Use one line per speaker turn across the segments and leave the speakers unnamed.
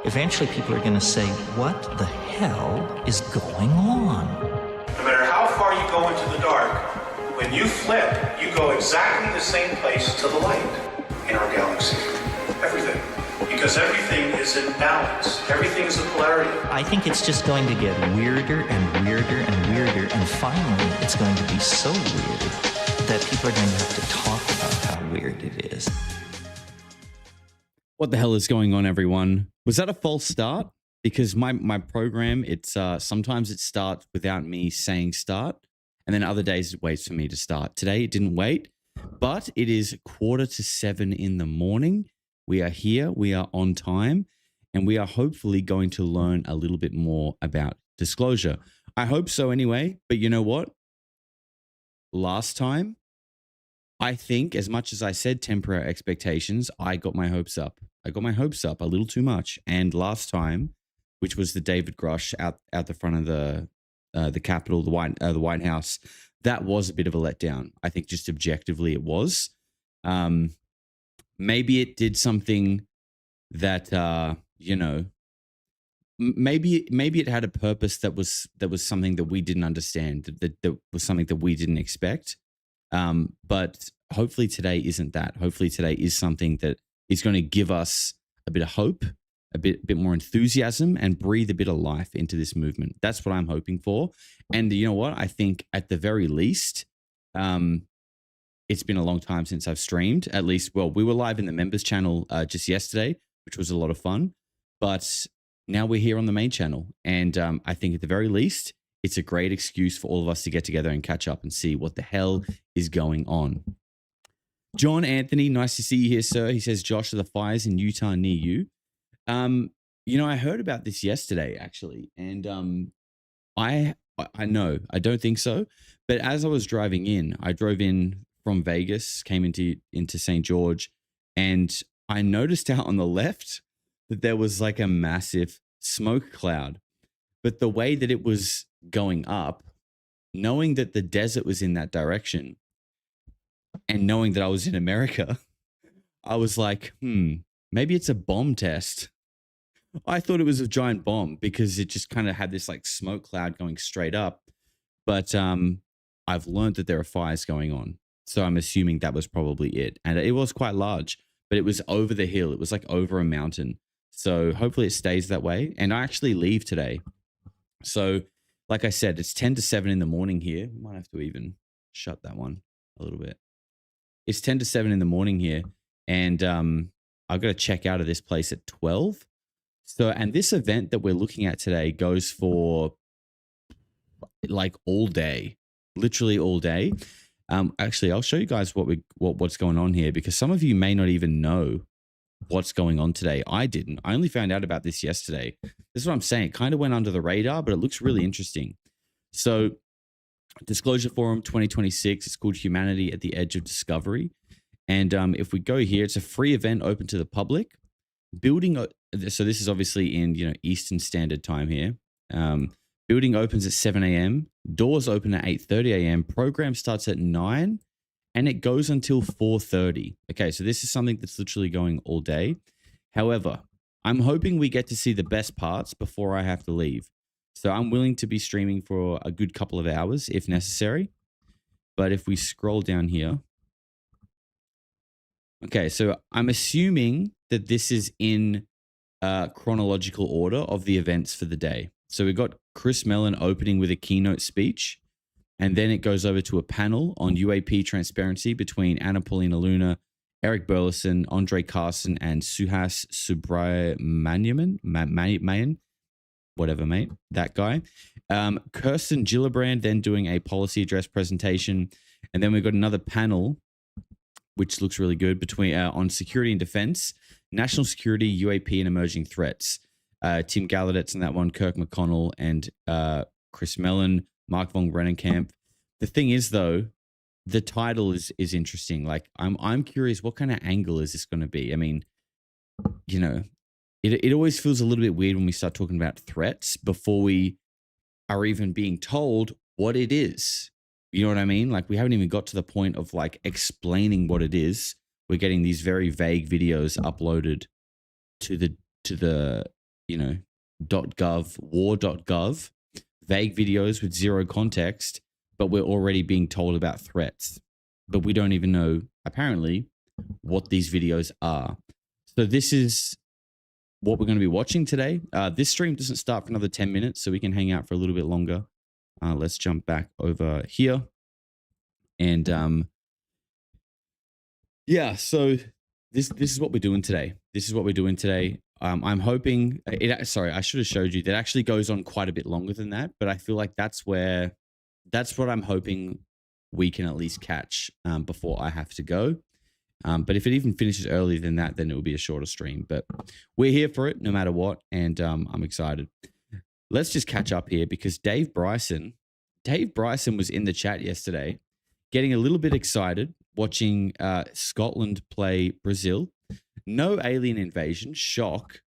eventually people are going to say, what the hell is going on?
No matter how far you go into the dark, when you flip, you go exactly the same place to the light in our galaxy. Everything. Because everything is in balance. Everything is a polarity.
I think it's just going to get weirder and weirder and weirder, and finally it's going to be so weird that people are going to have to talk about how weird it is.
What the hell is going on, everyone? Was that a false start? Because my program, it's sometimes it starts without me saying start, and then other days it waits for me to start. Today it didn't wait, but it is 6:45 in the morning. We are here, we are on time, and we are hopefully going to learn a little bit more about disclosure. I hope so anyway, but you know what? Last time, I think as much as I said temper our expectations, I got my hopes up. I got my hopes up a little too much. And last time, which was the David Grush out the front of the Capitol, the White House, that was a bit of a letdown. I think just objectively it was. Maybe it did something that maybe it had a purpose that was something that we didn't understand, that was something that we didn't expect. But hopefully today isn't that. Hopefully today is something that is going to give us a bit of hope, a bit more enthusiasm, and breathe a bit of life into this movement. That's what I'm hoping for. And you know what? I think at the very least, it's been a long time since I've streamed. At least, well, we were live in the members channel just yesterday, which was a lot of fun. But now we're here on the main channel. And I think at the very least, it's a great excuse for all of us to get together and catch up and see what the hell is going on. John Anthony, nice to see you here, sir. He says, Josh, are the fires in Utah near you? I heard about this yesterday, actually. And I know, I don't think so. But as I was driving in, I drove in from Vegas, came into St. George, and I noticed out on the left that there was like a massive smoke cloud. But the way that it was going up, knowing that the desert was in that direction, and knowing that I was in America, I was like, maybe it's a bomb test. I thought it was a giant bomb because it just kind of had this like smoke cloud going straight up. But I've learned that there are fires going on. So I'm assuming that was probably it. And it was quite large, but it was over the hill. It was like over a mountain. So hopefully it stays that way. And I actually leave today. So like I said, it's 6:50 in the morning here. We might have to even shut that one a little bit. It's 6:50 in the morning here. And I've got to check out of this place at 12. So, and this event that we're looking at today goes for like all day, literally all day. Actually, I'll show you guys what's going on here, because some of you may not even know what's going on today. I didn't. I only found out about this yesterday. This is what I'm saying. It kind of went under the radar, but it looks really interesting. So, Disclosure Forum 2026. It's called Humanity at the Edge of Discovery. And if we go here, it's a free event open to the public. So this is obviously in Eastern Standard Time here. Building opens at 7 a.m. Doors open at 8:30 a.m. Program starts at 9 and it goes until 4:30. Okay, so this is something that's literally going all day. However, I'm hoping we get to see the best parts before I have to leave. So I'm willing to be streaming for a good couple of hours if necessary. But if we scroll down here. Okay, so I'm assuming that this is in chronological order of the events for the day. So we've got Chris Mellon opening with a keynote speech, and then it goes over to a panel on UAP transparency between Anna Paulina Luna, Eric Burleson, Andre Carson, and Suhas Subramanian, whatever, mate, that guy. Kirsten Gillibrand then doing a policy address presentation, and then we've got another panel, which looks really good, between on security and defense, national security, UAP, and emerging threats. Tim Gallaudet's in that one, Kirk McConnell, and Chris Mellon, Mark von Brennenkamp. The thing is, though, the title is interesting. Like, I'm curious, what kind of angle is this going to be? I mean, it always feels a little bit weird when we start talking about threats before we are even being told what it is. You know what I mean? Like, we haven't even got to the point of like explaining what it is. We're getting these very vague videos uploaded to the you know, .gov, war.gov, vague videos with zero context, but we're already being told about threats. But we don't even know, apparently, what these videos are. So this is what we're going to be watching today. This stream doesn't start for another 10 minutes, so we can hang out for a little bit longer. Let's jump back over here. And yeah, so this is what we're doing today. This is what we're doing today. I'm hoping sorry, I should have showed you that actually goes on quite a bit longer than that, but I feel like that's what I'm hoping we can at least catch before I have to go. But if it even finishes earlier than that, then it will be a shorter stream. But we're here for it no matter what, and I'm excited. Let's just catch up here because Dave Bryson was in the chat yesterday, getting a little bit excited watching Scotland play Brazil. No alien invasion. Shock.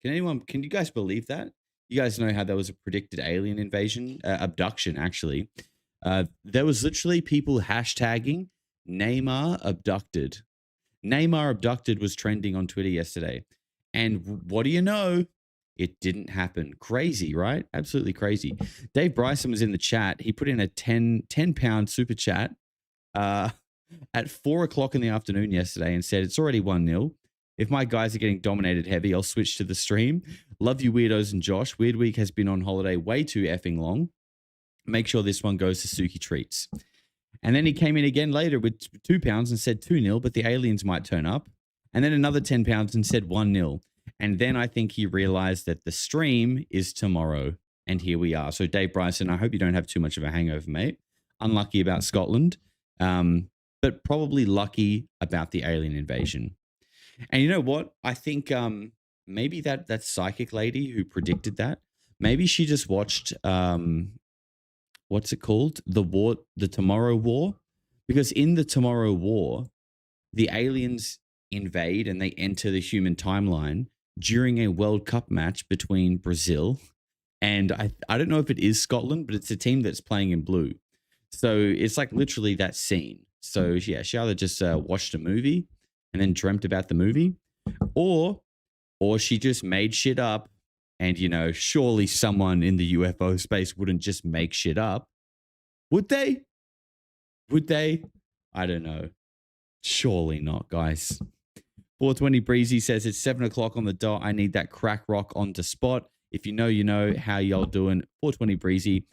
Can you guys believe that? You guys know how there was a predicted alien invasion, abduction, actually. There was literally people hashtagging Neymar abducted. Neymar abducted was trending on Twitter yesterday. And what do you know? It didn't happen. Crazy, right? Absolutely crazy. Dave Bryson was in the chat. He put in a 10 pound super chat at 4 o'clock in the afternoon yesterday and said, it's already 1-0. If my guys are getting dominated heavy, I'll switch to the stream. Love you, weirdos and Josh. Weird Week has been on holiday way too effing long. Make sure this one goes to Suki Treats. And then he came in again later with 2 pounds and said 2-0, but the aliens might turn up. And then another 10 pounds and said 1-0. And then I think he realized that the stream is tomorrow. And here we are. So Dave Bryson, I hope you don't have too much of a hangover, mate. Unlucky about Scotland, but probably lucky about the alien invasion. And you know what? I think maybe that psychic lady who predicted that, maybe she just watched, what's it called? The Tomorrow War? Because in the Tomorrow War, the aliens invade and they enter the human timeline during a World Cup match between Brazil and I don't know if it is Scotland, but it's a team that's playing in blue. So it's like literally that scene. So yeah, she either just watched a movie and then dreamt about the movie, or she just made shit up. And, you know, surely someone in the UFO space wouldn't just make shit up. Would they? Would they? I don't know. Surely not, guys. 420 Breezy says it's 7 o'clock on the dot. I need that crack rock on the spot. If you know, you know. How y'all doing? 420 Breezy.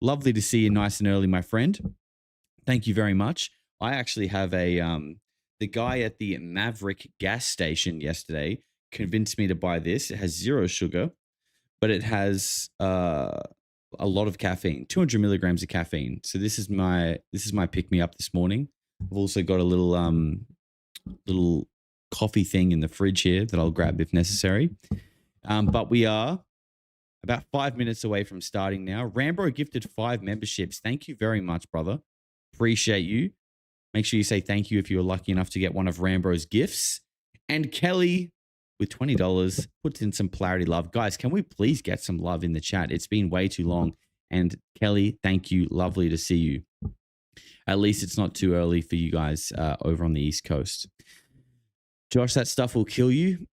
Lovely to see you nice and early, my friend. Thank you very much. I actually have the guy at the Maverick gas station yesterday convinced me to buy this. It has 0 sugar, but it has a lot of caffeine, 200 milligrams of caffeine. So this is my pick me up this morning. I've also got a little coffee thing in the fridge here that I'll grab if necessary. But we are about 5 minutes away from starting now. Rambo gifted 5 memberships. Thank you very much, brother. Appreciate you. Make sure you say thank you if you were lucky enough to get one of Rambo's gifts. And Kelly, with $20, puts in some Polarity love. Guys, can we please get some love in the chat? It's been way too long. And Kelly, thank you. Lovely to see you. At least it's not too early for you guys over on the East Coast. Josh, that stuff will kill you.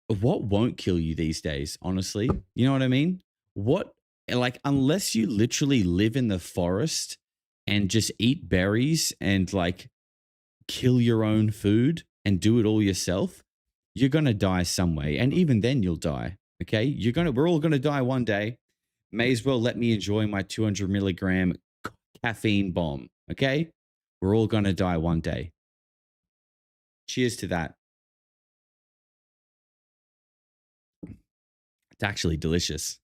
What won't kill you these days, honestly? You know what I mean? What, like, unless you literally live in the forest and just eat berries and, like, kill your own food and do it all yourself, you're going to die some way. And even then you'll die. Okay. We're all going to die one day. May as well let me enjoy my 200 milligram caffeine bomb. Okay. We're all going to die one day. Cheers to that. It's actually delicious.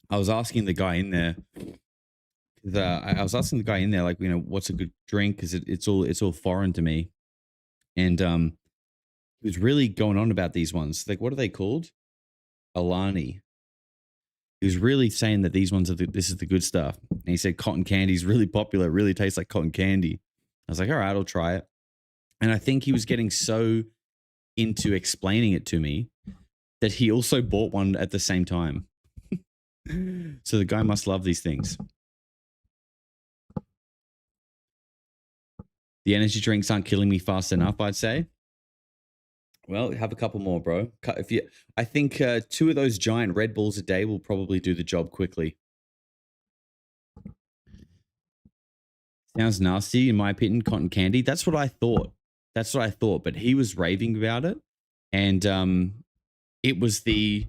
I was asking the guy in there, like, you know, what's a good drink? Cause it's all foreign to me. And, he was really going on about these ones. Like, what are they called? Alani. He was really saying that these ones this is the good stuff. And he said cotton candy is really popular. It really tastes like cotton candy. I was like, all right, I'll try it. And I think he was getting so into explaining it to me that he also bought one at the same time. So the guy must love these things. The energy drinks aren't killing me fast enough, I'd say. Well, have a couple more, bro. If you, I think 2 of those giant Red Bulls a day will probably do the job quickly. Sounds nasty, in my opinion. Cotton candy. That's what I thought. That's what I thought. But he was raving about it, and it was the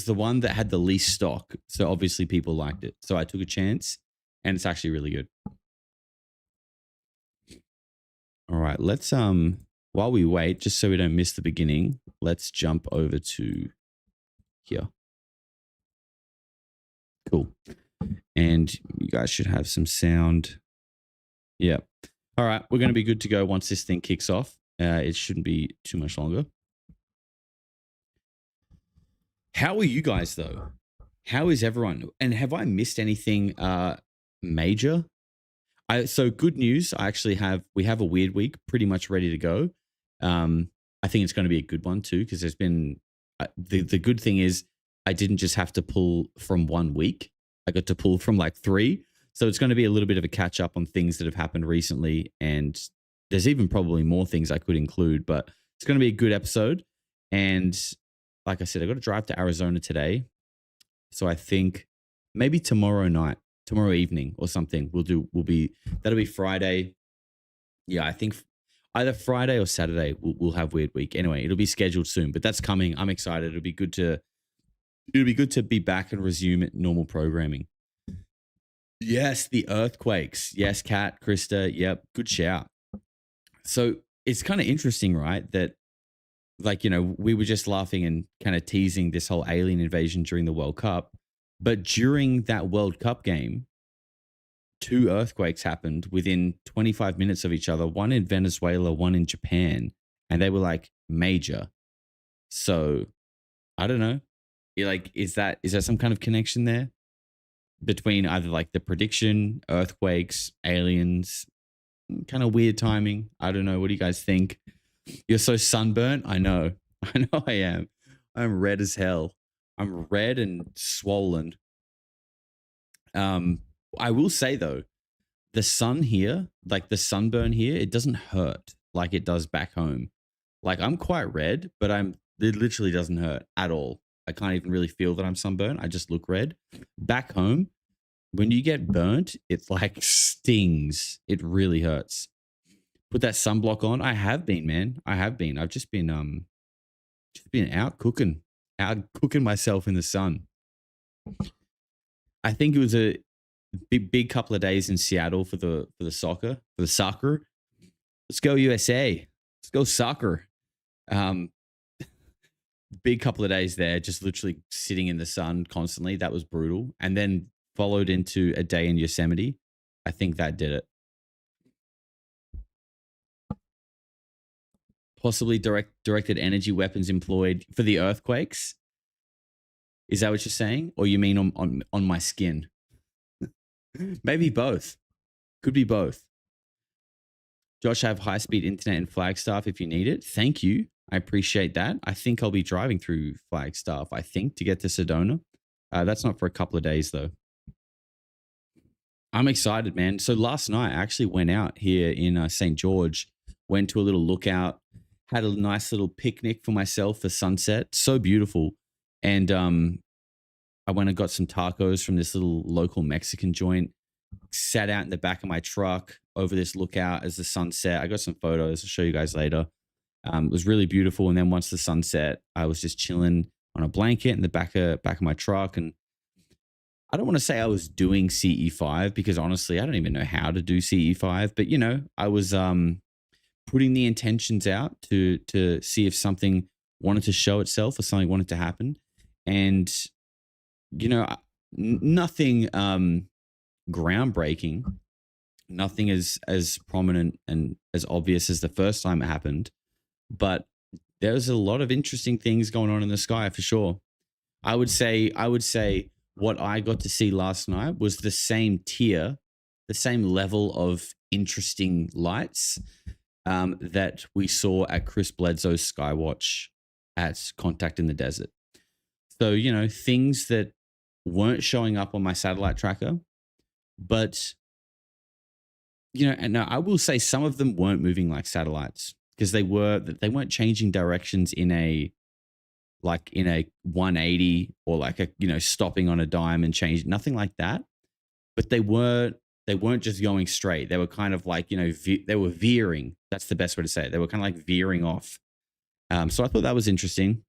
one that had the least stock. So obviously people liked it. So I took a chance, and it's actually really good. All right, let's while we wait, just so we don't miss the beginning, let's jump over to here. Cool. And you guys should have some sound. Yeah. All right, we're going to be good to go once this thing kicks off. It shouldn't be too much longer. How are you guys, though? How is everyone? And have I missed anything major? So good news. We have a weird week pretty much ready to go. I think it's going to be a good one too, because there's been the good thing is I didn't just have to pull from 1 week. I got to pull from like 3. So it's going to be a little bit of a catch up on things that have happened recently. And there's even probably more things I could include, but it's going to be a good episode. And like I said, I got to drive to Arizona today. So I think maybe tomorrow evening or something, that'll be Friday. Yeah, I think either Friday or Saturday we'll have Weird Week. Anyway, it'll be scheduled soon, but that's coming. I'm excited. It'll be good to be back and resume normal programming. Yes, the earthquakes. Yes, Kat, Krista. Yep, good shout. So it's kind of interesting, right? That like, we were just laughing and kind of teasing this whole alien invasion during the World Cup. But during that World Cup game, 2 earthquakes happened within 25 minutes of each other, one in Venezuela, one in Japan, and they were like major. So I don't know. Is that some kind of connection there between either like the prediction, earthquakes, aliens, kind of weird timing? I don't know. What do you guys think? You're so sunburnt. I know I am. I'm red as hell. I'm red and swollen. I will say though, the sun here, like the sunburn here, it doesn't hurt like it does back home. Like I'm quite red, but it literally doesn't hurt at all. I can't even really feel that I'm sunburned. I just look red. Back home, when you get burnt, it like stings. It really hurts. Put that sunblock on. I have been, man. I have been. I've just been out cooking myself in the sun. I think it was a big couple of days in Seattle for the soccer. Let's go USA. Let's go soccer. Big couple of days there, just literally sitting in the sun constantly. That was brutal. And then followed into a day in Yosemite. I think that did it. Possibly directed energy weapons employed for the earthquakes. Is that what you're saying? Or you mean on my skin? Maybe both. Could be both. Josh, I have high-speed internet in Flagstaff if you need it. Thank you. I appreciate that. I think I'll be driving through Flagstaff, to get to Sedona. That's not for a couple of days, though. I'm excited, man. So last night, I actually went out here in St. George, went to a little lookout, had a nice little picnic for myself for sunset. So beautiful. And I went and got some tacos from this little local Mexican joint, sat out in the back of my truck over this lookout as the sun set. I got some photos. I'll show you guys later. It was really beautiful. And then once the sun set, I was just chilling on a blanket in the back of my truck. And I don't want to say I was doing CE5 because honestly, I don't even know how to do CE5. But, I was putting the intentions out to see if something wanted to show itself or something wanted to happen. And, nothing groundbreaking, nothing as prominent and as obvious as the first time it happened. But there's a lot of interesting things going on in the sky for sure. I would say what I got to see last night was the same tier, the same level of interesting lights that we saw at Chris Bledsoe's Skywatch at Contact in the Desert. So, things that weren't showing up on my satellite tracker, but, and I will say some of them weren't moving like satellites. because they weren't changing directions in a 180 or like a, you know, stopping on a dime and change, nothing like that. But they weren't just going straight. They were kind of like, you know, they were veering. That's the best way to say it. They were kind of like veering off. So I thought that was interesting.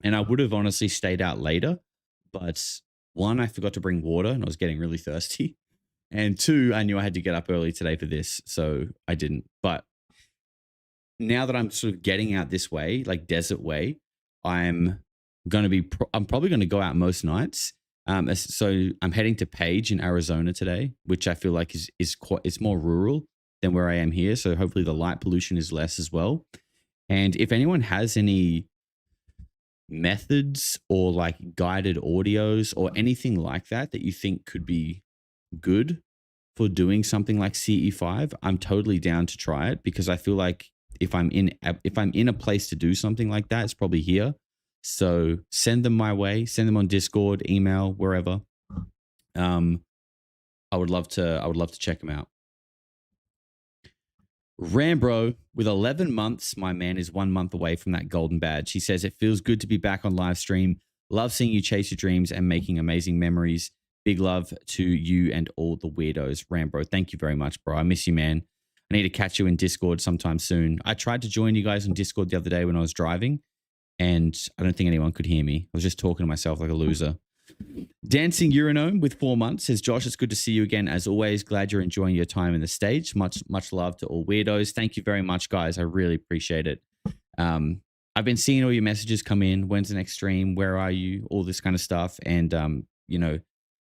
And I would have honestly stayed out later. But one, I forgot to bring water and I was getting really thirsty. And two, I knew I had to get up early today for this. So I didn't. But now that I'm sort of getting out this way, like desert way, I'm probably going to go out most nights. So I'm heading to Page in Arizona today, which I feel like is quite, it's more rural than where I am here. So hopefully the light pollution is less as well. And if anyone has any methods or like guided audios or anything like that you think could be good for doing something like CE5, I'm totally down to try it, because I feel like if I'm in a place to do something like that, it's probably here. So send them my way, send them on Discord, email, wherever. I would love to check them out. Rambro, with 11 months, my man is 1 month away from that golden badge. He says, it feels good to be back on live stream. Love seeing you chase your dreams and making amazing memories. Big love to you and all the weirdos. Rambro, thank you very much, bro. I miss you, man. I need to catch you in Discord sometime soon. I tried to join you guys on Discord the other day when I was driving, and I don't think anyone could hear me. I was just talking to myself like a loser. Dancing Urinome with 4 months says, Josh, it's good to see you again. As always, glad you're enjoying your time in the stage. Much love to all weirdos. Thank you very much, guys. I really appreciate it. I've been seeing all your messages come in. When's the next stream? Where are you? All this kind of stuff. And, you know,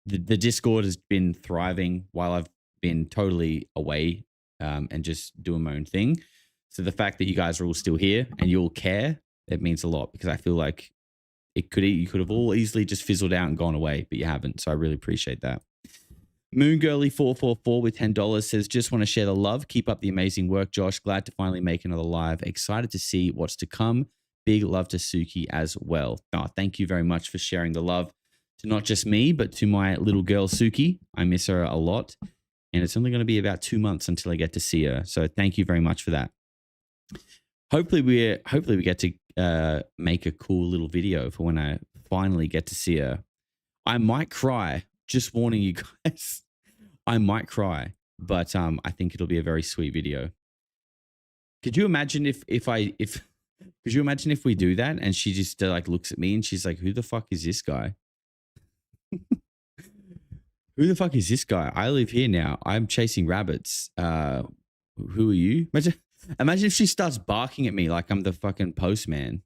the Discord has been thriving while I've been totally away and just doing my own thing. So the fact that you guys are all still here and you all care, it means a lot, because I feel like you could have all easily just fizzled out and gone away, but you haven't. So I really appreciate that. Moongirly444 with $10 says, just want to share the love. Keep up the amazing work, Josh. Glad to finally make another live. Excited to see what's to come. Big love to Suki as well. Oh, thank you very much for sharing the love to not just me, but to my little girl, Suki. I miss her a lot. And it's only going to be about 2 months until I get to see her. So thank you very much for that. Hopefully we get to make a cool little video for when I finally get to see her. I might cry. Just warning you guys. I might cry, but I think it'll be a very sweet video. Could you imagine if could you imagine if we do that and she just like looks at me and she's like, "Who the fuck is this guy? Who the fuck is this guy? I live here now. I'm chasing rabbits. Who are you?" Imagine if she starts barking at me like I'm the fucking postman.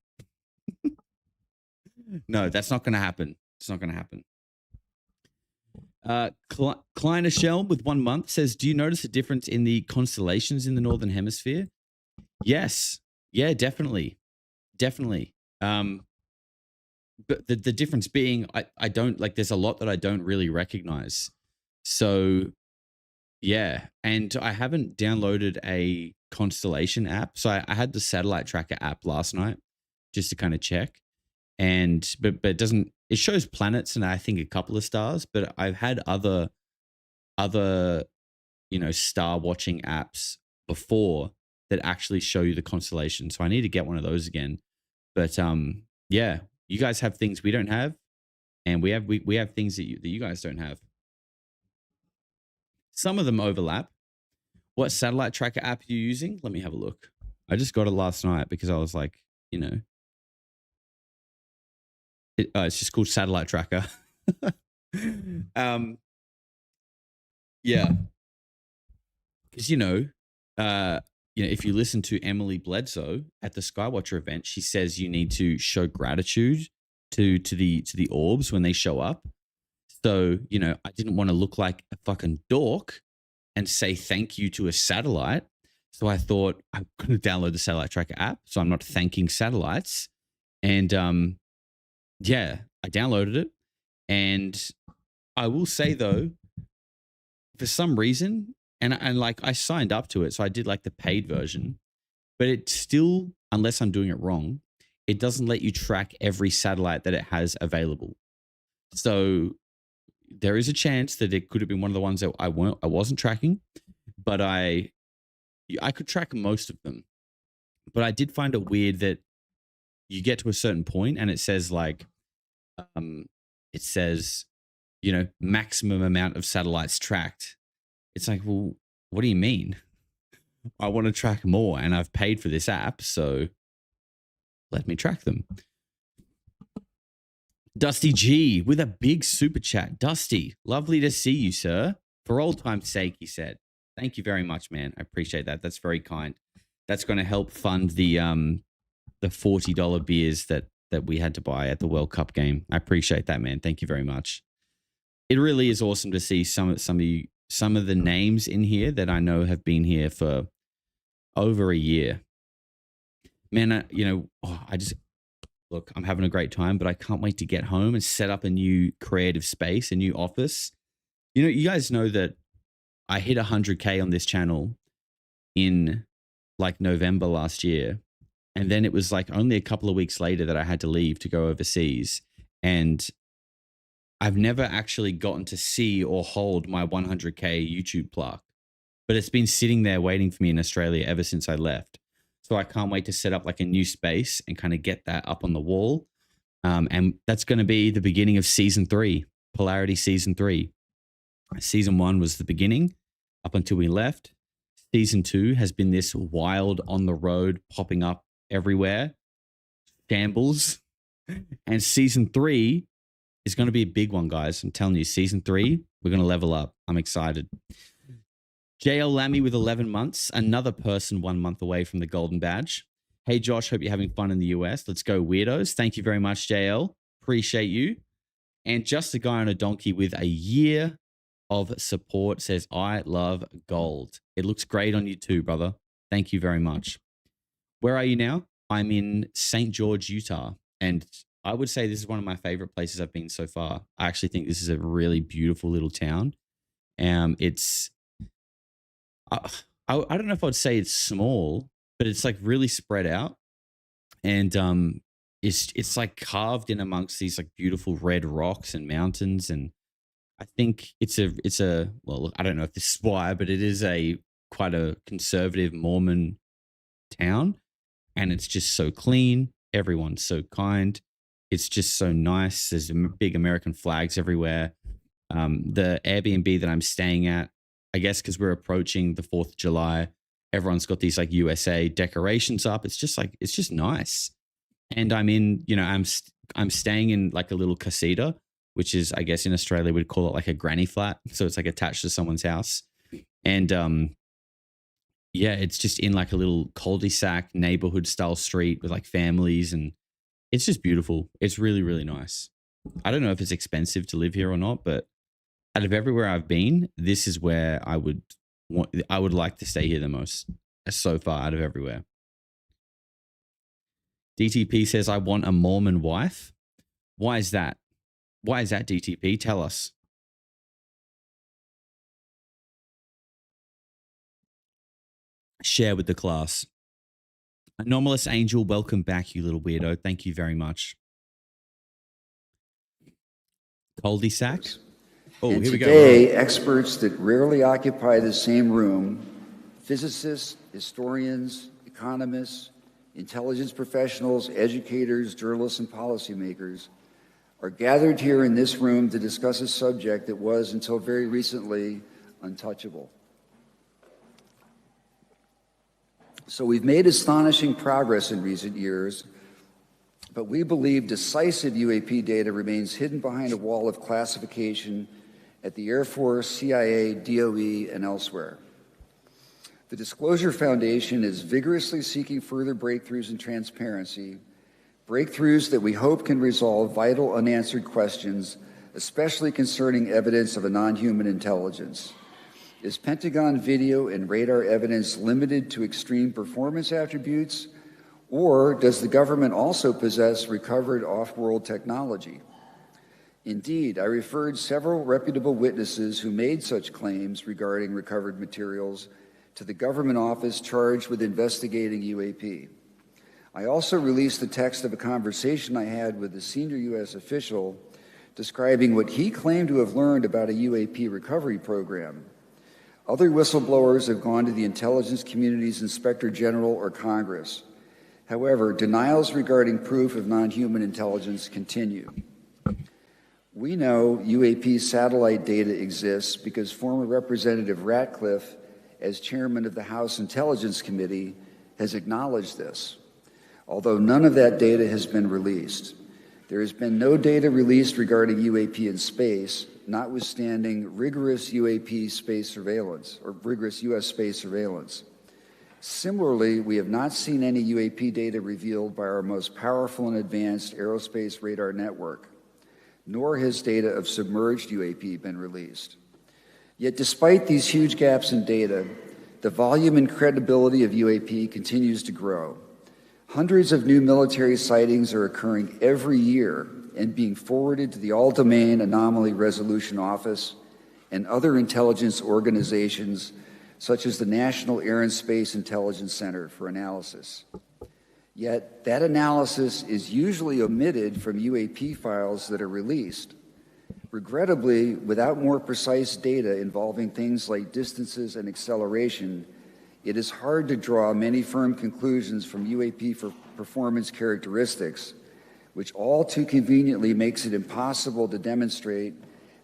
No, that's not going to happen. It's not going to happen. Kleiner Shell with 1 month says, do you notice a difference in the constellations in the Northern Hemisphere? Yes. Yeah, definitely. Definitely. But the difference being, I don't, like, there's a lot that I don't really recognize. So, yeah. And I haven't downloaded a constellation app. So I had the satellite tracker app last night just to kind of check. And but it doesn't, it shows planets and I think a couple of stars, but I've had other you know, star watching apps before that actually show you the constellation. So I need to get one of those again. But yeah, you guys have things we don't have, and we have things that you guys don't have. Some of them overlap. What satellite tracker app are you using? Let me have a look. I just got it last night because I was like, you know, it's just called Satellite Tracker. Yeah, because you know, if you listen to Emily Bledsoe at the Skywatcher event, she says you need to show gratitude to the orbs when they show up. So, you know, I didn't want to look like a fucking dork and say thank you to a satellite. So I thought I'm going to download the Satellite Tracker app so I'm not thanking satellites. And yeah, I downloaded it. And I will say, though, for some reason, and like I signed up to it, so I did like the paid version, but it still, unless I'm doing it wrong, it doesn't let you track every satellite that it has available. So there is a chance that it could have been one of the ones that I wasn't tracking, but I could track most of them. But I did find it weird that you get to a certain point and it says it says, maximum amount of satellites tracked. It's like, well, what do you mean? I want to track more and I've paid for this app, so let me track them. Dusty G with a big super chat. Dusty, lovely to see you, sir. For old time's sake, he said. Thank you very much, man. I appreciate that. That's very kind. That's going to help fund the $40 beers that we had to buy at the World Cup game. I appreciate that, man. Thank you very much. It really is awesome to see some of the names in here that I know have been here for over a year. Man, look, I'm having a great time, but I can't wait to get home and set up a new creative space, a new office. You guys know that I hit 100K on this channel in like November last year. And then it was like only a couple of weeks later that I had to leave to go overseas. And I've never actually gotten to see or hold my 100K YouTube plaque, but it's been sitting there waiting for me in Australia ever since I left. So I can't wait to set up like a new space and kind of get that up on the wall. And that's going to be the beginning of season 3, Polarity season 3. Season 1 was the beginning up until we left. Season 2 has been this wild on the road, popping up everywhere, shambles. And season 3 is going to be a big one, guys. I'm telling you, season 3, we're going to level up. I'm excited. JL Lammy with 11 months, another person 1 month away from the golden badge. Hey, Josh, hope you're having fun in the US. Let's go, weirdos. Thank you very much, JL. Appreciate you. And just a guy on a donkey with a year of support says, I love gold. It looks great on you too, brother. Thank you very much. Where are you now? I'm in St. George, Utah. And I would say this is one of my favorite places I've been so far. I actually think this is a really beautiful little town. It's... I don't know if I'd say it's small, but it's like really spread out, and it's like carved in amongst these like beautiful red rocks and mountains. And I think it's a well, I don't know if this is why, but it is quite a conservative Mormon town, and it's just so clean. Everyone's so kind. It's just so nice. There's big American flags everywhere. The Airbnb that I'm staying at, I guess because we're approaching the 4th of July, everyone's got these like USA decorations up. It's just nice. And I'm staying in like a little casita, which is, I guess in Australia we'd call it like a granny flat. So it's like attached to someone's house. And it's just in like a little cul-de-sac neighborhood style street with like families, and it's just beautiful. It's really, really nice. I don't know if it's expensive to live here or not, but out of everywhere I've been, this is where I would like to stay here the most so far out of everywhere. DTP says, I want a Mormon wife. Why is that? Why is that, DTP? Tell us. Share with the class. Anomalous Angel, welcome back, you little weirdo. Thank you very much. Cul-de-sac. Oh,
and
here we go.
Today, experts that rarely occupy the same room, physicists, historians, economists, intelligence professionals, educators, journalists, and policymakers are gathered here in this room to discuss a subject that was, until very recently, untouchable. So we've made astonishing progress in recent years, but we believe decisive UAP data remains hidden behind a wall of classification at the Air Force, CIA, DOE, and elsewhere. The Disclosure Foundation is vigorously seeking further breakthroughs in transparency, breakthroughs that we hope can resolve vital unanswered questions, especially concerning evidence of a non-human intelligence. Is Pentagon video and radar evidence limited to extreme performance attributes, or does the government also possess recovered off-world technology? Indeed, I referred several reputable witnesses who made such claims regarding recovered materials to the government office charged with investigating UAP. I also released the text of a conversation I had with a senior U.S. official describing what he claimed to have learned about a UAP recovery program. Other whistleblowers have gone to the intelligence community's Inspector General or Congress. However, denials regarding proof of non-human intelligence continue. We know UAP satellite data exists because former Representative Ratcliffe, as chairman of the House Intelligence Committee, has acknowledged this, although none of that data has been released. There has been no data released regarding UAP in space, notwithstanding rigorous UAP space surveillance, or rigorous U.S. space surveillance. Similarly, we have not seen any UAP data revealed by our most powerful and advanced aerospace radar network, nor has data of submerged UAP been released. Yet despite these huge gaps in data, the volume and credibility of UAP continues to grow. Hundreds of new military sightings are occurring every year and being forwarded to the All-Domain Anomaly Resolution Office and other intelligence organizations such as the National Air and Space Intelligence Center for analysis. Yet that analysis is usually omitted from UAP files that are released. Regrettably, without more precise data involving things like distances and acceleration, it is hard to draw many firm conclusions from UAP for performance characteristics, which all too conveniently makes it impossible to demonstrate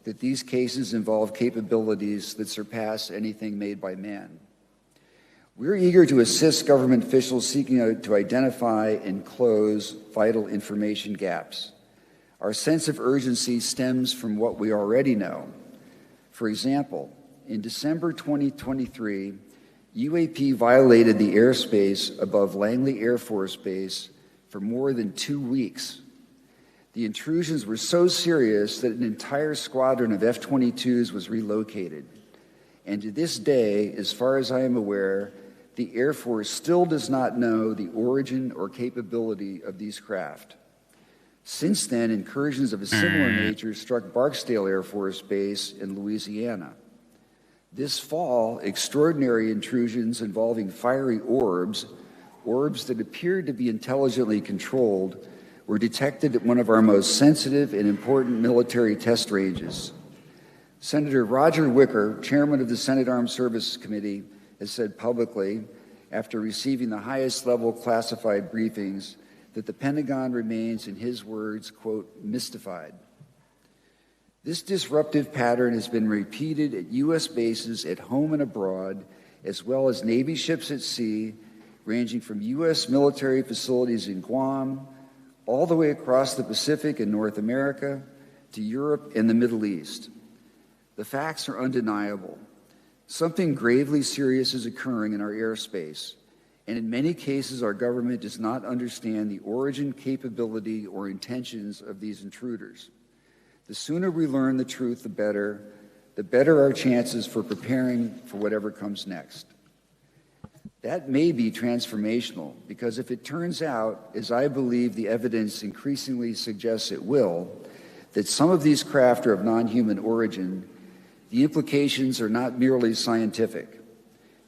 that these cases involve capabilities that surpass anything made by man. We're eager to assist government officials seeking to identify and close vital information gaps. Our sense of urgency stems from what we already know. For example, in December 2023, UAP violated the airspace above Langley Air Force Base for more than 2 weeks. The intrusions were so serious that an entire squadron of F-22s was relocated. And to this day, as far as I am aware, the Air Force still does not know the origin or capability of these craft. Since then, incursions of a similar nature struck Barksdale Air Force Base in Louisiana. This fall, extraordinary intrusions involving fiery orbs that appeared to be intelligently controlled, were detected at one of our most sensitive and important military test ranges. Senator Roger Wicker, chairman of the Senate Armed Services Committee, has said publicly, after receiving the highest level classified briefings, that the Pentagon remains, in his words, quote, mystified. This disruptive pattern has been repeated at U.S. bases at home and abroad, as well as Navy ships at sea, ranging from U.S. military facilities in Guam, all the way across the Pacific and North America, to Europe and the Middle East. The facts are undeniable. Something gravely serious is occurring in our airspace, and in many cases our government does not understand the origin, capability, or intentions of these intruders. The sooner we learn the truth, the better our chances for preparing for whatever comes next. That may be transformational, because if it turns out, as I believe the evidence increasingly suggests it will, that some of these craft are of non-human origin, the implications are not merely scientific.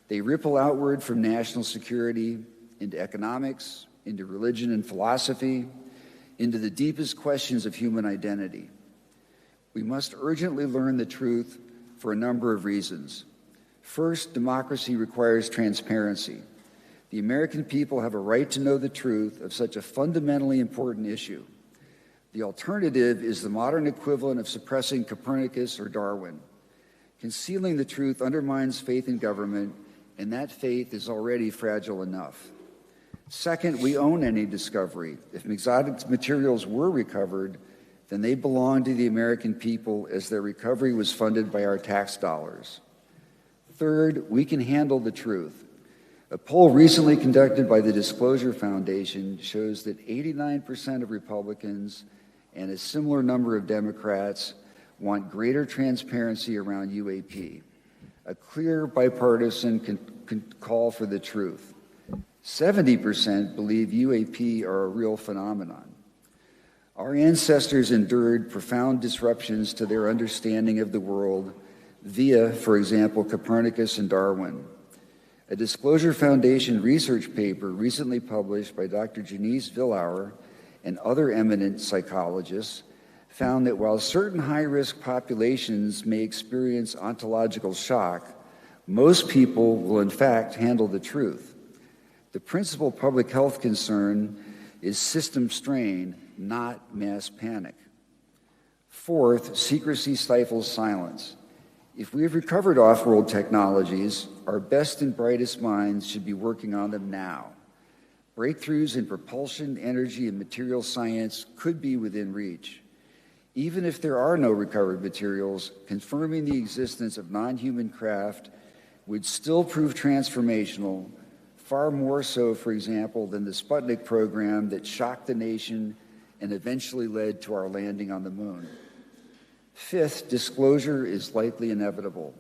They ripple outward from national security into economics, into religion and philosophy, into the deepest questions of human identity. We must urgently learn the truth for a number of reasons. First, democracy requires transparency. The American people have a right to know the truth of such a fundamentally important issue. The alternative is the modern equivalent of suppressing Copernicus or Darwin. Concealing the truth undermines faith in government, and that faith is already fragile enough. Second, we own any discovery. If exotic materials were recovered, then they belong to the American people, as their recovery was funded by our tax dollars. Third, we can handle the truth. A poll recently conducted by the Disclosure Foundation shows that 89% of Republicans and a similar number of Democrats want greater transparency around UAP, a clear bipartisan call for the truth. 70% believe UAP are a real phenomenon. Our ancestors endured profound disruptions to their understanding of the world via, for example, Copernicus and Darwin. A Disclosure Foundation research paper recently published by Dr. Janice Villauer and other eminent psychologists found that while certain high-risk populations may experience ontological shock, most people will in fact handle the truth. The principal public health concern is system strain, not mass panic. Fourth, secrecy stifles silence. If we have recovered off-world technologies, our best and brightest minds should be working on them now. Breakthroughs in propulsion, energy, and material science could be within reach. Even if there are no recovered materials, confirming the existence of non-human craft would still prove transformational, far more so, for example, than the Sputnik program that shocked the nation and eventually led to our landing on the moon. Fifth, disclosure is likely inevitable.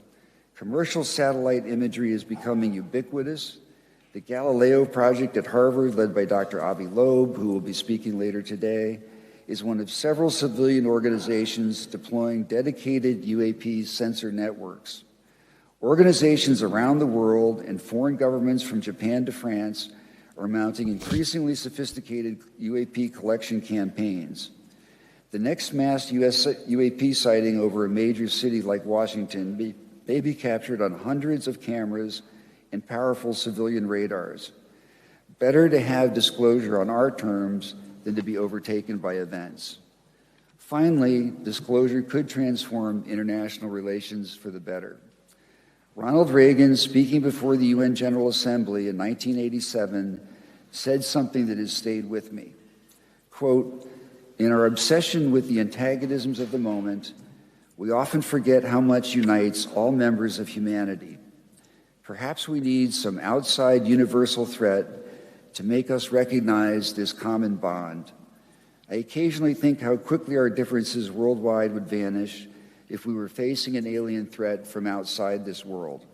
Commercial satellite imagery is becoming ubiquitous. The Galileo project at Harvard, led by Dr. Avi Loeb, who will be speaking later today, is one of several civilian organizations deploying dedicated UAP sensor networks. Organizations around the world and foreign governments from Japan to France are mounting increasingly sophisticated UAP collection campaigns. The next mass US UAP sighting over a major city like Washington may be captured on hundreds of cameras and powerful civilian radars. Better to have disclosure on our terms than to be overtaken by events. Finally, disclosure could transform international relations for the better. Ronald Reagan, speaking before the UN General Assembly in 1987, said something that has stayed with me. Quote, "In our obsession with the antagonisms of the moment, we often forget how much unites all members of humanity. Perhaps we need some outside universal threat to make us recognize this common bond. I occasionally think how quickly our differences worldwide would vanish if we were facing an alien threat from outside this world."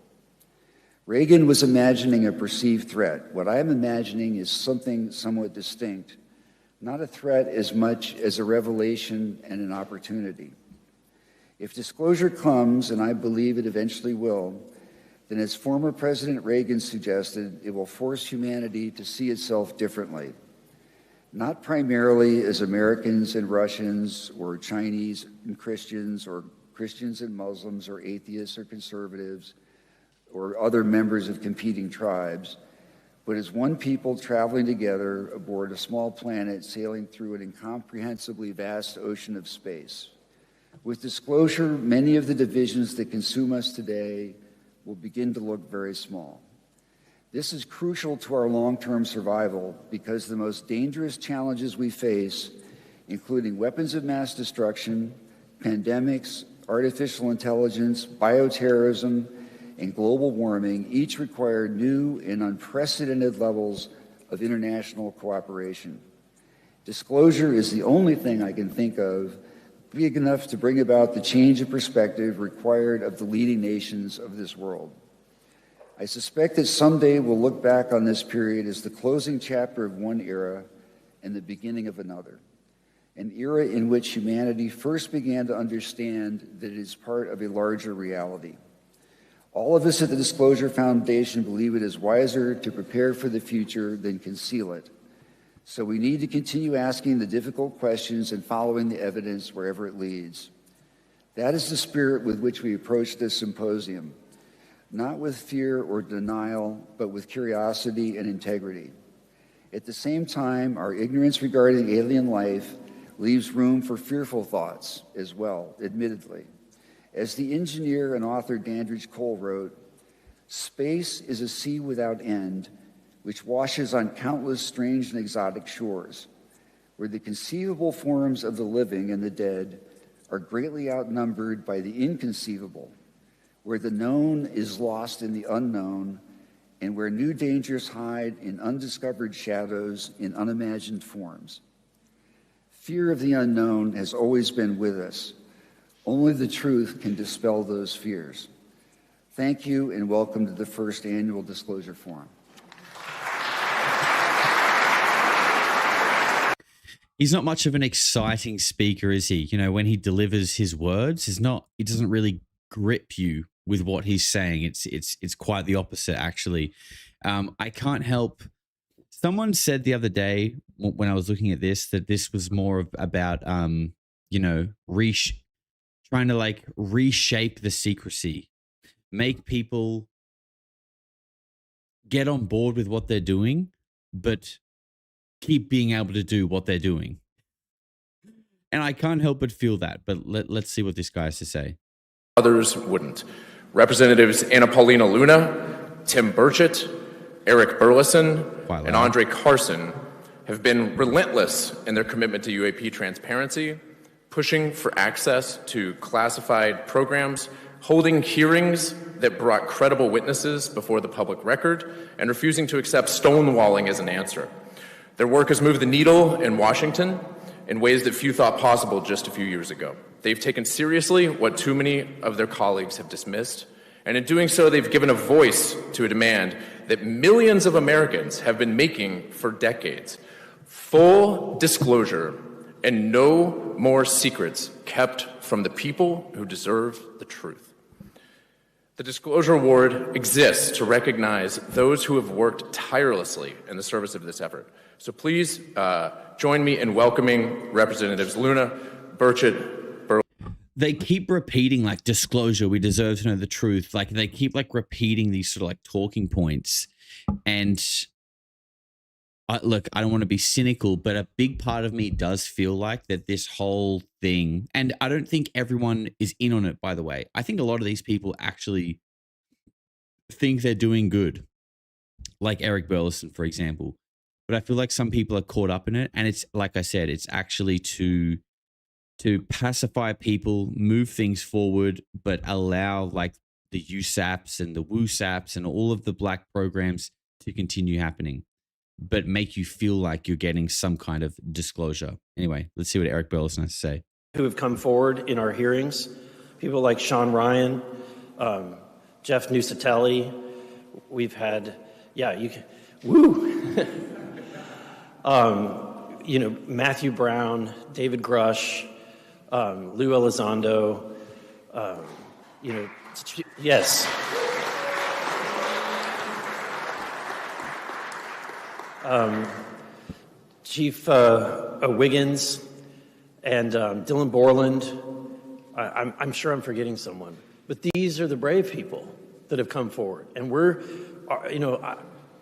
Reagan was imagining a perceived threat. What I'm imagining is something somewhat distinct, not a threat as much as a revelation and an opportunity. If disclosure comes, and I believe it eventually will, then as former President Reagan suggested, it will force humanity to see itself differently. Not primarily as Americans and Russians, or Chinese and Christians, or Christians and Muslims, or atheists or conservatives, or other members of competing tribes, but as one people traveling together aboard a small planet sailing through an incomprehensibly vast ocean of space. With disclosure, many of the divisions that consume us today will begin to look very small. This is crucial to our long-term survival because the most dangerous challenges we face, including weapons of mass destruction, pandemics, artificial intelligence, bioterrorism, and global warming, each require new and unprecedented levels of international cooperation. Disclosure is the only thing I can think of big enough to bring about the change of perspective required of the leading nations of this world. I suspect that someday we'll look back on this period as the closing chapter of one era and the beginning of another, an era in which humanity first began to understand that it is part of a larger reality. All of us at the Disclosure Foundation believe it is wiser to prepare for the future than conceal it. So we need to continue asking the difficult questions and following the evidence wherever it leads. That is the spirit with which we approach this symposium, not with fear or denial, but with curiosity and integrity. At the same time, our ignorance regarding alien life leaves room for fearful thoughts as well, admittedly. As the engineer and author Dandridge Cole wrote, "Space is a sea without end, which washes on countless strange and exotic shores, where the conceivable forms of the living and the dead are greatly outnumbered by the inconceivable, where the known is lost in the unknown, and where new dangers hide in undiscovered shadows in unimagined forms. Fear of the unknown has always been with us. Only the truth can dispel those fears." Thank you, and welcome to the first annual Disclosure Forum.
He's not much of an exciting speaker, is he? You know, when he delivers his words, he doesn't really grip you with what he's saying. It's quite the opposite, actually. I can't help. Someone said the other day when I was looking at this that this was more about trying to like reshape the secrecy, make people get on board with what they're doing, but keep being able to do what they're doing. And I can't help but feel that. But let's see what this guy has to say.
Others wouldn't. Representatives Anna Paulina Luna, Tim Burchett, Eric Burleson, and Andre Carson have been relentless in their commitment to UAP transparency, pushing for access to classified programs, holding hearings that brought credible witnesses before the public record, and refusing to accept stonewalling as an answer. Their work has moved the needle in Washington in ways that few thought possible just a few years ago. They've taken seriously what too many of their colleagues have dismissed, and in doing so, they've given a voice to a demand that millions of Americans have been making for decades: full disclosure and no more secrets kept from the people who deserve the truth. The Disclosure Award exists to recognize those who have worked tirelessly in the service of this effort. So please join me in welcoming Representatives Luna, Burchett,
They keep repeating like disclosure, we deserve to know the truth. Like they keep like repeating these sort of like talking points. And look, I don't want to be cynical, but a big part of me does feel like that this whole thing, and I don't think everyone is in on it, by the way. I think a lot of these people actually think they're doing good, like Eric Burleson, for example. But I feel like some people are caught up in it. And it's, like I said, it's actually to pacify people, move things forward, but allow like the USAPs and the WooSAPs and all of the black programs to continue happening, but make you feel like you're getting some kind of disclosure. Anyway, let's see what Eric Burleson has to say.
Who have come forward in our hearings, people like Sean Ryan, Jeff Nusatelli. We've had, Matthew Brown, David Grush, Lou Elizondo, yes. Chief Wiggins and Dylan Borland. I'm sure I'm forgetting someone, but these are the brave people that have come forward, and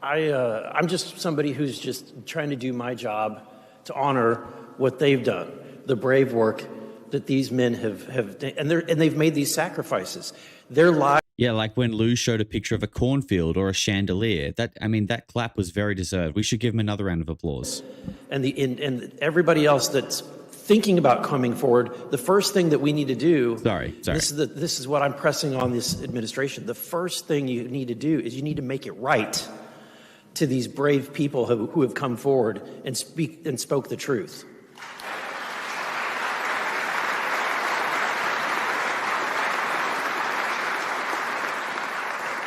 I'm just somebody who's just trying to do my job to honor what they've done, the brave work that these men have done, and they've made these sacrifices. Their lives.
Yeah, like when Lou showed a picture of a cornfield or a chandelier. That clap was very deserved. We should give him another round of applause. And
everybody else that's thinking about coming forward, the first thing that we need to do.
Sorry.
This is what I'm pressing on this administration. The first thing you need to do is you need to make it right to these brave people who have come forward and spoke the truth.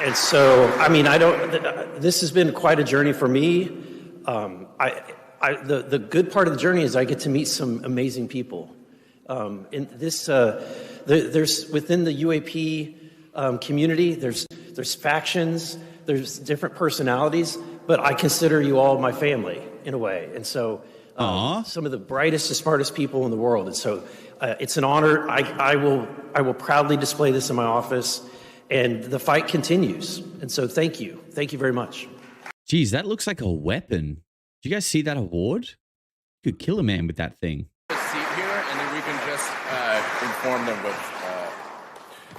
And so, this has been quite a journey for me. The good part of the journey is I get to meet some amazing people. There's within the UAP community, there's factions, there's different personalities, but I consider you all my family in a way. And so, some of the brightest and smartest people in the world. And so, it's an honor. I will proudly display this in my office. And the fight continues. And so thank you. Thank you very much.
Geez, that looks like a weapon. Did you guys see that award? You could kill a man with that thing.
A seat here, and then we can just inform them with.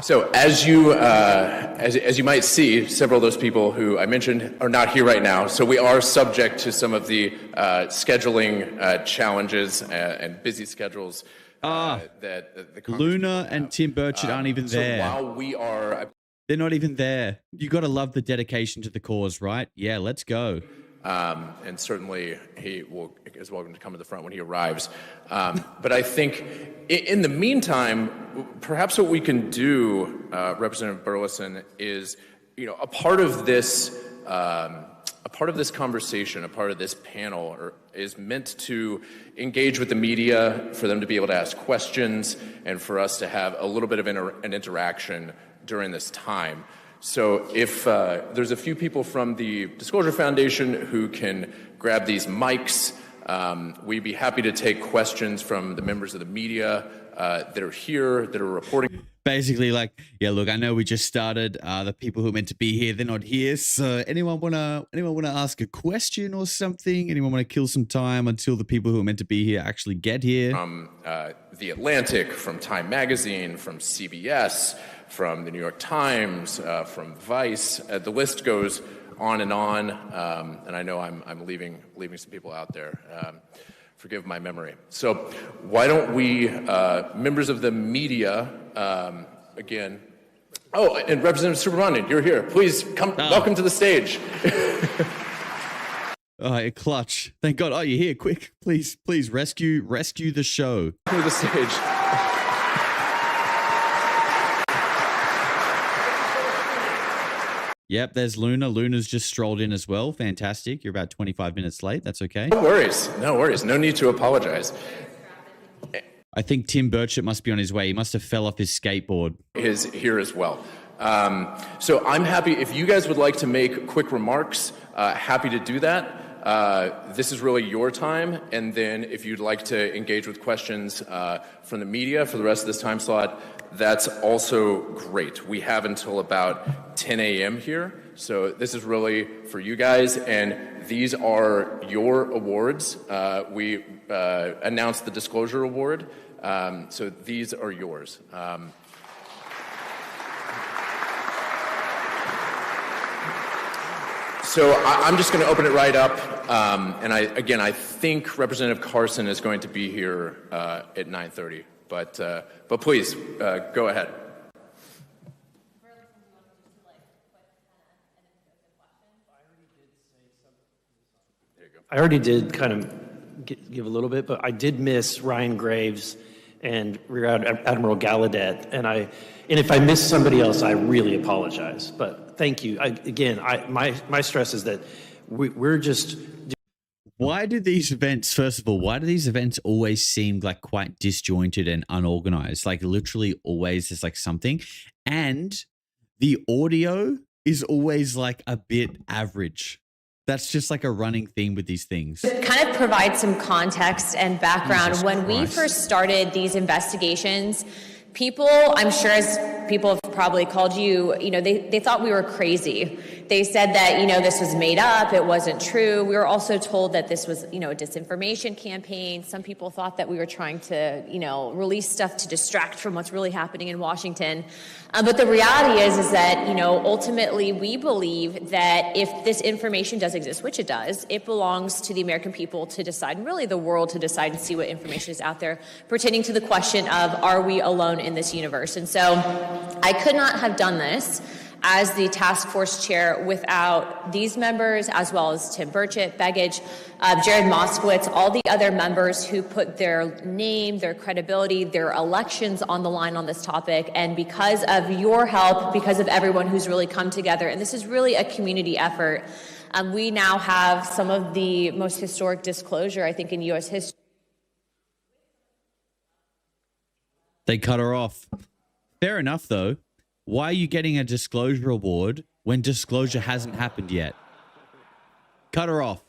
So as you might see, several of those people who I mentioned are not here right now. So we are subject to some of the scheduling challenges and busy schedules. That the
Luna and Tim Burchett aren't even there.
So while we are...
They're not even there. You got to love the dedication to the cause, right? Yeah, let's go.
And certainly he is welcome to come to the front when he arrives. But I think in the meantime, perhaps what we can do, Representative Burleson, is a part of this conversation, a part of this panel is meant to engage with the media, for them to be able to ask questions, and for us to have a little bit of an interaction during this time. So if there's a few people from the Disclosure Foundation who can grab these mics, we'd be happy to take questions from the members of the media that are here, that are reporting.
Basically, like, yeah, look, I know we just started. The people who are meant to be here, they're not here. So anyone wanna ask a question or something? Anyone wanna kill some time until the people who are meant to be here actually get here?
From The Atlantic, from Time Magazine, from CBS, from the New York Times, from Vice. The list goes on, and I know I'm leaving some people out there. Forgive my memory. So why don't we, members of the media, again. Oh, and Representative Subramanian, you're here. Please come. Welcome to the stage.
Clutch. Thank God. Oh, you're here. Quick, please rescue the show.
Come to the stage.
Yep, there's Luna. Luna's just strolled in as well. Fantastic. You're about 25 minutes late. That's okay.
No worries. No need to apologize.
I think Tim Burchett must be on his way. He must have fell off his skateboard.
Is here as well. So I'm happy if you guys would like to make quick remarks. Happy to do that. This is really your time. And then if you'd like to engage with questions from the media for the rest of this time slot, that's also great. We have until about 10 a.m. here. So this is really for you guys. And these are your awards. We announced the disclosure award. So these are yours. So I'm just going to open it right up. And I think Representative Carson is going to be here at 9:30. But please, go ahead.
I already did kind of give a little bit, but I did miss Ryan Graves and Rear Admiral Gallaudet, and if I missed somebody else, I really apologize. But thank you. My stress is that we're just.
Why do these events, first of all, always seem like quite disjointed and unorganized? Like literally always there's like something. And the audio is always like a bit average. That's just like a running theme with these things.
Kind of provide some context and background. When we first started these investigations, people, I'm sure as people have probably called you, they thought we were crazy. They said that, this was made up, it wasn't true. We were also told that this was, a disinformation campaign. Some people thought that we were trying to, release stuff to distract from what's really happening in Washington. But the reality is that, ultimately we believe that if this information does exist, which it does, it belongs to the American people to decide, and really the world to decide and see what information is out there pertaining to the question of, are we alone in this universe? And so I could not have done this as the task force chair without these members, as well as Tim Burchett, Begich, Jared Moskowitz, all the other members who put their name, their credibility, their elections on the line on this topic. And because of your help, because of everyone who's really come together, and this is really a community effort, we now have some of the most historic disclosure, I think, in U.S. history.
They cut her off. Fair enough, though. Why are you getting a disclosure award when disclosure hasn't happened yet? Cut her off.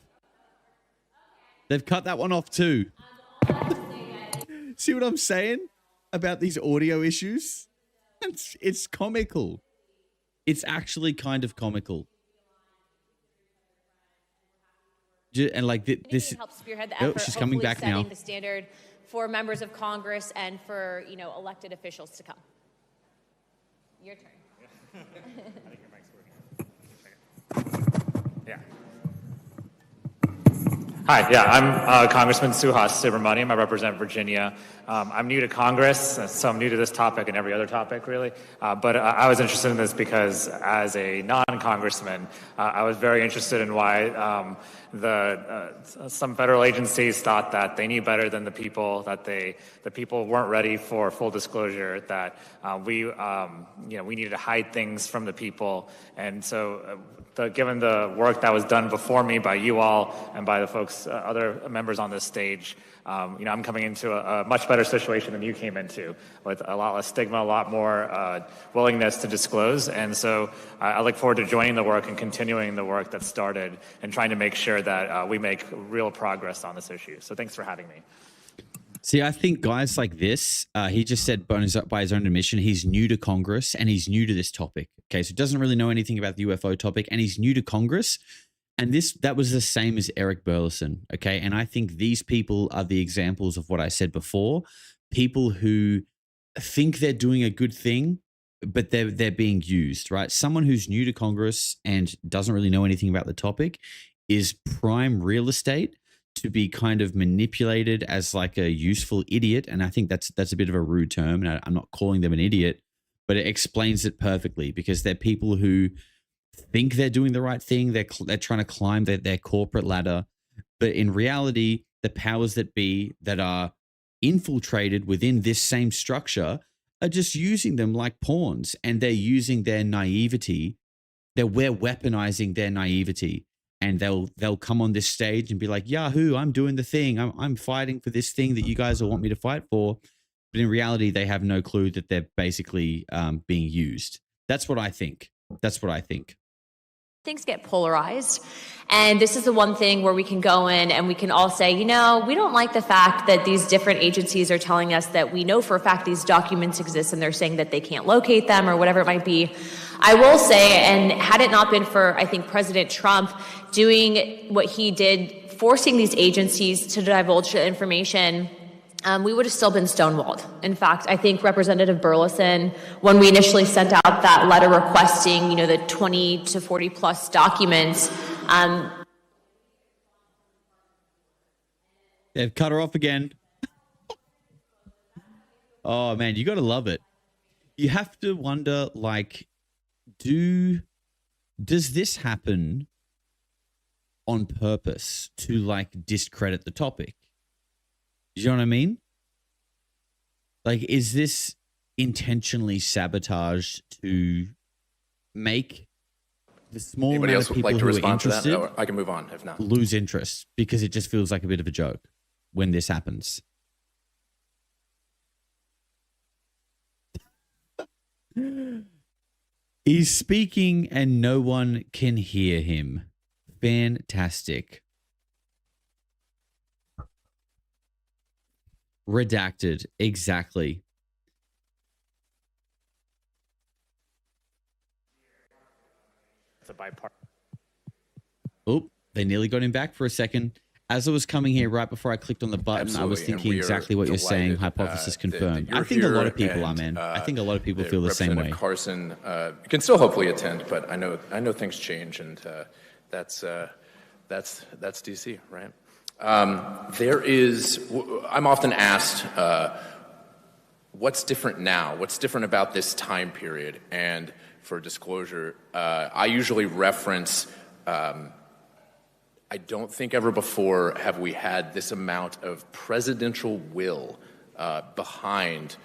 They've cut that one off too. See what I'm saying about these audio issues? It's comical. It's actually kind of comical. And like this
help spearhead the effort,
she's coming back now.
The standard for members of Congress and for elected officials to come. Your turn.
I think your mic's working. Yeah. Hi, I'm Congressman Suhas Subramaniam. I represent Virginia. I'm new to Congress, so I'm new to this topic and every other topic, really. But I was interested in this because as a non-congressman, I was very interested in why some federal agencies thought that they knew better than the people, that the people weren't ready for full disclosure, that we needed to hide things from the people. And so given the work that was done before me by you all and by the folks, other members on this stage, I'm coming into a much better situation than you came into, with a lot less stigma, a lot more willingness to disclose. And so I look forward to joining the work and continuing the work that started and trying to make sure that we make real progress on this issue. So thanks for having me.
See, I think guys like this, he just said by his own admission, he's new to Congress and he's new to this topic. Okay, so doesn't really know anything about the UFO topic and he's new to Congress. And that was the same as Eric Burleson. Okay, and I think these people are the examples of what I said before. People who think they're doing a good thing, but they're being used, right? Someone who's new to Congress and doesn't really know anything about the topic is prime real estate to be kind of manipulated as like a useful idiot. And I think that's a bit of a rude term, and I'm not calling them an idiot, but it explains it perfectly because they're people who think they're doing the right thing. They're trying to climb their corporate ladder, but in reality, the powers that be that are infiltrated within this same structure are just using them like pawns, and they're using their naivety. We're weaponizing their naivety. And they'll come on this stage and be like, Yahoo, I'm doing the thing. I'm fighting for this thing that you guys all want me to fight for. But in reality, they have no clue that they're basically being used. That's what I think.
Things get polarized. And this is the one thing where we can go in and we can all say, we don't like the fact that these different agencies are telling us that we know for a fact these documents exist and they're saying that they can't locate them or whatever it might be. I will say, and had it not been for, I think, President Trump doing what he did, forcing these agencies to divulge the information, we would have still been stonewalled. In fact, I think Representative Burleson, when we initially sent out that letter requesting, the 20 to 40 plus documents,
they've cut her off again. Oh man, you got to love it. You have to wonder, like, does this happen on purpose to like discredit the topic? You know what I mean? Like, is this intentionally sabotaged to make the small
Anybody
amount
else
of
would
people
like to
who are
respond to that?
interested
No, I can move on if not.
lose interest because it just feels like a bit of a joke when this happens? He's speaking and no one can hear him. Fantastic. Redacted. Exactly.
It's a bipartisan.
Oh, they nearly got him back for a second. As I was coming here right before I clicked on the button,
Absolutely.
I was thinking exactly what you're saying. Hypothesis confirmed.
That
I think a lot of
here,
people are, man. I think a lot of people feel the same way.
Representative Carson can still hopefully attend, but I know things change, and that's DC, right? I'm often asked, what's different now? What's different about this time period? And for disclosure, I usually reference, I don't think ever before have we had this amount of presidential will behind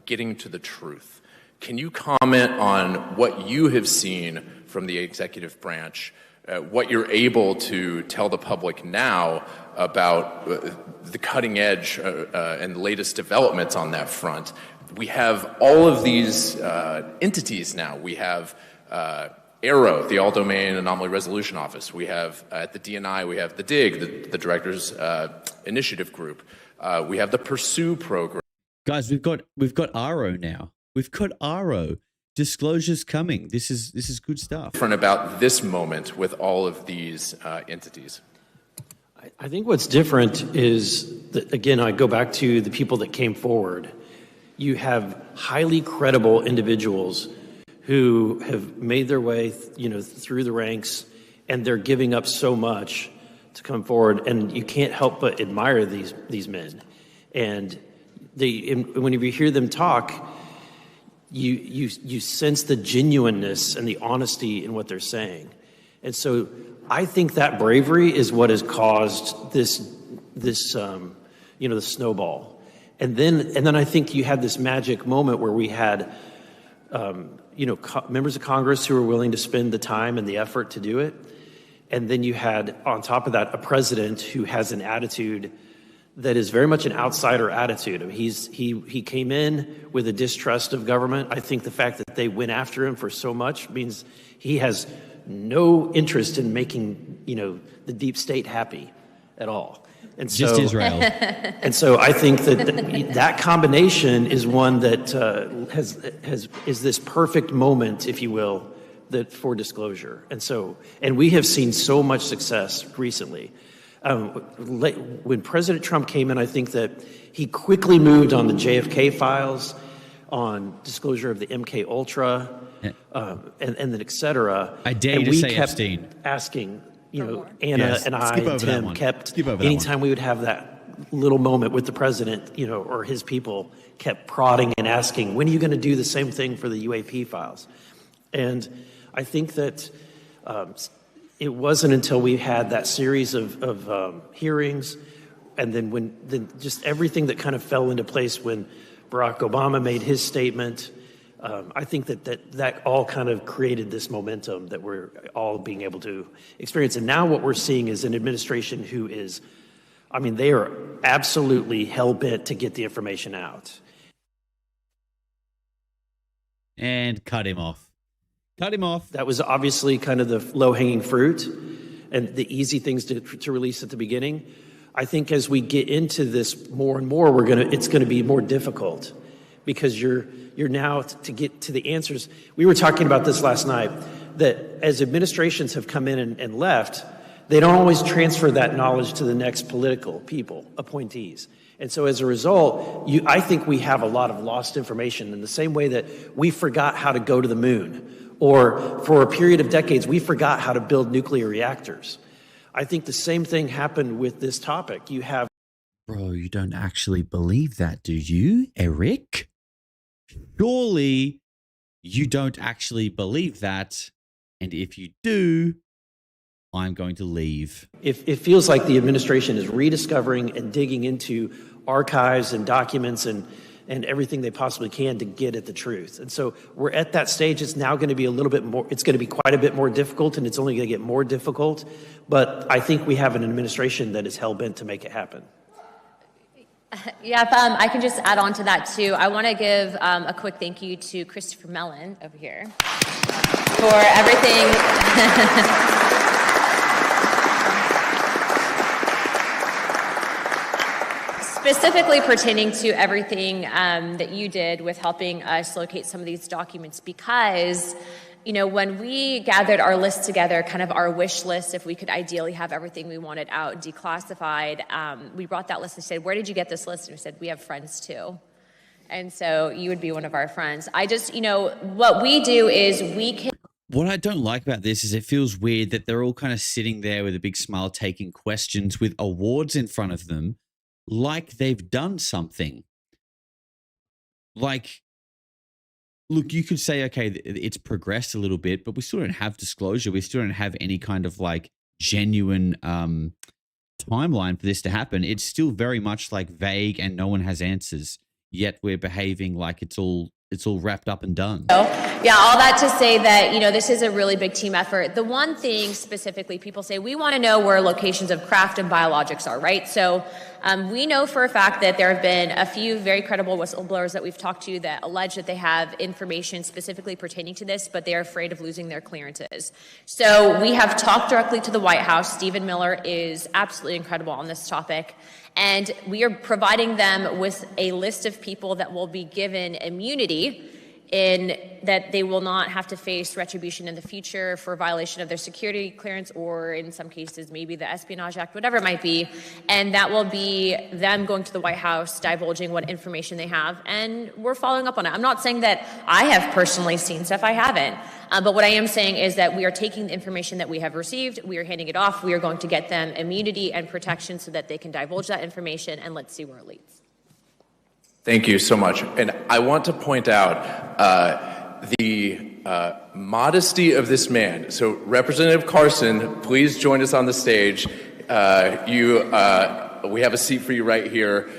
getting to the truth. Can you comment on what you have seen from the executive branch, what you're able to tell the public now about the cutting edge and latest developments on that front? We have all of these entities now. We have ARROW, the All-Domain Anomaly Resolution Office. We have at the DNI, we have the DIG, the Directors Initiative Group. We have the Pursue program.
Guys, we've got ARROW now. We've got ARROW. Disclosure's coming. This is good stuff.
Different about this moment with all of these entities.
I think what's different is that, again, I go back to the people that came forward. You have highly credible individuals who have made their way, through the ranks, and they're giving up so much to come forward, and you can't help but admire these men. And when you hear them talk, you sense the genuineness and the honesty in what they're saying. And so I think that bravery is what has caused this the snowball. And then I think you had this magic moment where we had members of Congress who were willing to spend the time and the effort to do it. And then you had, on top of that, a president who has an attitude that is very much an outsider attitude. I mean, he came in with a distrust of government. I think the fact that they went after him for so much means he has no interest in making, the deep state happy at all. And
Just
so,
Israel.
And so I think that combination is one that is this perfect moment, if you will, for disclosure. And we have seen so much success recently. When President Trump came in, I think that he quickly moved on the JFK files, on disclosure of the MK Ultra, and then et cetera.
I dare you to say Epstein.
Asking, Anna and I and Tim kept, anytime we would have that little moment with the president, or his people, kept prodding and asking, when are you going to do the same thing for the UAP files? And I think that it wasn't until we had that series of hearings, and then just everything that kind of fell into place when Barack Obama made his statement. I think that all kind of created this momentum that we're all being able to experience. And now what we're seeing is an administration who is, they are absolutely hell-bent to get the information out.
And cut him off.
That was obviously kind of the low-hanging fruit and the easy things to release at the beginning. I think as we get into this more and more, it's going to be more difficult, because you're now to get to the answers. We were talking about this last night, that as administrations have come in and left, they don't always transfer that knowledge to the next political people, appointees. And so as a result, I think we have a lot of lost information in the same way that we forgot how to go to the moon, or for a period of decades, we forgot how to build nuclear reactors. I think the same thing happened with this topic.
Bro, you don't actually believe that, do you, Eric? Surely you don't actually believe that. And if you do, I'm going to leave.
It feels like the administration is rediscovering and digging into archives and documents and everything they possibly can to get at the truth. And so we're at that stage. It's now going to be a little bit more, it's going to be quite a bit more difficult, and it's only going to get more difficult. But I think we have an administration that is hell-bent to make it happen.
Yeah, if I can just add on to that too. I want to give a quick thank you to Christopher Mellon over here for everything. Specifically pertaining to everything that you did with helping us locate some of these documents, because when we gathered our list together, kind of our wish list, if we could ideally have everything we wanted out declassified, we brought that list and said, where did you get this list? And we said, we have friends too. And so you would be one of our friends. What we do is we can...
What I don't like about this is it feels weird that they're all kind of sitting there with a big smile taking questions with awards in front of them, like they've done something. Like, look, you could say, okay, it's progressed a little bit, but we still don't have disclosure. We still don't have any kind of like genuine timeline for this to happen. It's still very much like vague and no one has answers, yet we're behaving like it's all wrapped up and done.
Yeah, all that to say that, this is a really big team effort. The one thing specifically, people say, we want to know where locations of craft and biologics are, right? So we know for a fact that there have been a few very credible whistleblowers that we've talked to that allege that they have information specifically pertaining to this, but they're afraid of losing their clearances. So we have talked directly to the White House. Stephen Miller is absolutely incredible on this topic. And we are providing them with a list of people that will be given immunity in that they will not have to face retribution in the future for violation of their security clearance, or in some cases, maybe the Espionage Act, whatever it might be. And that will be them going to the White House, divulging what information they have. And we're following up on it. I'm not saying that I have personally seen stuff. I haven't. But what I am saying is that we are taking the information that we have received, we are handing it off, we are going to get them immunity and protection so that they can divulge that information, and let's see where it leads.
Thank you so much. And I want to point out the modesty of this man. So Representative Carson, please join us on the stage. We have a seat for you right here.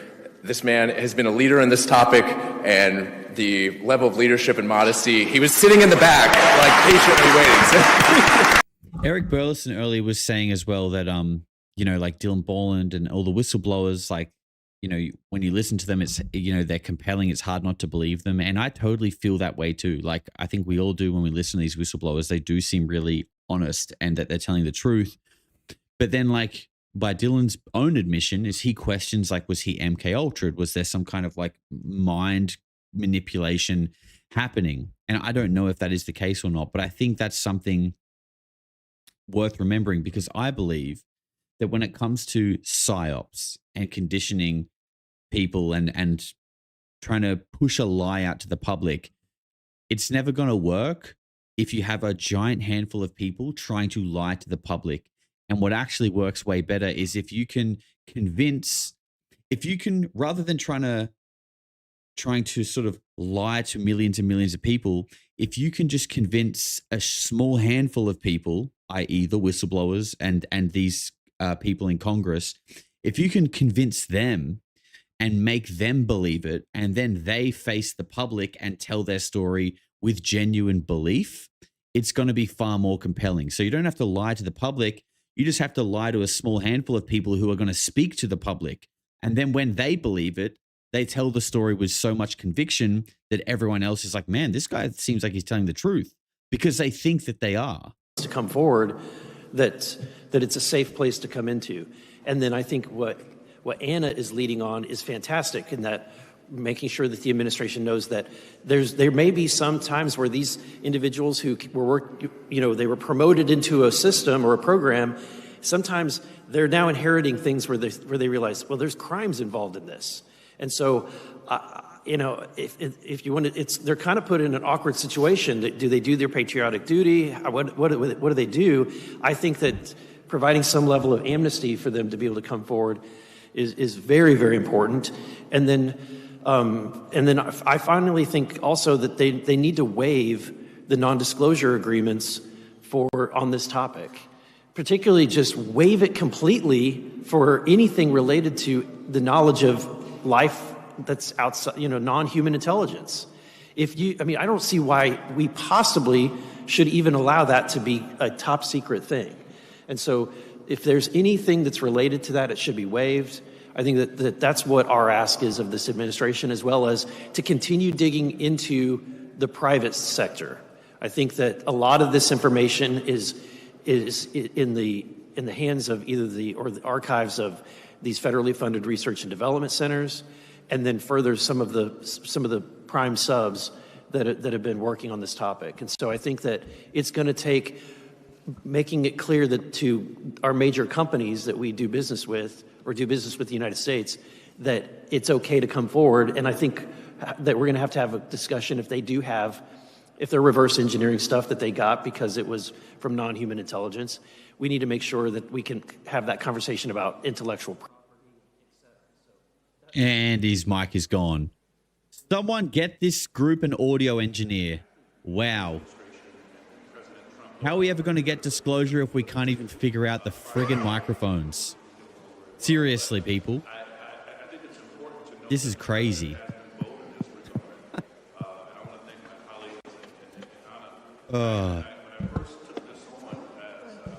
This man has been a leader in this topic, and the level of leadership and modesty, he was sitting in the back, like patiently waiting.
Eric Burleson earlier was saying as well that, like Dylan Borland and all the whistleblowers, like, when you listen to them, it's, they're compelling. It's hard not to believe them. And I totally feel that way too. Like, I think we all do when we listen to these whistleblowers. They do seem really honest and that they're telling the truth. But then, like, by Dylan's own admission, is he questions, like, was he MK Ultra? Was there some kind of like mind manipulation happening? And I don't know if that is the case or not, but I think that's something worth remembering, because I believe that when it comes to psyops and conditioning people and trying to push a lie out to the public, it's never going to work if you have a giant handful of people trying to lie to the public. And what actually works way better is if you can rather than trying to sort of lie to millions and millions of people, if you can just convince a small handful of people, i.e. the whistleblowers and these people in Congress, if you can convince them and make them believe it, and then they face the public and tell their story with genuine belief, it's going to be far more compelling. So you don't have to lie to the public. You just have to lie to a small handful of people who are going to speak to the public. And then when they believe it, they tell the story with so much conviction that everyone else is like, man, this guy seems like he's telling the truth, because they think that they are.
To come forward, that it's a safe place to come into. And then I think what Anna is leading on is fantastic, in that making sure that the administration knows that there may be some times where these individuals who they were promoted into a system or a program, sometimes they're now inheriting things where they realize, well, there's crimes involved in this. And so, if you want to, they're kind of put in an awkward situation. Do they do their patriotic duty? What do they do? I think that providing some level of amnesty for them to be able to come forward is very, very important. And then I finally think also that they need to waive the non-disclosure agreements on this topic. Particularly just waive it completely for anything related to the knowledge of life that's outside, non-human intelligence. I don't see why we possibly should even allow that to be a top secret thing. And so if there's anything that's related to that, it should be waived. I think that's what our ask is of this administration, as well as to continue digging into the private sector. I think that a lot of this information is in the hands of either the archives of these federally funded research and development centers, and then further some of the prime subs that have been working on this topic. And so I think that it's going to take making it clear that to our major companies that we do business with, or do business with the United States, that it's okay to come forward. And I think that we're going to have a discussion if they're reverse engineering stuff that they got because it was from non-human intelligence. We need to make sure that we can have that conversation about intellectual property.
And his mic is gone. Someone get this group an audio engineer. Wow. How are we ever going to get disclosure if we can't even figure out the friggin' microphones? Seriously, people. This is crazy. Gotta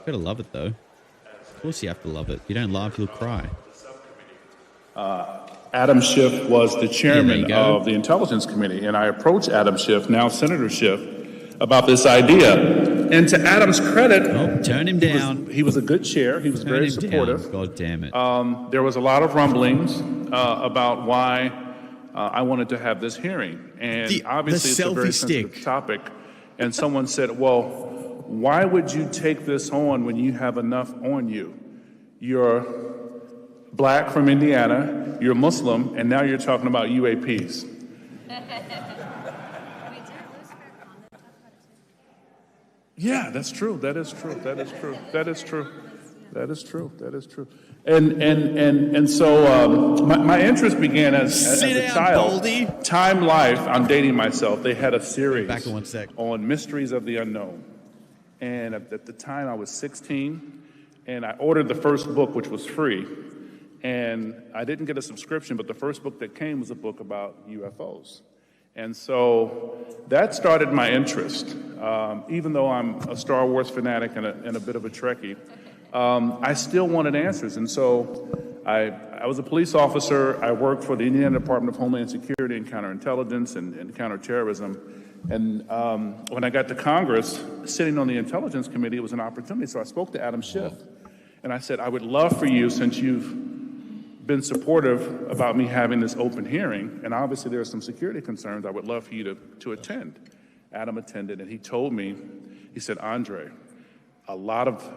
love it, though. Of course you have to love it. If you don't laugh, you'll cry.
Adam Schiff was the chairman of the Intelligence Committee, and I approached Adam Schiff, now Senator Schiff, about this idea. And to Adam's credit,
turn him down.
He was a good chair. He was very supportive.
God damn it.
There was a lot of rumblings about why I wanted to have this hearing. And obviously it's a very sensitive topic. And someone said, well, why would you take this on when you have enough on you? You're black from Indiana, you're Muslim, and now you're talking about UAPs. Yeah, that's true. That is true. That is true. That is true. That is true. That is true. And so my interest began as a child. Baldy. Time Life, I'm dating myself, they had a series
back in 1 sec.
on mysteries of the unknown. And at the time I was 16, and I ordered the first book, which was free. And I didn't get a subscription, but the first book that came was a book about UFOs. And so that started my interest. Even though I'm a Star Wars fanatic and a bit of a Trekkie, I still wanted answers. And so I was a police officer. I worked for the Indiana Department of Homeland Security and counterintelligence and counterterrorism. And when I got to Congress, sitting on the Intelligence Committee, it was an opportunity. So I spoke to Adam Schiff. And I said, I would love for you, since you've been supportive about me having this open hearing, and obviously there are some security concerns, I would love for you to attend. Adam attended, and he told me, he said, Andre, a lot of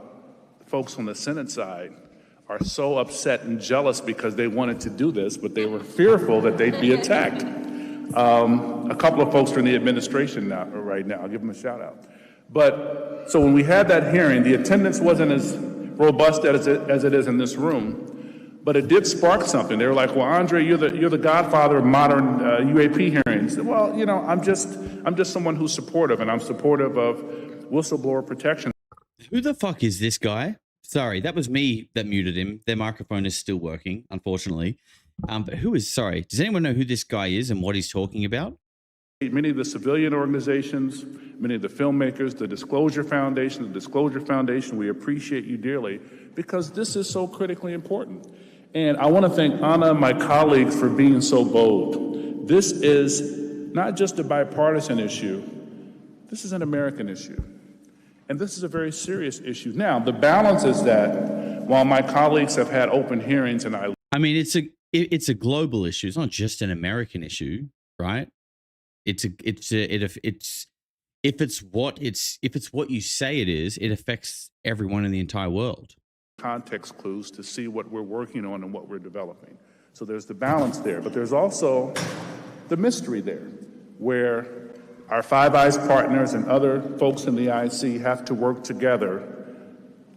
folks on the Senate side are so upset and jealous because they wanted to do this, but they were fearful that they'd be attacked. A couple of folks are in the administration right now. I'll give them a shout out. But so when we had that hearing, the attendance wasn't as robust as it is in this room, but it did spark something. They were like, "Well, Andre, you're the godfather of modern UAP hearings." Well, you know, I'm just someone who's supportive, and I'm supportive of whistleblower protection.
Who the fuck is this guy? Sorry, that was me that muted him. Their microphone is still working, unfortunately. But who is, sorry, does anyone know who this guy is and what he's talking about?
Many of the civilian organizations, many of the filmmakers, the Disclosure Foundation, we appreciate you dearly because this is so critically important. And I want to thank Anna, my colleagues, for being so bold. This is not just a bipartisan issue, this is an American issue. And this is a very serious issue. Now, the balance is that while my colleagues have had open hearings and I
mean, it's a global issue. It's not just an American issue, right? If it's what you say it is, it affects everyone in the entire world.
Context clues to see what we're working on and what we're developing. So there's the balance there, but there's also the mystery there, where our Five Eyes partners and other folks in the IC have to work together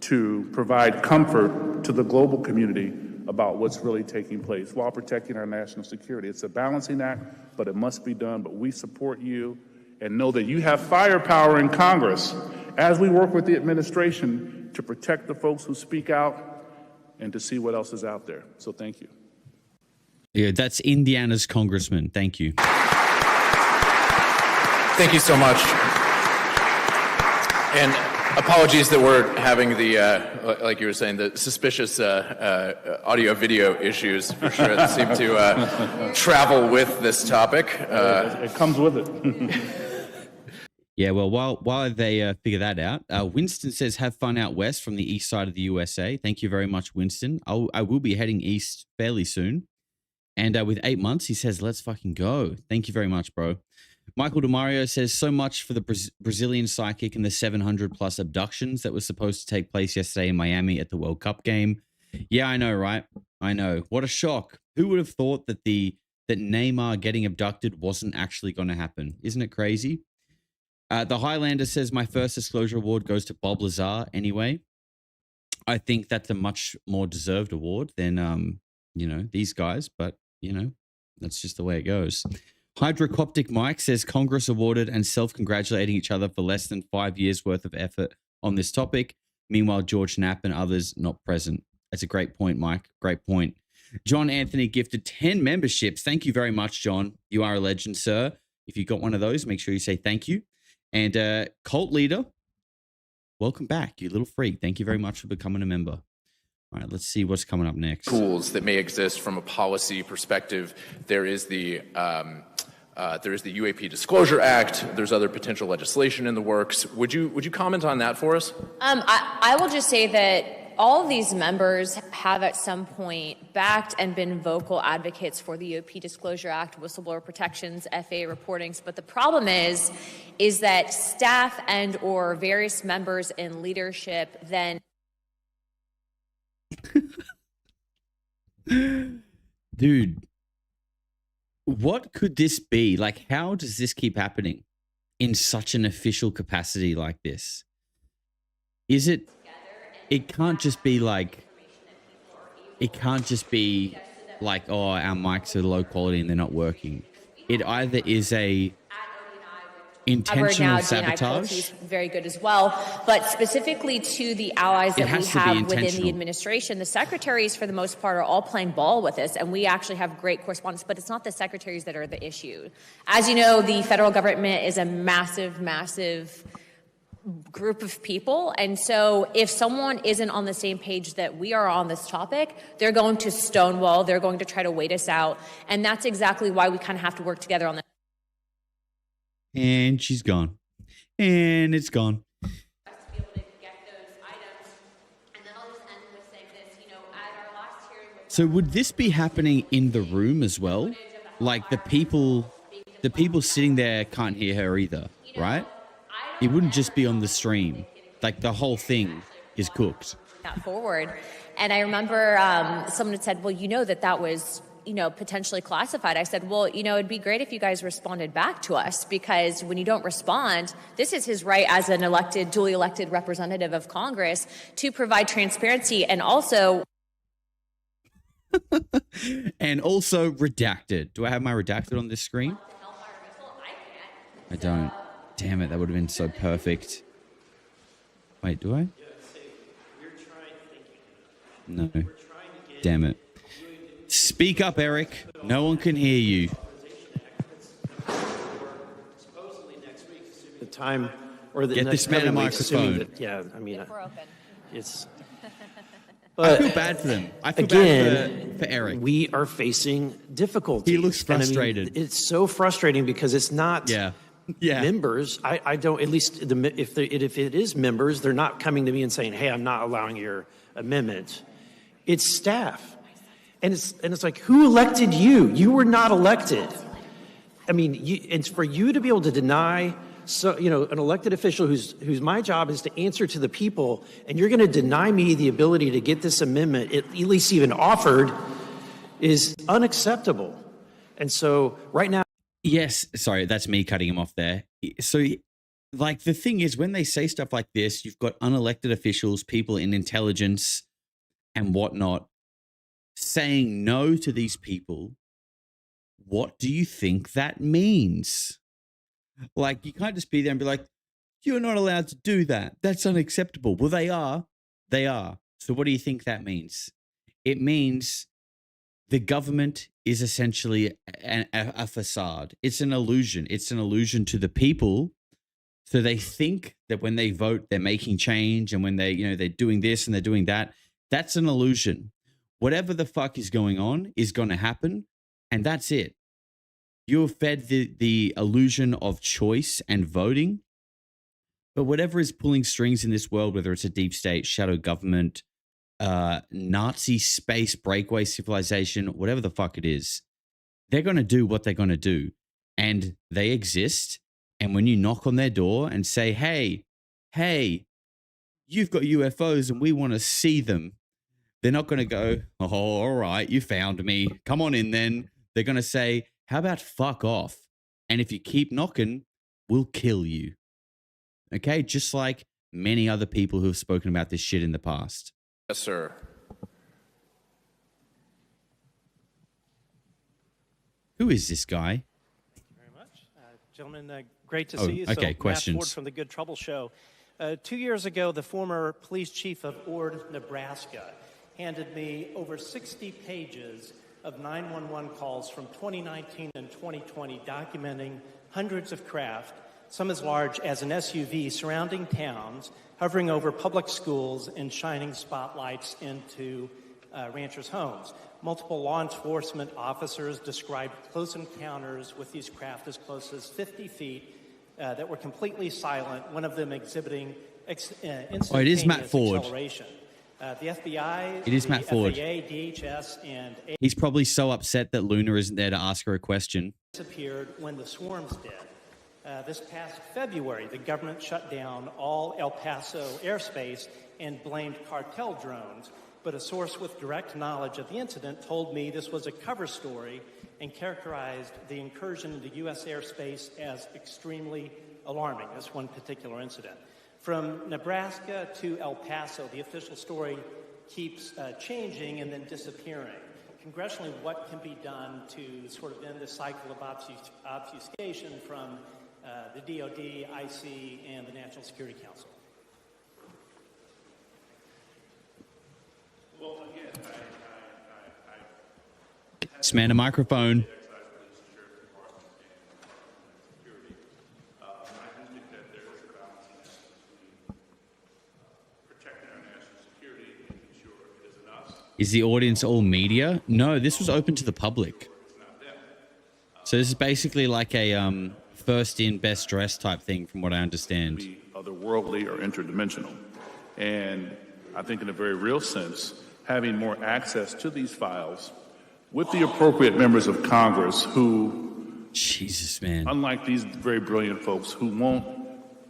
to provide comfort to the global community about what's really taking place while protecting our national security. It's a balancing act, but it must be done. But we support you and know that you have firepower in Congress as we work with the administration to protect the folks who speak out and to see what else is out there. So thank you.
Yeah, that's Indiana's congressman. Thank you.
Thank you so much. And apologies that we're having the, like you were saying, the suspicious audio-video issues for sure that seem to travel with this topic.
It comes with it.
Yeah, well, while they figure that out, Winston says, have fun out west from the east side of the USA. Thank you very much, Winston. I will be heading east fairly soon. And with 8 months, he says, let's fucking go. Thank you very much, bro. Michael DeMario says, so much for the Brazilian psychic and the 700 plus abductions that was supposed to take place yesterday in Miami at the World Cup game. Yeah, I know, right? I know. What a shock. Who would have thought that that Neymar getting abducted wasn't actually going to happen? Isn't it crazy? The Highlander says, my first disclosure award goes to Bob Lazar anyway. I think that's a much more deserved award than, these guys. But, that's just the way it goes. Hydrocoptic Mike says Congress awarded and self-congratulating each other for less than 5 years worth of effort on this topic. Meanwhile, George Knapp and others not present. That's a great point, Mike. Great point. John Anthony gifted 10 memberships. Thank you very much, John. You are a legend, sir. If you got one of those, make sure you say thank you. And Cult Leader, welcome back, you little freak. Thank you very much for becoming a member. All right, let's see what's coming up next.
Tools that may exist from a policy perspective. There is the UAP Disclosure Act. There's other potential legislation in the works. Would you comment on that for us?
I will just say that all of these members have at some point backed and been vocal advocates for the UAP Disclosure Act, whistleblower protections, FAA reportings. But the problem is that staff and or various members in leadership then
Dude, what could this be? Like, how does this keep happening in such an official capacity like this? Is it can't just be like, oh, our mics are low quality and they're not working. It either is a intentional sabotage.
He's very good as well. But specifically to the allies that we have within the administration, the secretaries, for the most part, are all playing ball with us, and we actually have great correspondence. But it's not the secretaries that are the issue. As you know, the federal government is a massive, massive group of people. And so if someone isn't on the same page that we are on this topic, they're going to stonewall. They're going to try to wait us out. And that's exactly why we kind of have to work together on this.
And she's gone. And it's gone.
To be able to get those items. And then I'll just end with
So would this be happening in the room as well? Like the people sitting there can't hear her either, right? It wouldn't just be on the stream. Like the whole thing is cooked.
That forward. And I remember someone had said, well, that was, potentially classified. I said, well, it'd be great if you guys responded back to us, because when you don't respond, this is his right as an duly elected representative of Congress to provide transparency and also
redacted. Do I have my redacted on this screen? I don't. Damn it, that would have been so perfect. Wait, do I? No. Damn it. Speak up, Eric. No one can hear you.
The time or the
Get
next
this man a microphone.
It's.
But I feel bad for them. I feel bad for Eric.
We are facing difficulties.
He looks frustrated.
It's so frustrating because it's not members. I don't. At least if it is members, they're not coming to me and saying, "Hey, I'm not allowing your amendment." It's staff, and it's like, who elected you? You were not elected. I mean, it's for you to be able to deny. So, an elected official whose my job is to answer to the people, and you're going to deny me the ability to get this amendment, at least even offered, is unacceptable. And so right now.
Yes. Sorry, that's me cutting him off there. So, like, the thing is, when they say stuff like this, you've got unelected officials, people in intelligence and whatnot, saying no to these people. What do you think that means? Like, you can't just be there and be like, you're not allowed to do that. That's unacceptable. Well, they are. They are. So what do you think that means? It means the government is essentially a facade. It's an illusion. It's an illusion to the people. So they think that when they vote, they're making change. And when they're doing this and they're doing that, that's an illusion. Whatever the fuck is going on is going to happen. And that's it. You're fed the illusion of choice and voting. But whatever is pulling strings in this world, whether it's a deep state, shadow government, Nazi space breakaway civilization, whatever the fuck it is, they're going to do what they're going to do. And they exist. And when you knock on their door and say, hey, you've got UFOs and we want to see them, they're not going to go, oh, all right, you found me. Come on in then. They're going to say, how about fuck off? And if you keep knocking, we'll kill you. Okay? Just like many other people who have spoken about this shit in the past.
Yes, sir.
Who is this guy?
Thank you very much. Gentlemen, great to see you.
Okay,
so,
questions.
Matt Ford from the Good Trouble Show. 2 years ago, the former police chief of Ord, Nebraska, handed me over 60 pages of 911 calls from 2019 and 2020 documenting hundreds of craft, some as large as an SUV, surrounding towns, hovering over public schools and shining spotlights into ranchers' homes. Multiple law enforcement officers described close encounters with these craft as close as 50 feet that were completely silent, one of them exhibiting instantaneous
it is Matt Ford.
acceleration. The FBI,
it is Matt Ford.
FAA, DHS, and
he's probably so upset that Luna isn't there to ask her a question.
Disappeared when the swarms did. This past February, the government shut down all El Paso airspace and blamed cartel drones. But a source with direct knowledge of the incident told me this was a cover story and characterized the incursion into U.S. airspace as extremely alarming. This one particular incident. From Nebraska to El Paso, the official story keeps changing and then disappearing. Congressionally, what can be done to sort of end this cycle of obfuscation from the DOD, IC, and the National Security Council?
Well, again,
This man a microphone. Is the audience all media? No, this was open to the public. So this is basically like a first in, best dressed type thing, from what I understand.
Be otherworldly or interdimensional. And I think in a very real sense, having more access to these files with the appropriate members of Congress who,
Jesus, man,
unlike these very brilliant folks who won't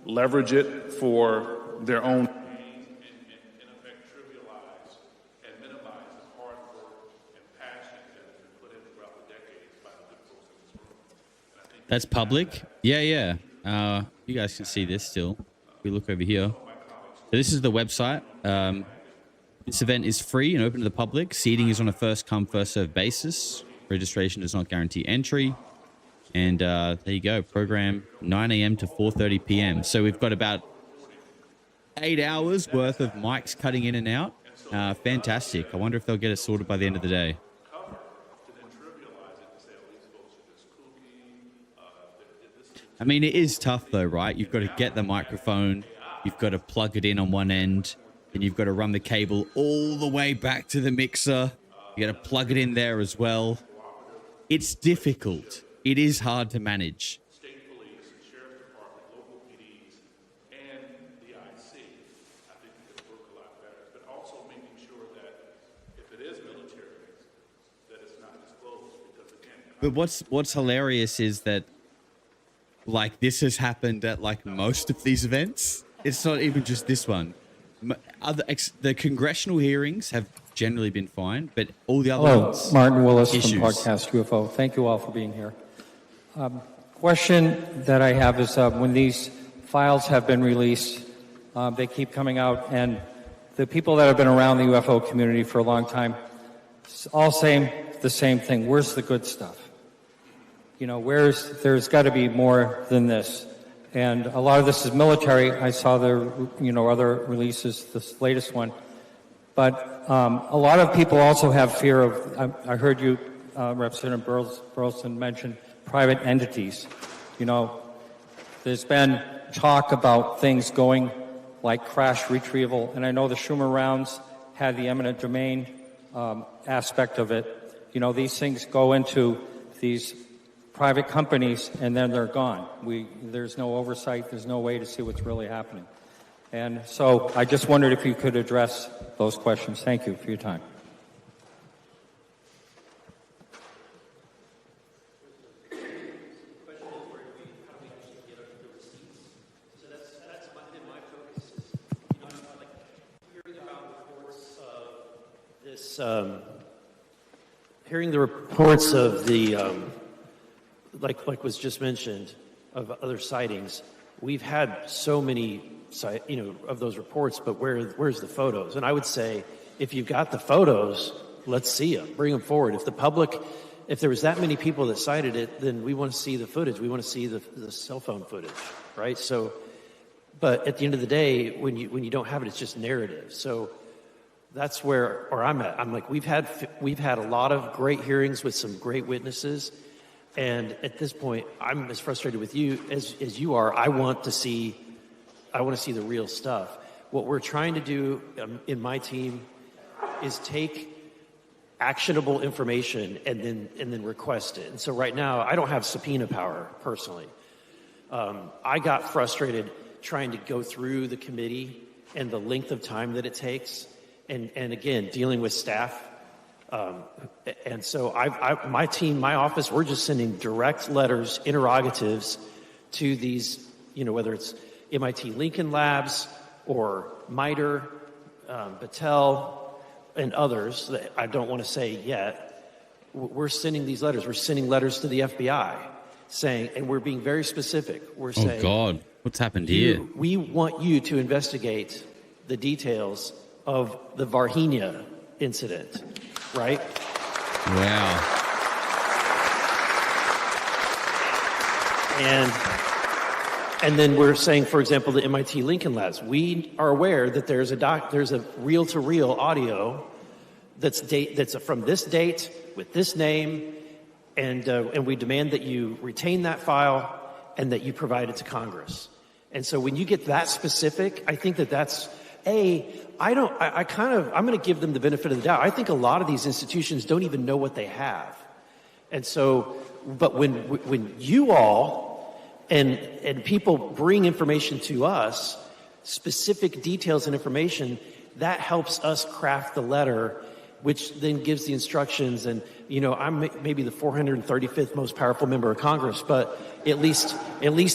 leverage it for their own gain and in effect trivialize and minimize the hard work and passion that has been put in throughout the decades by the good folks in this room. And I think
that's public. Yeah. You guys can see this still. We look over here. So this is the website. This event is free and open to the public. Seating is on a first come, first served basis. Registration does not guarantee entry. And there you go. Program 9 a.m. to 4:30 p.m. So we've got about 8 hours worth of mics cutting in and out. Fantastic. I wonder if they'll get it sorted by the end of the day. I mean, it is tough though, right? You've got to get the microphone. You've got to plug it in on one end. And you've got to run the cable all the way back to the mixer. You got to plug it in there as well. It's difficult. It is hard to manage.
state police, sheriff department, local PDs, and the IC, I think it could work a lot better. But also making sure that if it is military, that it's not disclosed. Because again,
But what's hilarious is that, like, this has happened at like most of these events. It's not even just this one. The congressional hearings have generally been fine, but all the other
Hello,
ones,
Martin Willis
issues.
from Podcast UFO. Thank you all for being here. Question that I have is when these files have been released, they keep coming out, and the people that have been around the UFO community for a long time all saying the same thing. Where's the good stuff? You know, there's got to be more than this. And a lot of this is military. I saw the, other releases, this latest one. But a lot of people also have fear of, I heard you, Representative Burleson, mention private entities. You know, there's been talk about things going like crash retrieval. And I know the Schumer rounds had the eminent domain aspect of it. You know, these things go into these private companies, and then they're gone. There's no oversight. There's no way to see what's really happening. And so I just wondered if you could address those questions. Thank you for your time.
Hearing the reports of the like was just mentioned, of other sightings, we've had so many, of those reports, but where's the photos? And I would say, if you've got the photos, let's see them, bring them forward. If there was that many people that cited it, then we want to see the footage. We want to see the cell phone footage, right? So, but at the end of the day, when you don't have it, it's just narrative. So that's where I'm at. I'm like, we've had a lot of great hearings with some great witnesses. And at this point, I'm as frustrated with you as you are. I want to see the real stuff. What we're trying to do in my team is take actionable information and then request it. And so right now, I don't have subpoena power personally. I got frustrated trying to go through the committee and the length of time that it takes, and again, dealing with staff. And so my team, my office, we're just sending direct letters, interrogatives to these, whether it's MIT Lincoln Labs or MITRE, Battelle, and others that I don't want to say yet. We're sending these letters. We're sending letters to the FBI saying, and we're being very specific. We're saying,
oh God, what's happened here?
We want you to investigate the details of the Varhinia incident. Right?
Wow.
And then we're saying, for example, the MIT Lincoln Labs. We are aware that there's a reel-to-reel audio that's from this date with this name, and we demand that you retain that file and that you provide it to Congress. And so when you get that specific, I think that's I'm going to give them the benefit of the doubt. I think a lot of these institutions don't even know what they have. And so, but when you all and people bring information to us, specific details and information, that helps us craft the letter which then gives the instructions. And, you know, I'm maybe the 435th most powerful member of Congress, but at least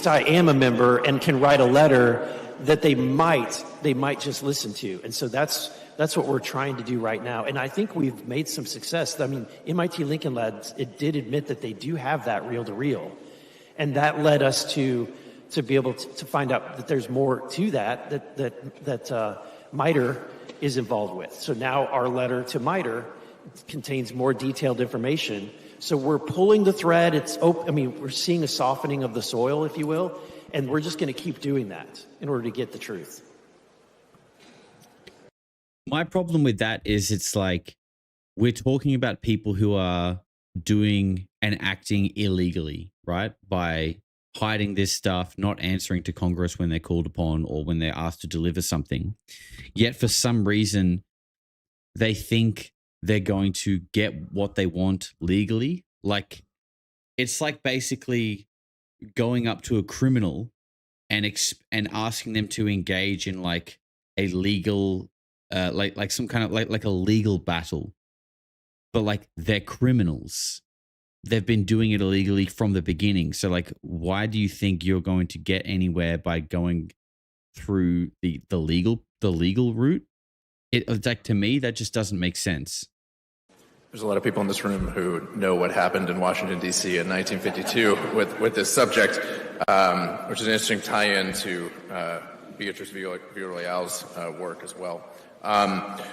I am a member and can write a letter that they might just listen to. And so that's what we're trying to do right now. And I think we've made some success. I mean, MIT Lincoln Labs, it did admit that they do have that reel-to-reel. And that led us to be able to find out that there's more to that MITRE is involved with. So now our letter to MITRE contains more detailed information. So we're pulling the thread. We're seeing a softening of the soil, if you will, and we're just going to keep doing that in order to get the truth.
My problem with that is it's like we're talking about people who are doing and acting illegally, right? By hiding this stuff, not answering to Congress when they're called upon or when they're asked to deliver something. Yet for some reason, they think they're going to get what they want legally. Like, it's like basically going up to a criminal and asking them to engage in like a legal, like some kind of like a legal battle. But like, they're criminals. They've been doing it illegally from the beginning. So like, why do you think you're going to get anywhere by going through the legal route? It's like, to me, that just doesn't make sense.
There's a lot of people in this room who know what happened in Washington, D.C. in 1952 with this subject, which is an interesting tie-in to Beatrice Villarreal's work as well.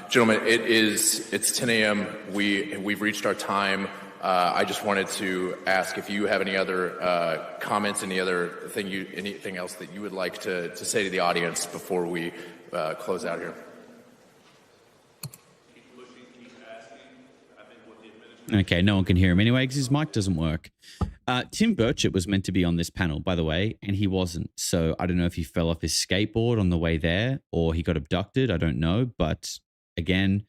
Gentlemen, it's 10 a.m. We've reached our time. I just wanted to ask if you have any other comments, anything else that you would like to say to the audience before we close out here.
Okay, no one can hear him anyway because his mic doesn't work. Tim Burchett was meant to be on this panel, by the way, and he wasn't. So I don't know if he fell off his skateboard on the way there or he got abducted. I don't know. But again,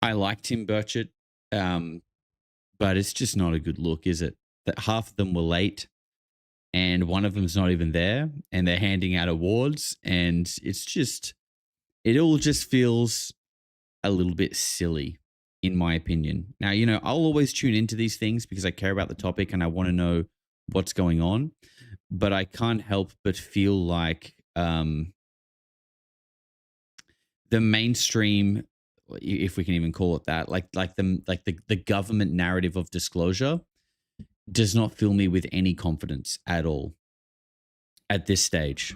I like Tim Burchett, but it's just not a good look, is it? That half of them were late and one of them's not even there and they're handing out awards, and it all just feels a little bit silly, in my opinion. Now, you know, I'll always tune into these things because I care about the topic and I want to know what's going on, but I can't help but feel like the mainstream, if we can even call it that, like the government narrative of disclosure does not fill me with any confidence at all at this stage.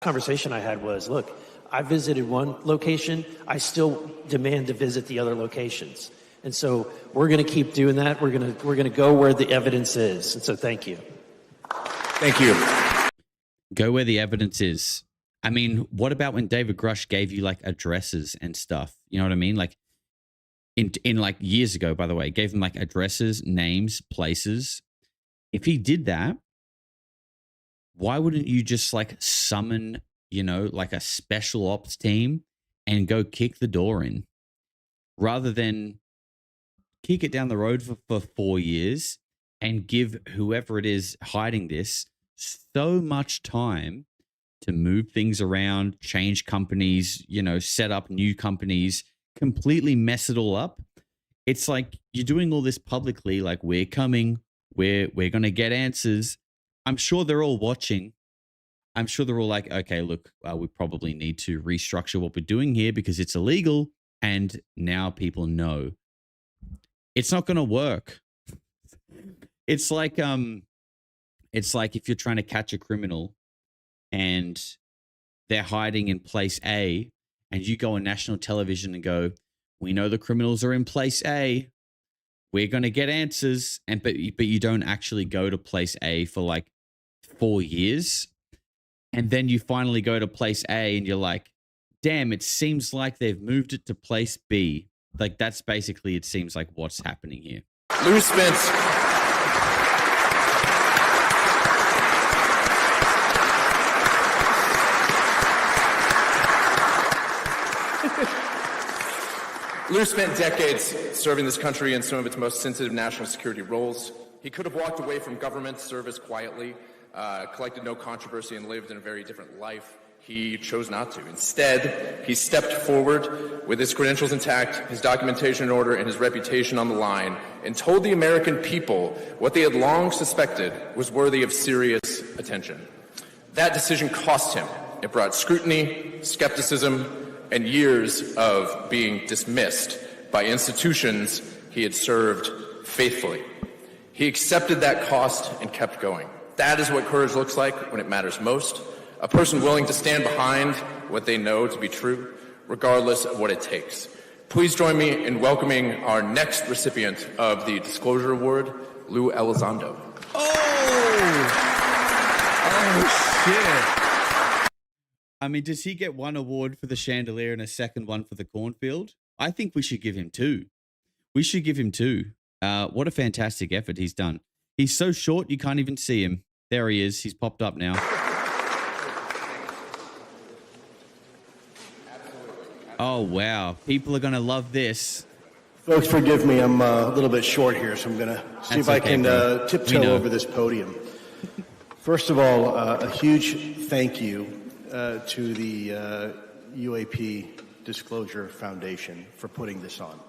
Conversation I had was, look, I visited one location. I still demand to visit the other locations. And so we're going to keep doing that. We're going to go where the evidence is. And so thank you.
Thank you.
Go where the evidence is. I mean, what about when David Grush gave you like addresses and stuff? You know what I mean? Like in like years ago, by the way, gave him like addresses, names, places. If he did that, why wouldn't you just like summon, you know, like a special ops team and go kick the door in rather than kick it down the road for 4 years and give whoever it is hiding this so much time to move things around, change companies, you know, set up new companies, completely mess it all up. It's like you're doing all this publicly, like we're coming, we're going to get answers. I'm sure they're all watching. I'm sure they're all like, okay, look, we probably need to restructure what we're doing here because it's illegal. And now people know it's not going to work. It's like if you're trying to catch a criminal and they're hiding in place A and you go on national television and go, we know the criminals are in place A. We're going to get answers. But you don't actually go to place A for like 4 years. And then you finally go to place A and you're like, damn, it seems like they've moved it to place B. Like that's basically, it seems like what's happening here.
Lou Spence. Lou spent decades serving this country in some of its most sensitive national security roles. He could have walked away from government service quietly, collected no controversy, and lived in a very different life. He chose not to. Instead, he stepped forward with his credentials intact, his documentation in order, and his reputation on the line, and told the American people what they had long suspected was worthy of serious attention. That decision cost him. It brought scrutiny, skepticism, and years of being dismissed by institutions he had served faithfully. He accepted that cost and kept going. That is what courage looks like when it matters most. A person willing to stand behind what they know to be true, regardless of what it takes. Please join me in welcoming our next recipient of the Disclosure Award, Lou Elizondo.
Shit. I mean, does he get one award for the chandelier and a second one for the cornfield? I think we should give him two. We should give him two. What a fantastic effort he's done. He's so short, you can't even see him. There he is. He's popped up now. Oh, wow. People are going to love this.
Folks, forgive me. I'm a little bit short here, so I'm going to see if I can tiptoe over this podium. First of all, a huge thank you to the UAP Disclosure Foundation for putting this on.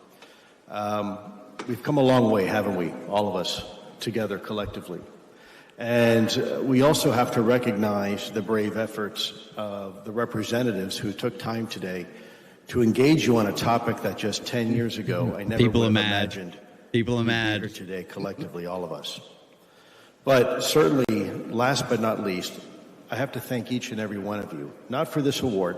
We've come a long way, haven't we? All of us together collectively. And we also have to recognize the brave efforts of the representatives who took time today to engage you on a topic that just 10 years ago I never would have imagined.
People are mad.
Here today, collectively, all of us. But certainly, last but not least, I have to thank each and every one of you, not for this award,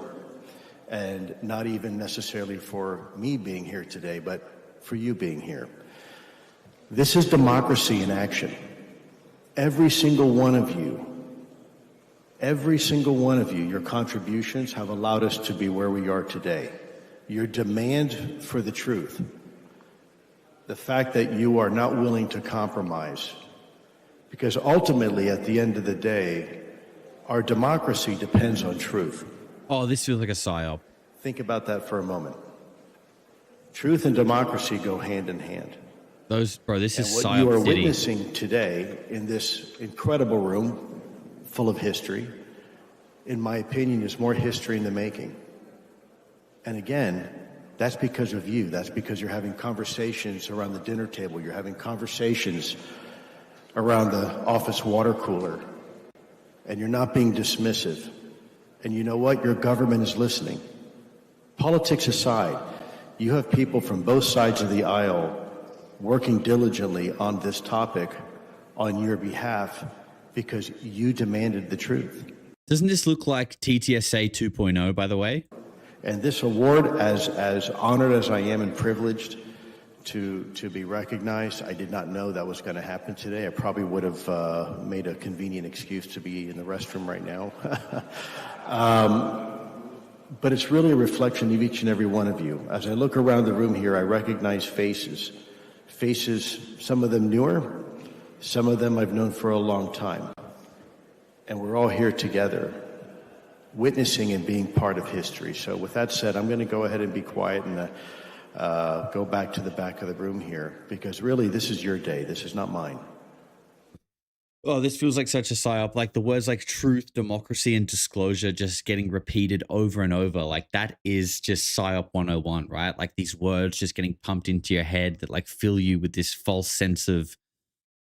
and not even necessarily for me being here today, but for you being here. This is democracy in action. Every single one of you, your contributions have allowed us to be where we are today. Your demand for the truth, the fact that you are not willing to compromise, because ultimately, at the end of the day, our democracy depends on truth.
Oh, this feels like a psyop.
Think about that for a moment. Truth and democracy go hand in hand.
This is psyop
what you are
city.
witnessing today in this incredible room full of history, in my opinion, is more history in the making. And again, that's because of you. That's because you're having conversations around the dinner table. You're having conversations around the office water cooler. And you're not being dismissive. And you know what? Your government is listening. Politics aside, you have people from both sides of the aisle working diligently on this topic on your behalf because you demanded the truth.
Doesn't this look like TTSA 2.0, by the way?
And this award, as honored as I am and privileged to be recognized, I did not know that was going to happen today. I probably would have made a convenient excuse to be in the restroom right now. But it's really a reflection of each and every one of you. As I look around the room here, I recognize faces, some of them newer, some of them I've known for a long time. And we're all here together, witnessing and being part of history. So with that said, I'm going to go ahead and be quiet and go back to the back of the room here, because really this is your day. This is not mine.
Oh, this feels like such a psyop. Like the words like truth, democracy, and disclosure just getting repeated over and over. Like that is just psyop 101, right? Like these words just getting pumped into your head that like fill you with this false sense of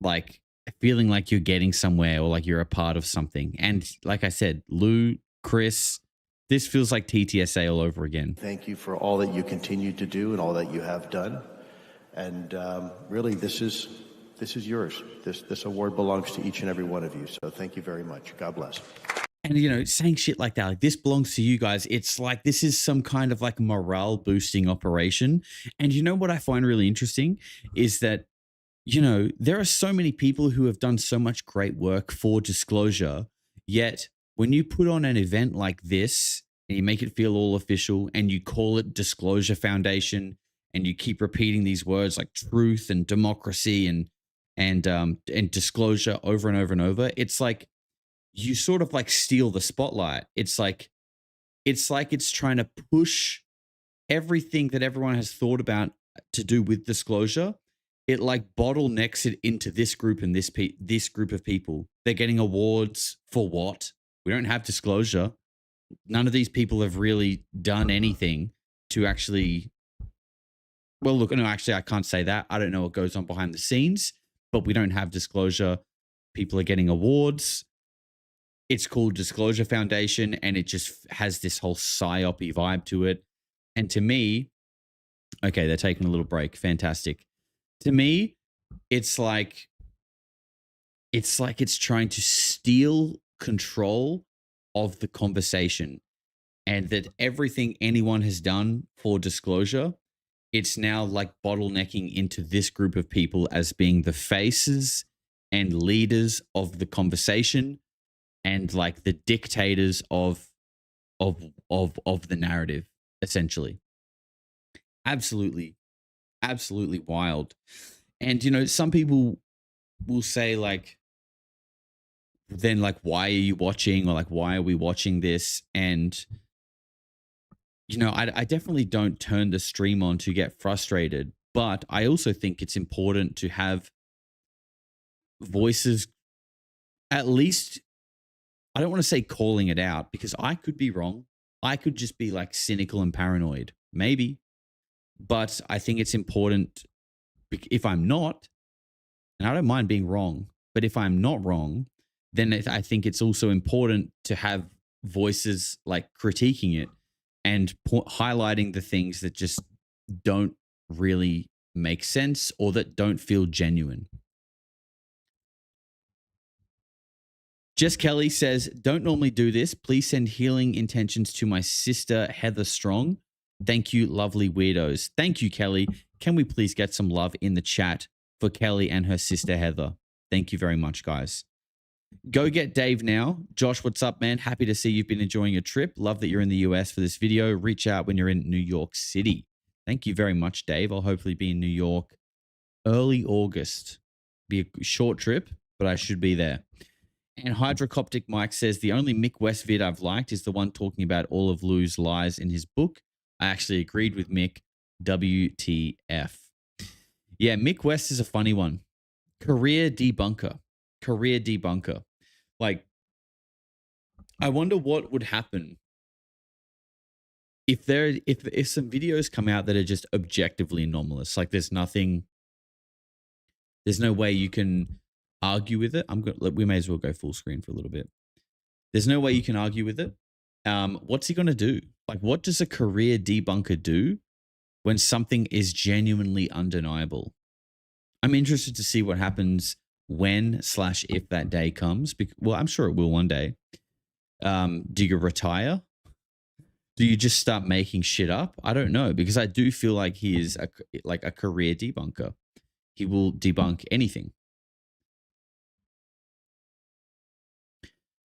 like feeling like you're getting somewhere or like you're a part of something. And like I said, Lou, Chris, this feels like TTSA all over again.
Thank you for all that you continue to do and all that you have done. And really, this is yours. This award belongs to each and every one of you. So thank you very much. God bless.
And, you know, saying shit like that, like this belongs to you guys. It's like this is some kind of like morale boosting operation. And you know what I find really interesting is that, you know, there are so many people who have done so much great work for disclosure, yet when you put on an event like this and you make it feel all official and you call it Disclosure Foundation and you keep repeating these words like truth and democracy and disclosure over and over and over, it's like you sort of like steal the spotlight. It's like it's trying to push everything that everyone has thought about to do with disclosure. It like bottlenecks it into this group and this group of people. They're getting awards for what? We don't have disclosure. none of these people have really done anything to actually. Well, look, no, actually, I can't say that. I don't know what goes on behind the scenes, but we don't have disclosure. People are getting awards. It's called Disclosure Foundation, and it just has this whole psyop-y vibe to it. And to me, okay, they're taking a little break. Fantastic. To me, it's like it's trying to steal control of the conversation, and that everything anyone has done for disclosure, it's now like bottlenecking into this group of people as being the faces and leaders of the conversation, and like the dictators of the narrative, essentially. Absolutely wild. And you know, some people will say like, then like, why are you watching, or like, why are we watching this? And you know, I definitely don't turn the stream on to get frustrated, but I also think it's important to have voices, at least, I don't want to say calling it out, because I could be wrong. I could just be like cynical and paranoid, maybe. But I think it's important, if I'm not, and I don't mind being wrong, but if I'm not wrong, then I think it's also important to have voices like critiquing it and highlighting the things that just don't really make sense or that don't feel genuine. Jess Kelly says, don't normally do this. Please send healing intentions to my sister, Heather Strong. Thank you, lovely weirdos. Thank you, Kelly. Can we please get some love in the chat for Kelly and her sister, Heather? Thank you very much, guys. Go get Dave now. Josh, what's up, man? Happy to see you've been enjoying your trip. Love that you're in the US for this video. Reach out when you're in New York City. Thank you very much, Dave. I'll hopefully be in New York early August. Be a short trip, but I should be there. And Hydrocoptic Mike says, the only Mick West vid I've liked is the one talking about all of Lou's lies in his book. I actually agreed with Mick. WTF. Yeah, Mick West is a funny one. Career debunker. Like, I wonder what would happen if some videos come out that are just objectively anomalous. Like, there's no way you can argue with it. We may as well go full screen for a little bit. There's no way you can argue with it. What's he going to do? Like, what does a career debunker do when something is genuinely undeniable? I'm interested to see what happens when/if that day comes. Well, I'm sure it will one day. Do you retire? Do you just start making shit up? I don't know, because I do feel like he is a career debunker. He will debunk anything.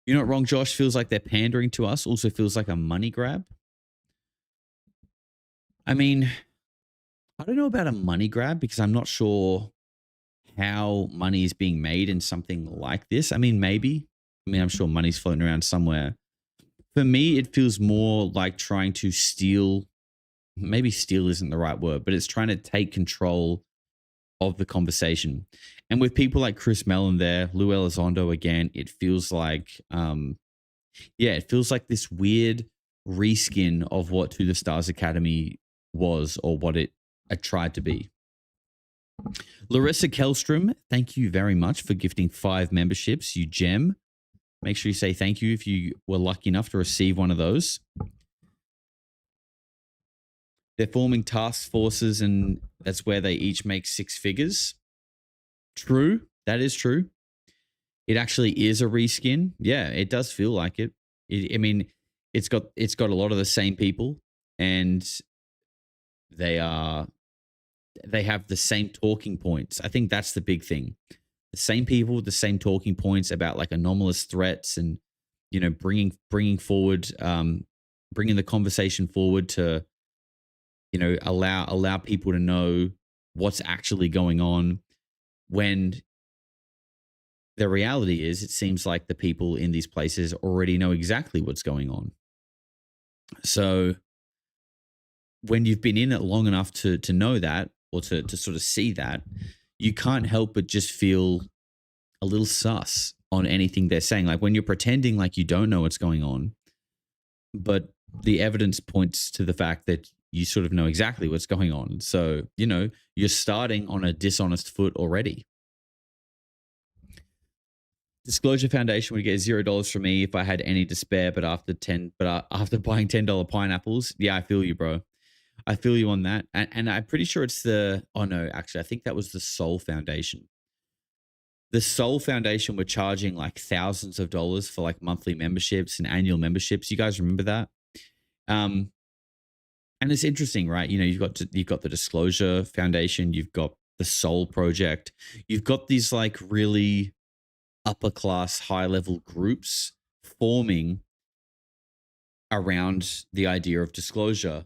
You're not wrong, Josh. Feels like they're pandering to us. Also feels like a money grab. I mean, I don't know about a money grab, because I'm not sure how money is being made in something like this. I mean, maybe. I mean, I'm sure money's floating around somewhere. For me, it feels more like trying to steal. Maybe steal isn't the right word, but it's trying to take control of the conversation. And with people like Chris Mellon there, Lou Elizondo again, it feels like, it feels like this weird reskin of what To the Stars Academy was, or what it tried to be. Larissa Kellstrom, thank you very much for gifting 5 memberships. You gem. Make sure you say thank you if you were lucky enough to receive one of those. They're forming task forces, and that's where they each make 6 figures. True. That is true. It actually is a reskin. Yeah, it does feel like it. I mean, it's got a lot of the same people, and they have the same talking points. I think that's the big thing. The same people with the same talking points about like anomalous threats, and you know, bringing forward, bringing the conversation forward to, you know, allow people to know what's actually going on, when the reality is it seems like the people in these places already know exactly what's going on. So when you've been in it long enough to know that, or to sort of see that, you can't help but just feel a little sus on anything they're saying. Like when you're pretending like you don't know what's going on, but the evidence points to the fact that you sort of know exactly what's going on. So, you're starting on a dishonest foot already. Disclosure Foundation would get $0 from me if I had any to spare, but after buying $10 pineapples, yeah, I feel you, bro. I feel you on that. And I'm pretty sure it's I think that was the Soul Foundation. The Soul Foundation were charging like thousands of dollars for like monthly memberships and annual memberships. You guys remember that? And it's interesting, right? You've got the Disclosure Foundation, you've got the Soul Project, you've got these like really upper class, high level groups forming around the idea of disclosure.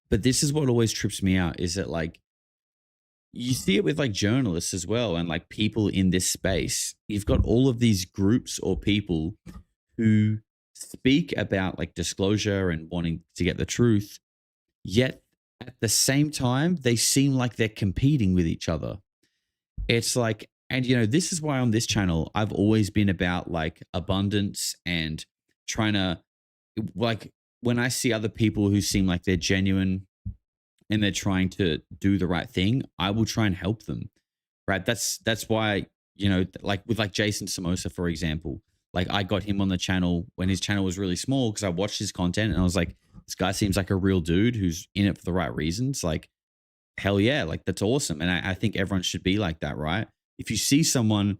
But this is what always trips me out, is that like you see it with like journalists as well, and like people in this space. You've got all of these groups or people who speak about like disclosure and wanting to get the truth, yet at the same time, they seem like they're competing with each other. It's like, and this is why on this channel, I've always been about like abundance and trying to, like, when I see other people who seem like they're genuine and they're trying to do the right thing, I will try and help them. Right. That's why, like with like Jason Samosa, for example, like I got him on the channel when his channel was really small because I watched his content and I was like, this guy seems like a real dude who's in it for the right reasons. Like, hell yeah, like that's awesome. And I think everyone should be like that, right? If you see someone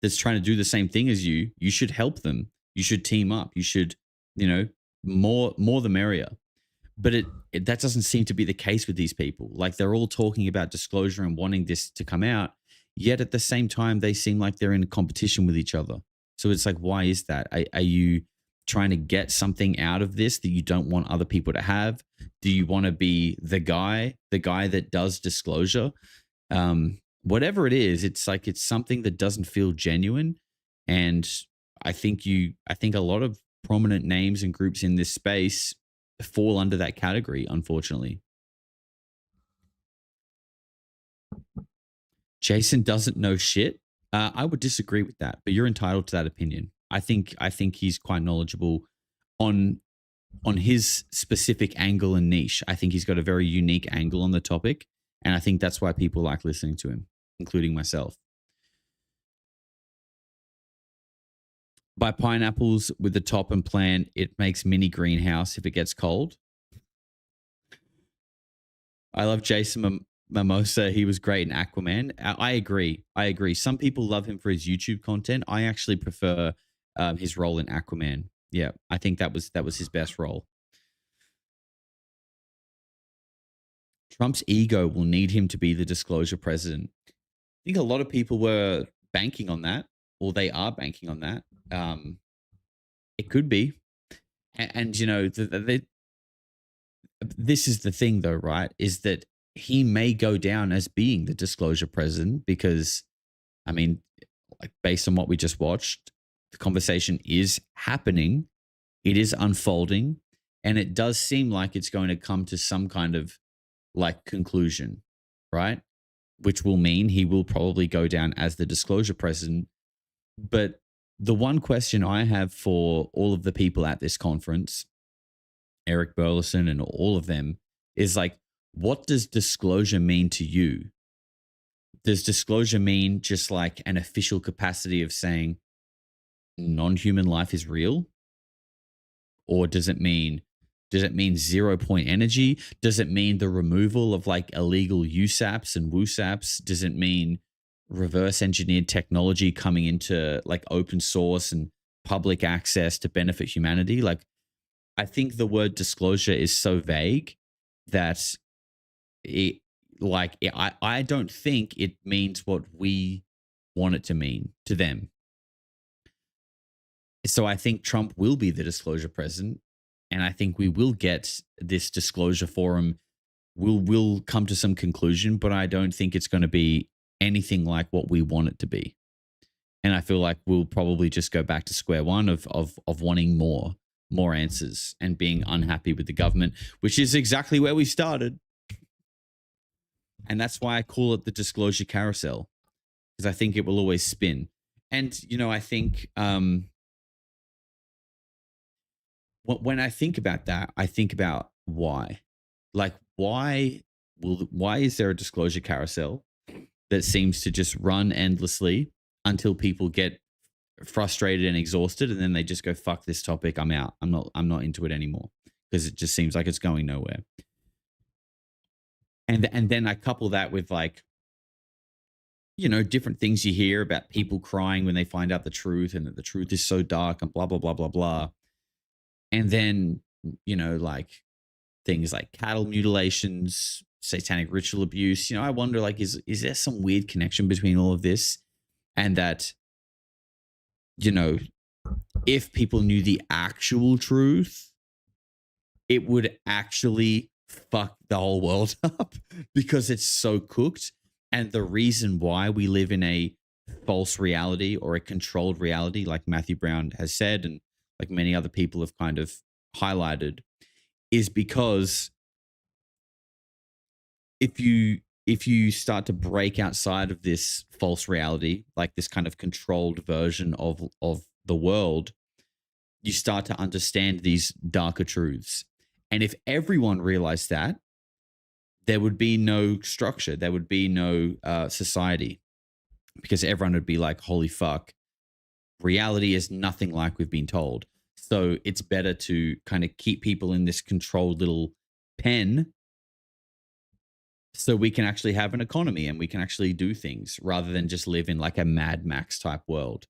that's trying to do the same thing as you, you should help them. You should team up. You should, more the merrier. But that doesn't seem to be the case with these people. Like they're all talking about disclosure and wanting this to come out, yet at the same time, they seem like they're in competition with each other. So it's like, why is that? Are you trying to get something out of this that you don't want other people to have? Do you want to be the guy that does disclosure? Whatever it is, it's like it's something that doesn't feel genuine. And I think a lot of prominent names and groups in this space fall under that category, unfortunately. Jason doesn't know shit. I would disagree with that, but you're entitled to that opinion. I think he's quite knowledgeable on his specific angle and niche. I think he's got a very unique angle on the topic, and I think that's why people like listening to him, including myself. Buy pineapples with the top and plant. It makes mini greenhouse if it gets cold. I love Jason Mimosa. He was great in Aquaman. I agree. Some people love him for his YouTube content. I actually prefer his role in Aquaman. Yeah, I think that was his best role. Trump's ego will need him to be the disclosure president. I think a lot of people were banking on that, or they are banking on that. It could be. And this is the thing though, right? Is that he may go down as being the disclosure president because, I mean, like based on what we just watched, the conversation is happening. It is unfolding. And it does seem like it's going to come to some kind of like conclusion, right? Which will mean he will probably go down as the disclosure president. But the one question I have for all of the people at this conference, Eric Burleson and all of them, is like, what does disclosure mean to you? Does disclosure mean just like an official capacity of saying non-human life is real? Or does it mean 0 point energy? Does it mean the removal of like illegal USAPs and WUSAPs? Does it mean reverse engineered technology coming into like open source and public access to benefit humanity? Like, I think the word disclosure is so vague that I don't think it means what we want it to mean to them. So I think Trump will be the disclosure president, and I think we will get this disclosure forum. We'll come to some conclusion, but I don't think it's going to be anything like what we want it to be. And I feel like we'll probably just go back to square one of wanting more answers and being unhappy with the government, which is exactly where we started. And that's why I call it the disclosure carousel, because I think it will always spin. And, I think when I think about that, I think about why. Like, why is there a disclosure carousel that seems to just run endlessly until people get frustrated and exhausted, and then they just go, fuck this topic, I'm out. I'm not into it anymore, because it just seems like it's going nowhere. And then I couple that with, like, you know, different things you hear about people crying when they find out the truth, and that the truth is so dark and blah, blah, blah, blah, blah. And then, you know, like things like cattle mutilations, satanic ritual abuse. You know, I wonder, like, is there some weird connection between all of this, and that, you know, if people knew the actual truth, it would actually fuck the whole world up, because it's so cooked. And the reason why we live in a false reality, or a controlled reality, like Matthew Brown has said, and like many other people have kind of highlighted, is because if you start to break outside of this false reality, like this kind of controlled version of the world, you start to understand these darker truths. And if everyone realized that, there would be no structure, there would be no society, because everyone would be like, holy fuck, reality is nothing like we've been told. So it's better to kind of keep people in this controlled little pen, so we can actually have an economy and we can actually do things, rather than just live in like a Mad Max type world.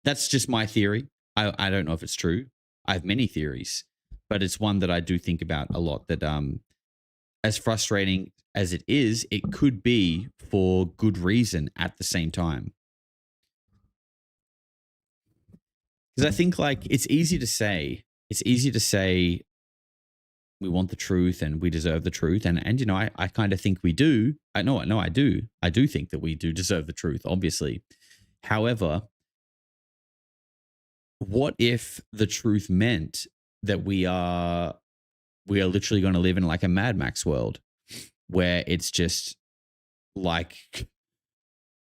That's just my theory. I don't know if it's true. I have many theories, but it's one that I do think about a lot, that as frustrating as it is, it could be for good reason at the same time. Because I think, like, it's easy to say we want the truth and we deserve the truth. And you know, I kind of think we do. I do think that we do deserve the truth, obviously. However, what if the truth meant that we are literally going to live in like a Mad Max world, where it's just like,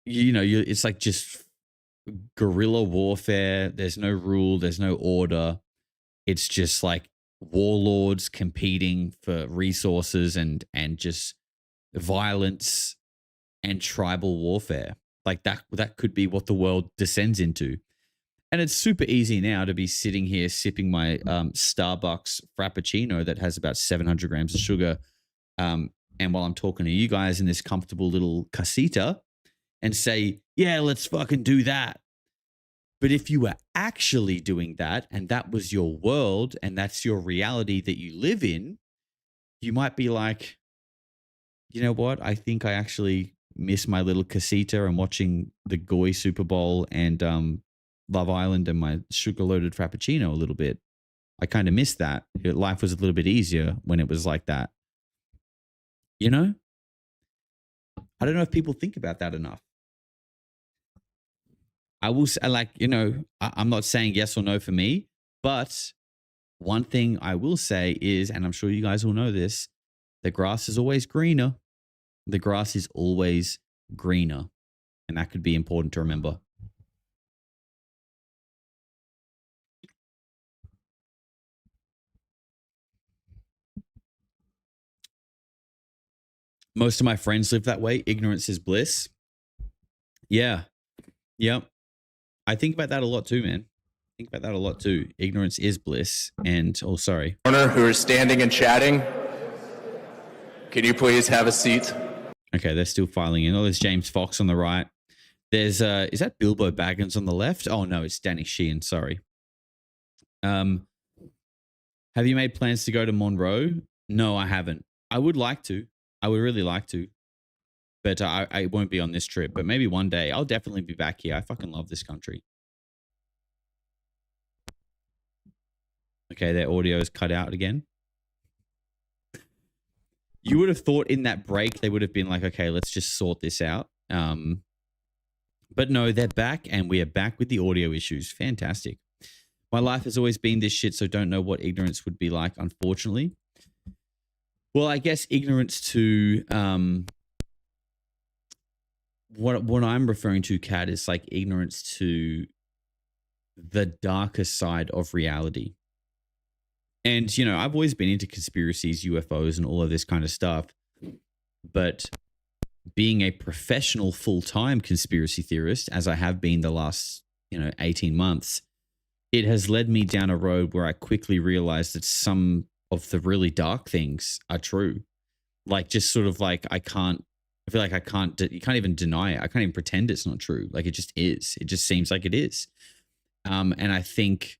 you know, it's like just guerrilla warfare. There's no rule, there's no order. It's just like warlords competing for resources, and just violence and tribal warfare. Like that could be what the world descends into. And it's super easy now to be sitting here sipping my Starbucks Frappuccino that has about 700 grams of sugar. And while I'm talking to you guys in this comfortable little casita, and say, yeah, let's fucking do that. But if you were actually doing that, and that was your world, and that's your reality that you live in, you might be like, you know what? I think I actually miss my little casita and watching the Goy Super Bowl and Love Island and my sugar-loaded Frappuccino a little bit. I kind of miss that. Life was a little bit easier when it was like that. You know? I don't know if people think about that enough. I will say, like, you know, I'm not saying yes or no for me, but one thing I will say is, and I'm sure you guys will know this, the grass is always greener. The grass is always greener. And that could be important to remember. Most of my friends live that way. Ignorance is bliss. Yeah. Yep. I think about that a lot too, man. Think about that a lot too. Ignorance is bliss. And, oh, sorry.
Who are standing and chatting, can you please have a seat?
Okay, they're still filing in. Oh, there's James Fox on the right. There's, is that Bilbo Baggins on the left? Oh, no, it's Danny Sheehan. Sorry. Have you made plans to go to Monroe? No, I haven't. I would like to. I would really like to. But I won't be on this trip. But maybe one day. I'll definitely be back here. I fucking love this country. Okay, their audio is cut out again. You would have thought in that break they would have been like, okay, let's just sort this out. But no, they're back, and we are back with the audio issues. Fantastic. My life has always been this shit, so don't know what ignorance would be like, unfortunately. Well, I guess ignorance to what I'm referring to, Kat, is like ignorance to the darker side of reality. And, I've always been into conspiracies, UFOs, and all of this kind of stuff. But being a professional full-time conspiracy theorist, as I have been the last, 18 months, it has led me down a road where I quickly realized that some of the really dark things are true. Like, just sort of like, you can't even deny it. I can't even pretend it's not true. Like, it just is. It just seems like it is. And I think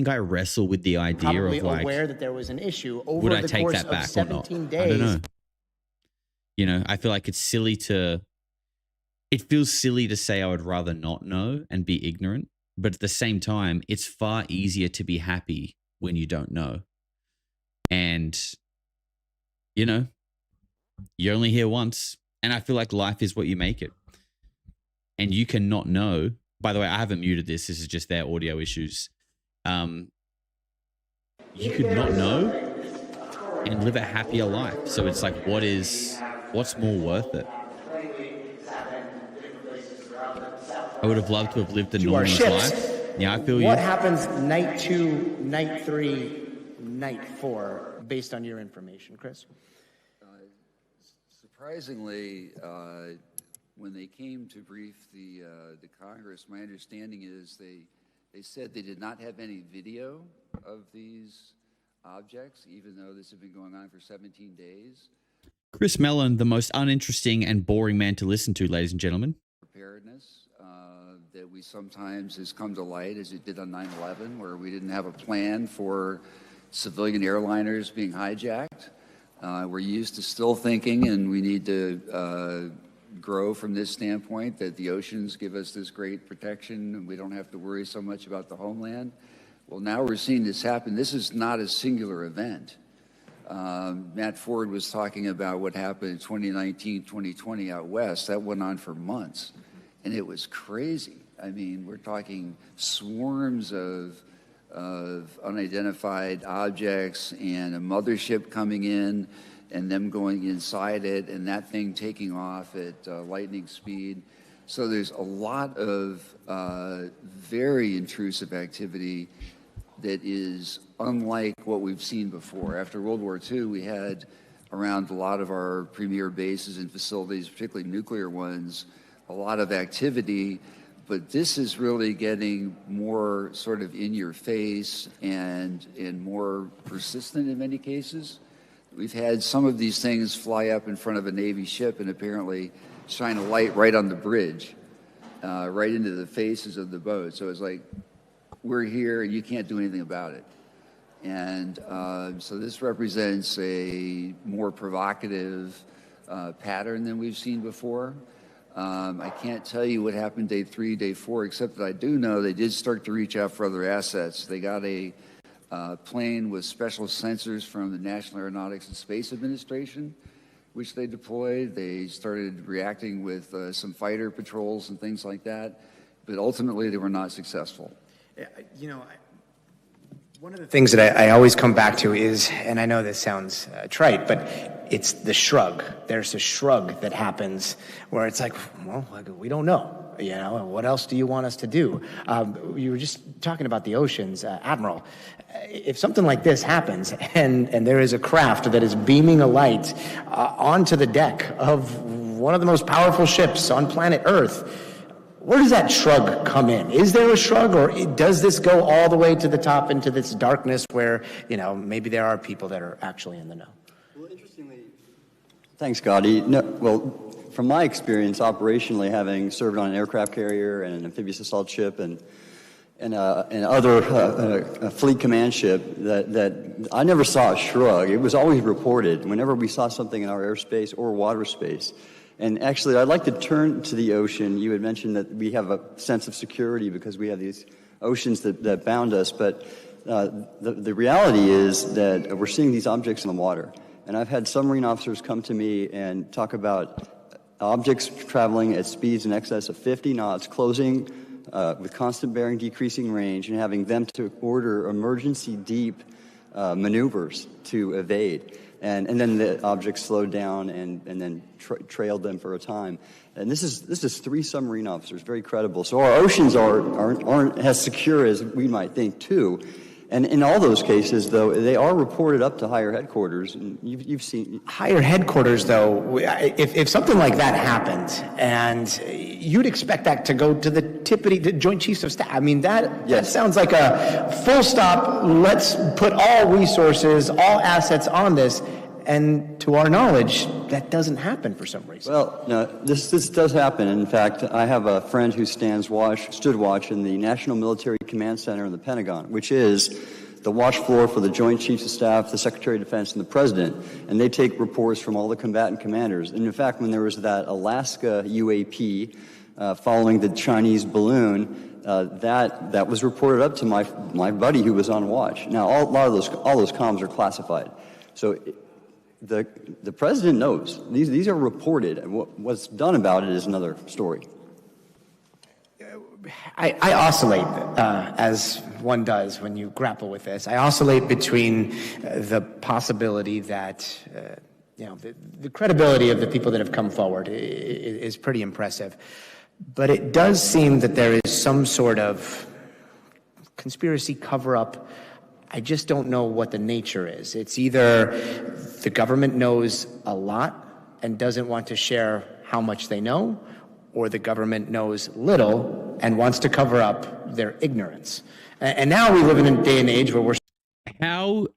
I wrestle with the idea
probably
of like,
aware that there was an issue over
would I
the
take
course
that
of
back
17
or not?
days.
I don't know. I feel like it's silly it feels silly to say I would rather not know and be ignorant. But at the same time, it's far easier to be happy when you don't know. And, you're only here once. And I feel like life is what you make it. And you cannot know. By the way, I haven't muted this. This is just their audio issues. You could not know and live a happier life. So it's like, what's more worth it? I would have loved to have lived a normal life. Yeah, I feel you.
What happens night 2, night 3, night 4, based on your information, Chris?
Surprisingly, when they came to brief the Congress, my understanding is they said they did not have any video of these objects, even though this had been going on for 17 days.
Chris Mellon, the most uninteresting and boring man to listen to, ladies and gentlemen.
Preparedness that we sometimes has come to light, as it did on 9/11, where we didn't have a plan for civilian airliners being hijacked. We're used to still thinking, and we need to grow from this standpoint, that the oceans give us this great protection and we don't have to worry so much about the homeland. Well, now we're seeing this happen. This is not a singular event. Matt Ford was talking about what happened in 2019, 2020 out west. That went on for months, and it was crazy. I mean, we're talking swarms of unidentified objects and a mothership coming in and them going inside it and that thing taking off at lightning speed. So there's a lot of very intrusive activity that is unlike what we've seen before. After World War II, we had around a lot of our premier bases and facilities, particularly nuclear ones, a lot of activity, but this is really getting more sort of in your face and more persistent in many cases. We've had some of these things fly up in front of a Navy ship and apparently shine a light right on the bridge, right into the faces of the boat. So it's like, we're here and you can't do anything about it. And so this represents a more provocative pattern than we've seen before. I can't tell you what happened day 3, day 4, except that I do know they did start to reach out for other assets. They got a plane with special sensors from the National Aeronautics and Space Administration, which they deployed. They started reacting with some fighter patrols and things like that, but ultimately they were not successful.
One of the things that I always come back to is, and I know this sounds trite, but it's the shrug. There's a shrug that happens where it's like, well, we don't know. What else do you want us to do? You were just talking about the oceans, Admiral. If something like this happens and there is a craft that is beaming a light onto the deck of one of the most powerful ships on planet Earth, where does that shrug come in? Is there a shrug, or does this go all the way to the top into this darkness where, maybe there are people that are actually in the know?
Well, interestingly, thanks, Gotti. No, well, from my experience operationally, having served on an aircraft carrier and an amphibious assault ship and other fleet command ship, that I never saw a shrug. It was always reported whenever we saw something in our airspace or water space. And actually, I'd like to turn to the ocean. You had mentioned that we have a sense of security because we have these oceans that bound us. But the reality is that we're seeing these objects in the water. And I've had submarine officers come to me and talk about objects traveling at speeds in excess of 50 knots, closing with constant bearing, decreasing range, and having them to order emergency deep maneuvers to evade. And then the object slowed down and then trailed them for a time. And this is 3 submarine officers, very credible. So our oceans aren't as secure as we might think, too. And in all those cases, though, they are reported up to higher headquarters. And you've seen
higher headquarters, though. If something like that happened, and you'd expect that to go to the Joint Chiefs of Staff. I mean, that sounds like a full stop. Let's put all resources, all assets on this. And to our knowledge, that doesn't happen for some reason.
Well, no, this does happen. In fact, I have a friend who stood watch in the National Military Command Center in the Pentagon, which is the watch floor for the Joint Chiefs of Staff, the Secretary of Defense, and the President. And they take reports from all the combatant commanders. And in fact, when there was that Alaska UAP following the Chinese balloon, that was reported up to my buddy who was on watch. Now, all those comms are classified. So the president knows. These are reported. What's done about it is another story.
I oscillate, as one does when you grapple with this. I oscillate between the possibility that the credibility of the people that have come forward is pretty impressive, but it does seem that there is some sort of conspiracy cover-up. I just don't know what the nature is. It's either the government knows a lot and doesn't want to share how much they know, or the government knows little and wants to cover up their ignorance. And now we live in a day and age where we're...
How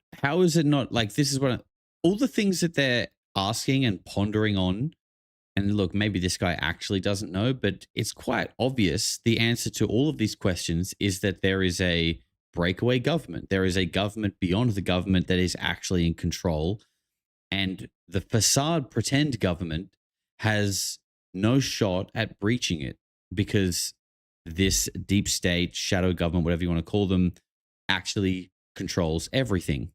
is it not, like, this is what... all the things that they're asking and pondering on, and look, maybe this guy actually doesn't know, but it's quite obvious the answer to all of these questions is that there is a breakaway government. There is a government beyond the government that is actually in control, and the facade pretend government has no shot at breaching it because this deep state, shadow government, whatever you want to call them, actually controls everything.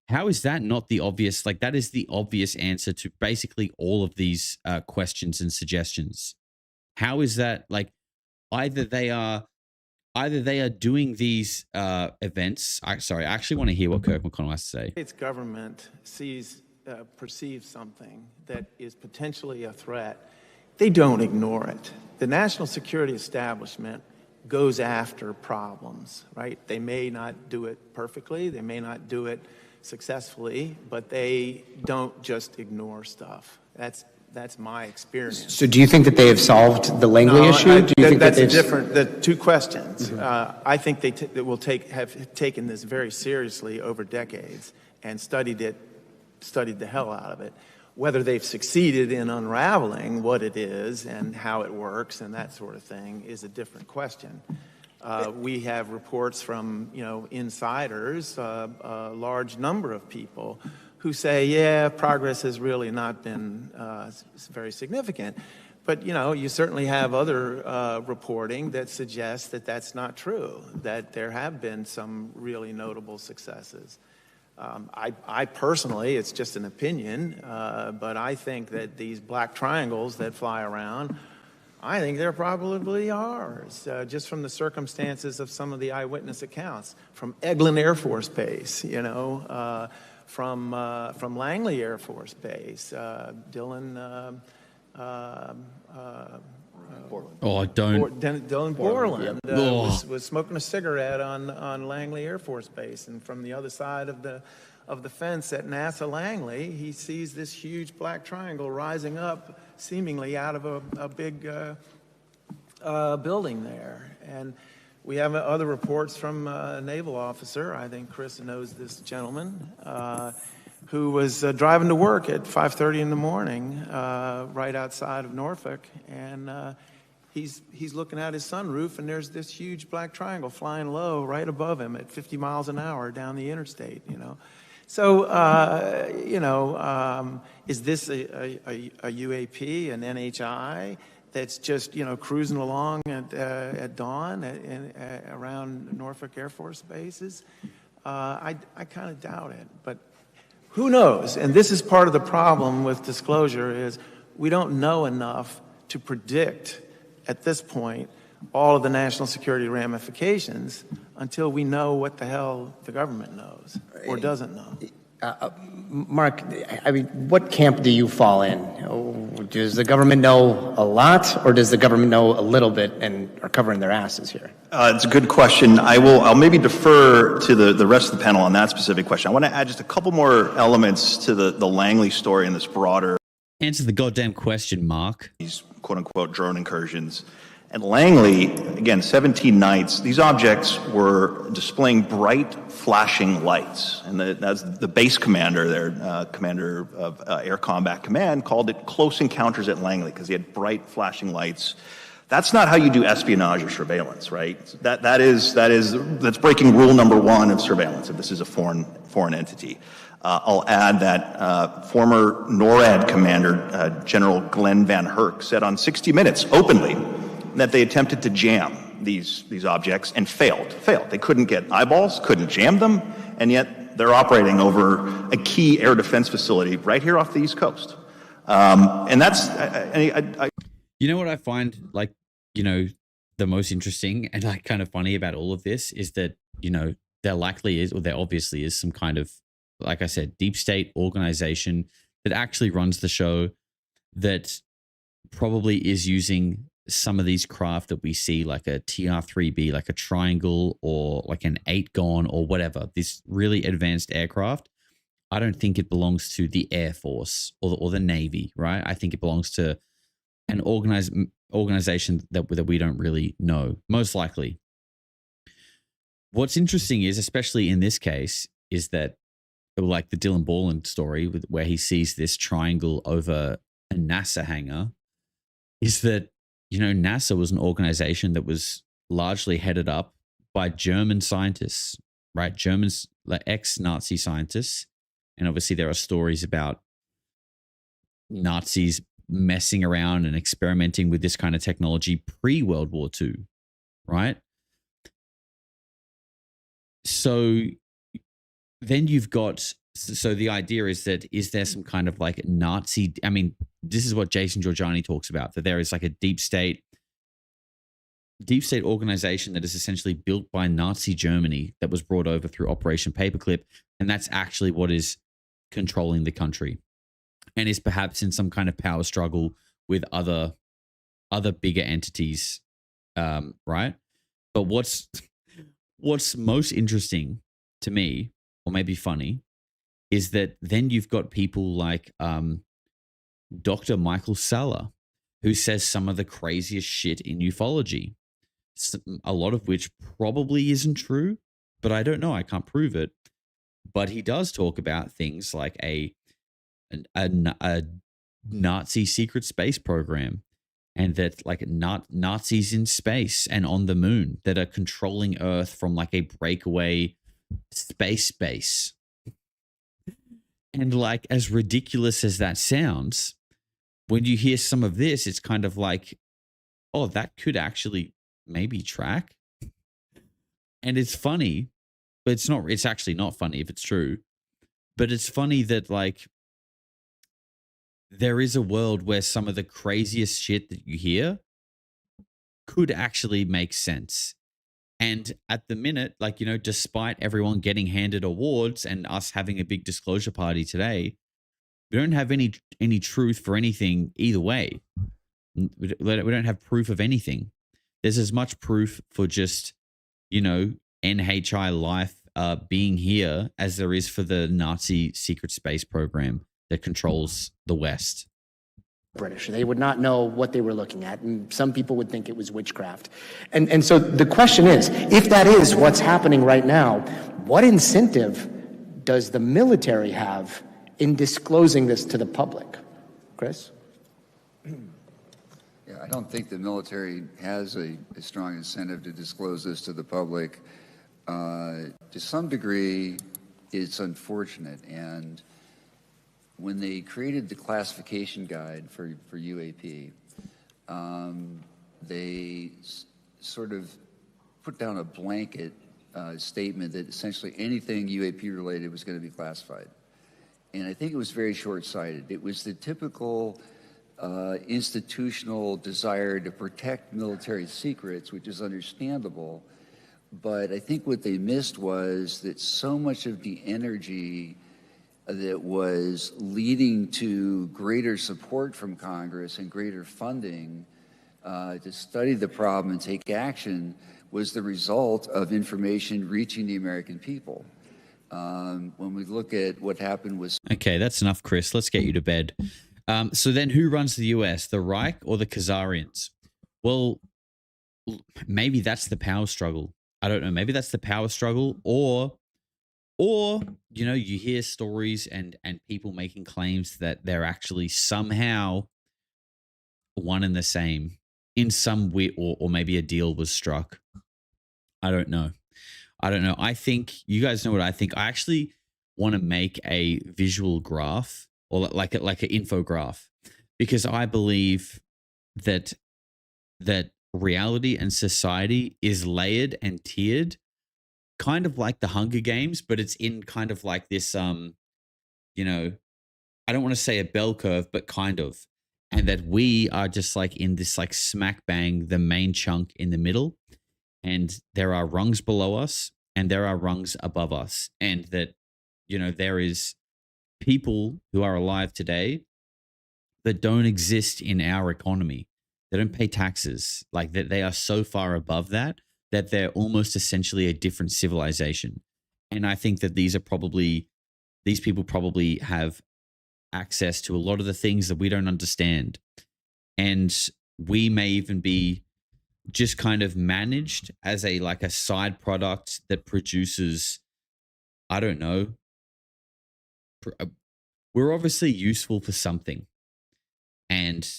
How is that not the obvious? Like, that is the obvious answer to basically all of these questions and suggestions. How is that? Like, either they are doing these events. I actually want to hear what Kirk McConnell has to say.
The state's government perceives something that is potentially a threat. They don't ignore it. The national security establishment goes after problems, right? They may not do it perfectly. They may not do it successfully, but they don't just ignore stuff. That's my experience.
So do you think that they have solved the Langley issue? Do you think
that's different? The two questions.
Mm-hmm.
I think they have taken this very seriously over decades and studied the hell out of it. Whether they've succeeded in unraveling what it is and how it works and that sort of thing is a different question. We have reports from insiders, a large number of people who say, yeah, progress has really not been very significant. But, you certainly have other reporting that suggests that that's not true, that there have been some really notable successes. I personally, it's just an opinion, but I think that these black triangles that fly around, I think they're probably ours, just from the circumstances of some of the eyewitness accounts, from Eglin Air Force Base, from Langley Air Force Base, Dylan Dylan Borland was smoking a cigarette on Langley Air Force Base, and from the other side of the fence at NASA Langley, he sees this huge black triangle rising up, seemingly out of a big building there. And we have other reports from a naval officer, I think Chris knows this gentleman, who was driving to work at 5:30 in the morning right outside of Norfolk, and he's looking out his sunroof, and there's this huge black triangle flying low right above him at 50 miles an hour down the interstate, So, is this a UAP, an NHI that's just, cruising along at dawn around Norfolk Air Force bases? I kind of doubt it, but who knows? And this is part of the problem with disclosure is we don't know enough to predict at this point all of the national security ramifications until we know what the hell the government knows or doesn't know.
Mark, I mean, what camp do you fall in? Does the government know a lot, or does the government know a little bit and are covering their asses here?
It's a good question. I'll maybe defer to the rest of the panel on that specific question. I want to add just a couple more elements to the Langley story and this broader.
Answer the goddamn question, Mark.
These quote-unquote drone incursions. At Langley, again, 17 nights, these objects were displaying bright, flashing lights. And that's the base commander there, commander of Air Combat Command, called it close encounters at Langley because he had bright, flashing lights. That's not how you do espionage or surveillance, right? That's breaking rule number one of surveillance if this is a foreign entity. I'll add that former NORAD commander, General Glenn Van Herk, said on 60 Minutes openly that they attempted to jam these objects and failed. They couldn't get eyeballs, couldn't jam them, and yet they're operating over a key air defense facility right here off the East Coast. And that's...
You know what I find, like, you know, the most interesting and like kind of funny about all of this is that, you know, there obviously is some kind of, like I said, deep state organization that actually runs the show that probably is using some of these craft that we see, like a TR-3B, like a Triangle or like an 8-gon or whatever, this really advanced aircraft. I don't think it belongs to the Air Force or the Navy, right? I think it belongs to an organization that we don't really know, most likely. What's interesting is, especially in this case, is that like the Dylan Borland story where he sees this triangle over a NASA hangar, is that, you know, NASA was an organization that was largely headed up by German scientists, right? Germans, like ex-Nazi scientists. And obviously there are stories about Nazis messing around and experimenting with this kind of technology pre-World War II, right? So then you've got, so the idea is that, is there some kind of like Nazi, I mean, this is what Jason Giorgiani talks about, that there is like a deep state organization that is essentially built by Nazi Germany that was brought over through Operation Paperclip. And that's actually what is controlling the country and is perhaps in some kind of power struggle with other bigger entities, right? But what's most interesting to me, or maybe funny, is that then you've got people like Dr. Michael Salla, who says some of the craziest shit in ufology, a lot of which probably isn't true, but I don't know. I can't prove it. But he does talk about things like a Nazi secret space program, and that like Nazis in space and on the moon that are controlling Earth from like a breakaway space base. And like, as ridiculous as that sounds, when you hear some of this, it's kind of like, oh, that could actually maybe track. And it's funny, but it's actually not funny if it's true. But it's funny that like there is a world where some of the craziest shit that you hear could actually make sense. And at the minute, like, you know, despite everyone getting handed awards and us having a big disclosure party today, we don't have any truth for anything either way. We don't have proof of anything. There's as much proof for just, you know, NHI life being here as there is for the Nazi secret space program that controls the West.
British. They would not know what they were looking at, and some people would think it was witchcraft. And so the question is, if that is what's happening right now, what incentive does the military have in disclosing this to the public? Chris?
Yeah, I don't think the military has a strong incentive to disclose this to the public. To some degree, it's unfortunate, and when they created the classification guide for UAP, they sort of put down a blanket statement that essentially anything UAP related was going to be classified. And I think it was very short-sighted. It was the typical institutional desire to protect military secrets, which is understandable. But I think what they missed was that so much of the energy that was leading to greater support from Congress and greater funding to study the problem and take action was the result of information reaching the American people. When we look at what happened with...
Okay, that's enough, Chris. Let's get you to bed. So then who runs the US, the Reich or the Khazarians? Well, maybe that's the power struggle. I don't know. Maybe that's the power struggle, or you know, you hear stories and people making claims that they're actually somehow one and the same in some way, or maybe a deal was struck. I don't know. I think you guys know what I think. I actually want to make a visual graph, or like an infograph, because I believe that reality and society is layered and tiered, kind of like the Hunger Games, but it's in kind of like this, you know, I don't want to say a bell curve, but kind of, and that we are just like in this like smack bang, the main chunk in the middle, and there are rungs below us and there are rungs above us, and that, you know, there is people who are alive today that don't exist in our economy. They don't pay taxes, like that. They are so far above that they're almost essentially a different civilization. And I think that these people probably have access to a lot of the things that we don't understand. And we may even be just kind of managed as a side product that produces, I don't know. We're obviously useful for something. And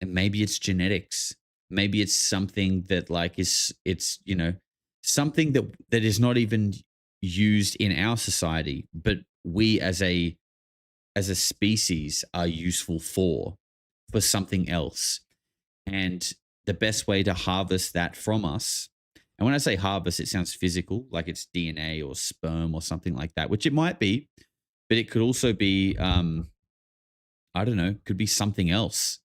maybe it's genetics. Maybe it's something that it's you know, something that is not even used in our society, but we as a species are useful for something else. And the best way to harvest that from us, and when I say harvest, it sounds physical, like it's DNA or sperm or something like that, which it might be, but it could also be, I don't know, could be something else.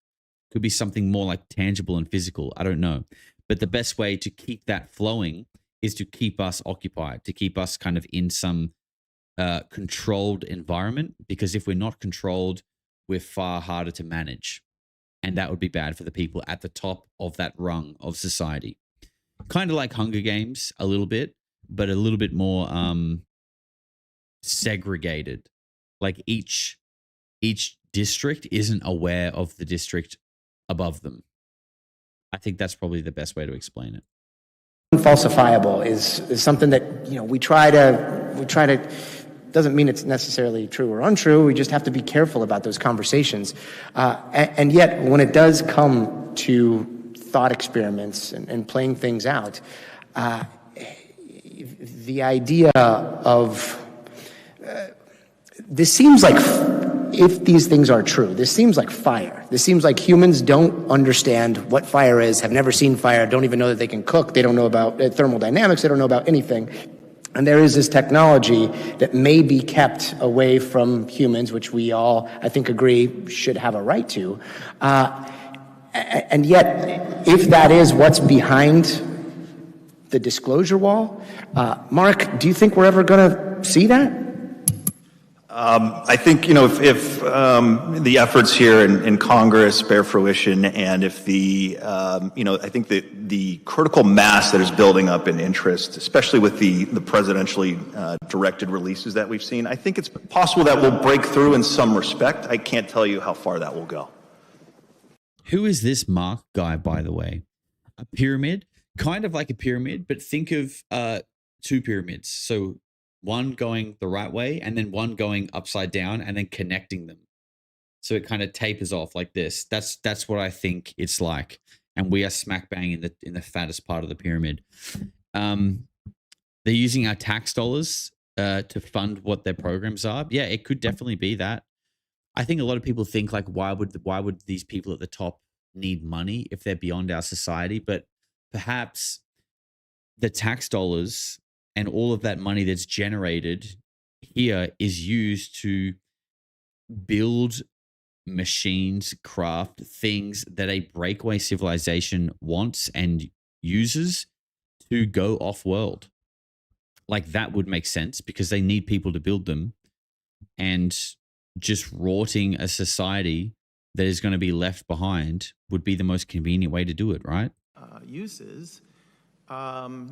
Could be something more like tangible and physical. I don't know. But the best way to keep that flowing is to keep us occupied, to keep us kind of in some controlled environment, because if we're not controlled, we're far harder to manage. And that would be bad for the people at the top of that rung of society. Kind of like Hunger Games a little bit, but a little bit more segregated. Like each district isn't aware of the district above them. I think that's probably the best way to explain it.
Unfalsifiable is something that, you know, we try to doesn't mean it's necessarily true or untrue. We just have to be careful about those conversations. And yet, when it does come to thought experiments and playing things out, the idea of this seems like, if these things are true, this seems like fire. This seems like humans don't understand what fire is, have never seen fire, don't even know that they can cook. They don't know about thermodynamics. They don't know about anything. And there is this technology that may be kept away from humans, which we all, I think, agree should have a right to. And yet, if that is what's behind the disclosure wall, Mark, do you think we're ever going to see that?
I think, you know, if the efforts here in Congress bear fruition, and if the, you know, I think the critical mass that is building up in interest, especially with the presidentially directed releases that we've seen, I think it's possible that we'll break through in some respect. I can't tell you how far that will go.
Who is this Mark guy, by the way? A pyramid? Kind of like a pyramid, but think of two pyramids. So one going the right way and then one going upside down and then connecting them. So it kind of tapers off like this. That's what I think it's like. And we are smack bang in the fattest part of the pyramid. They're using our tax dollars to fund what their programs are. Yeah, it could definitely be that. I think a lot of people think like, why would these people at the top need money if they're beyond our society? But perhaps the tax dollars and all of that money that's generated here is used to build machines, craft things that a breakaway civilization wants and uses to go off world. Like that would make sense because they need people to build them, and just rorting a society that is going to be left behind would be the most convenient way to do it, right?
Uses by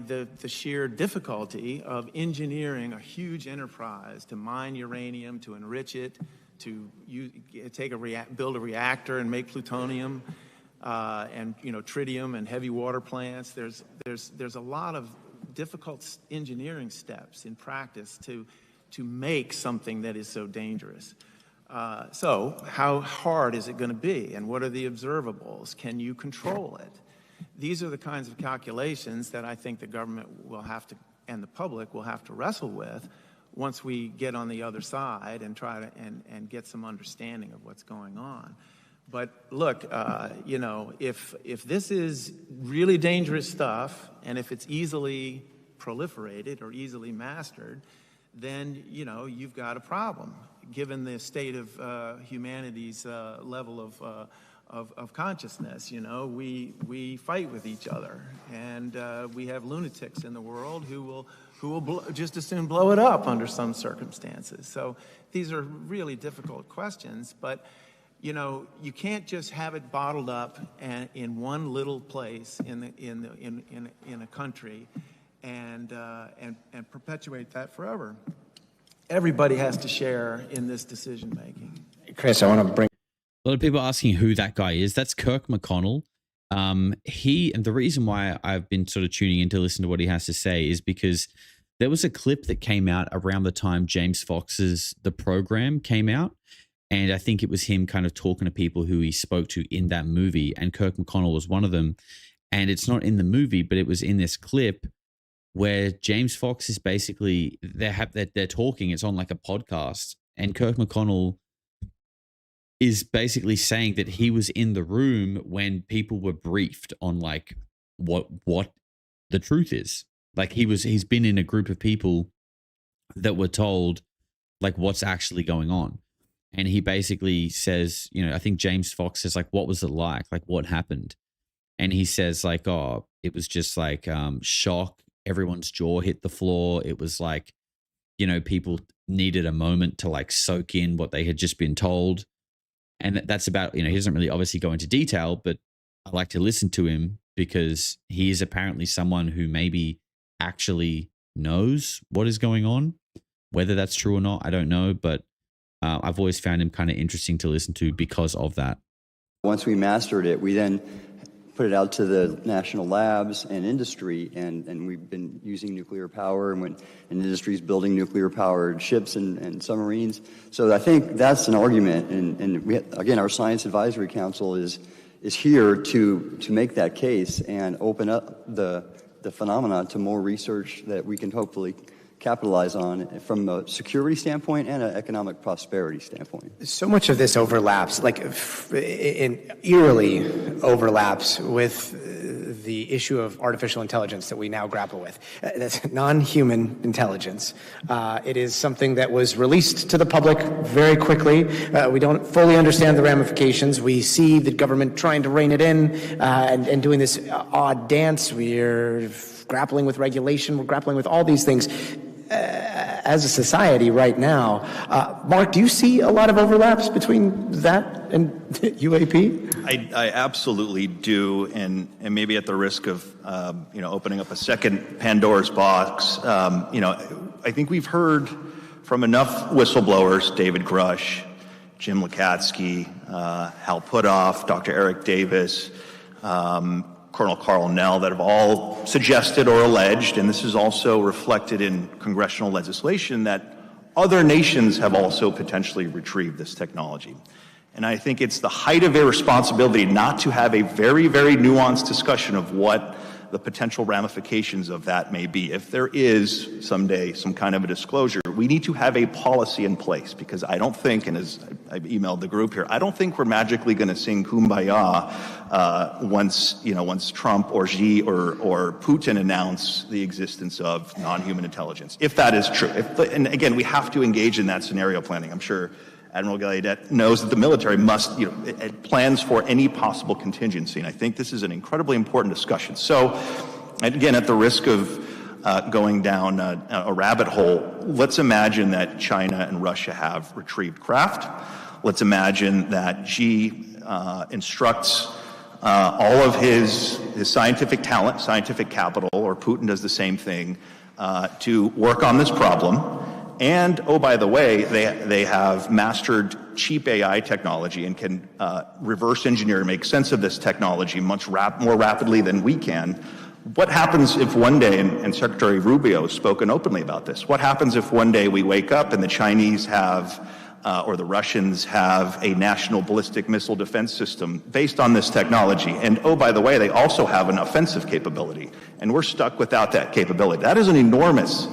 the sheer difficulty of engineering a huge enterprise to mine uranium, to enrich it, to build a reactor and make plutonium, and tritium and heavy water plants. There's a lot of difficult engineering steps in practice to make something that is so dangerous. So how hard is it going to be, and what are the observables? Can you control it? These are the kinds of calculations that I think the government will have to, and the public will have to wrestle with once we get on the other side and try to and get some understanding of what's going on. But look, if this is really dangerous stuff, and if it's easily proliferated or easily mastered, then you've got a problem. Given the state of humanity's level of consciousness, we fight with each other, and we have lunatics in the world who will just as soon blow it up under some circumstances. So these are really difficult questions, but you can't just have it bottled up and in one little place in a country and perpetuate that forever. Everybody has to share in this decision making.
Chris, I want to bring
a lot of people asking who that guy is. That's Kirk McConnell. And the reason why I've been sort of tuning in to listen to what he has to say is because there was a clip that came out around the time James Fox's The Program came out. And I think it was him kind of talking to people who he spoke to in that movie. And Kirk McConnell was one of them. And it's not in the movie, but it was in this clip where James Fox is basically, they're talking, it's on like a podcast. And Kirk McConnell is basically saying that he was in the room when people were briefed on like what the truth is. Like he's been in a group of people that were told like what's actually going on. And he basically says, I think James Fox says like, what was it like? Like what happened? And he says like, oh, it was just like shock. Everyone's jaw hit the floor. It was like, people needed a moment to like soak in what they had just been told. And that's about, he doesn't really obviously go into detail, but I like to listen to him because he is apparently someone who maybe actually knows what is going on. Whether that's true or not, I don't know, but I've always found him kind of interesting to listen to because of that.
Once we mastered it, we then put it out to the national labs and industry, and we've been using nuclear power, and industry's building nuclear-powered ships and submarines. So I think that's an argument, and we, again, our Science Advisory Council is here to make that case and open up the phenomena to more research that we can hopefully capitalize on from a security standpoint and an economic prosperity standpoint.
So much of this overlaps, eerily overlaps with the issue of artificial intelligence that we now grapple with. That's non-human intelligence. It is something that was released to the public very quickly. We don't fully understand the ramifications. We see the government trying to rein it in and doing this odd dance. We're grappling with regulation. We're grappling with all these things. As a society right now, Mark, do you see a lot of overlaps between that and UAP?
I absolutely do, and maybe at the risk of opening up a second Pandora's box, I think we've heard from enough whistleblowers, David Grush, Jim Lukatsky, Hal Puthoff, Dr. Eric Davis, Colonel Carl Nell, that have all suggested or alleged, and this is also reflected in congressional legislation, that other nations have also potentially retrieved this technology. And I think it's the height of irresponsibility not to have a very, very nuanced discussion of what the potential ramifications of that may be. If there is someday some kind of a disclosure, we need to have a policy in place, because I don't think, and as I've emailed the group here, I don't think we're magically going to sing Kumbaya once Trump or Xi or Putin announce the existence of non-human intelligence, if that is true. And again, we have to engage in that scenario planning. I'm sure Admiral Gallaudet knows that the military must, it plans for any possible contingency. And I think this is an incredibly important discussion. So, again, at the risk of going down a rabbit hole, let's imagine that China and Russia have retrieved craft. Let's imagine that Xi instructs all of his scientific talent, scientific capital, or Putin does the same thing, to work on this problem. And, oh, by the way, they have mastered cheap AI technology and can reverse engineer and make sense of this technology much more rapidly than we can. What happens if one day, and Secretary Rubio has spoken openly about this, what happens if one day we wake up and the Chinese have, or the Russians have, a national ballistic missile defense system based on this technology? And, oh, by the way, they also have an offensive capability, and we're stuck without that capability. That is an enormous,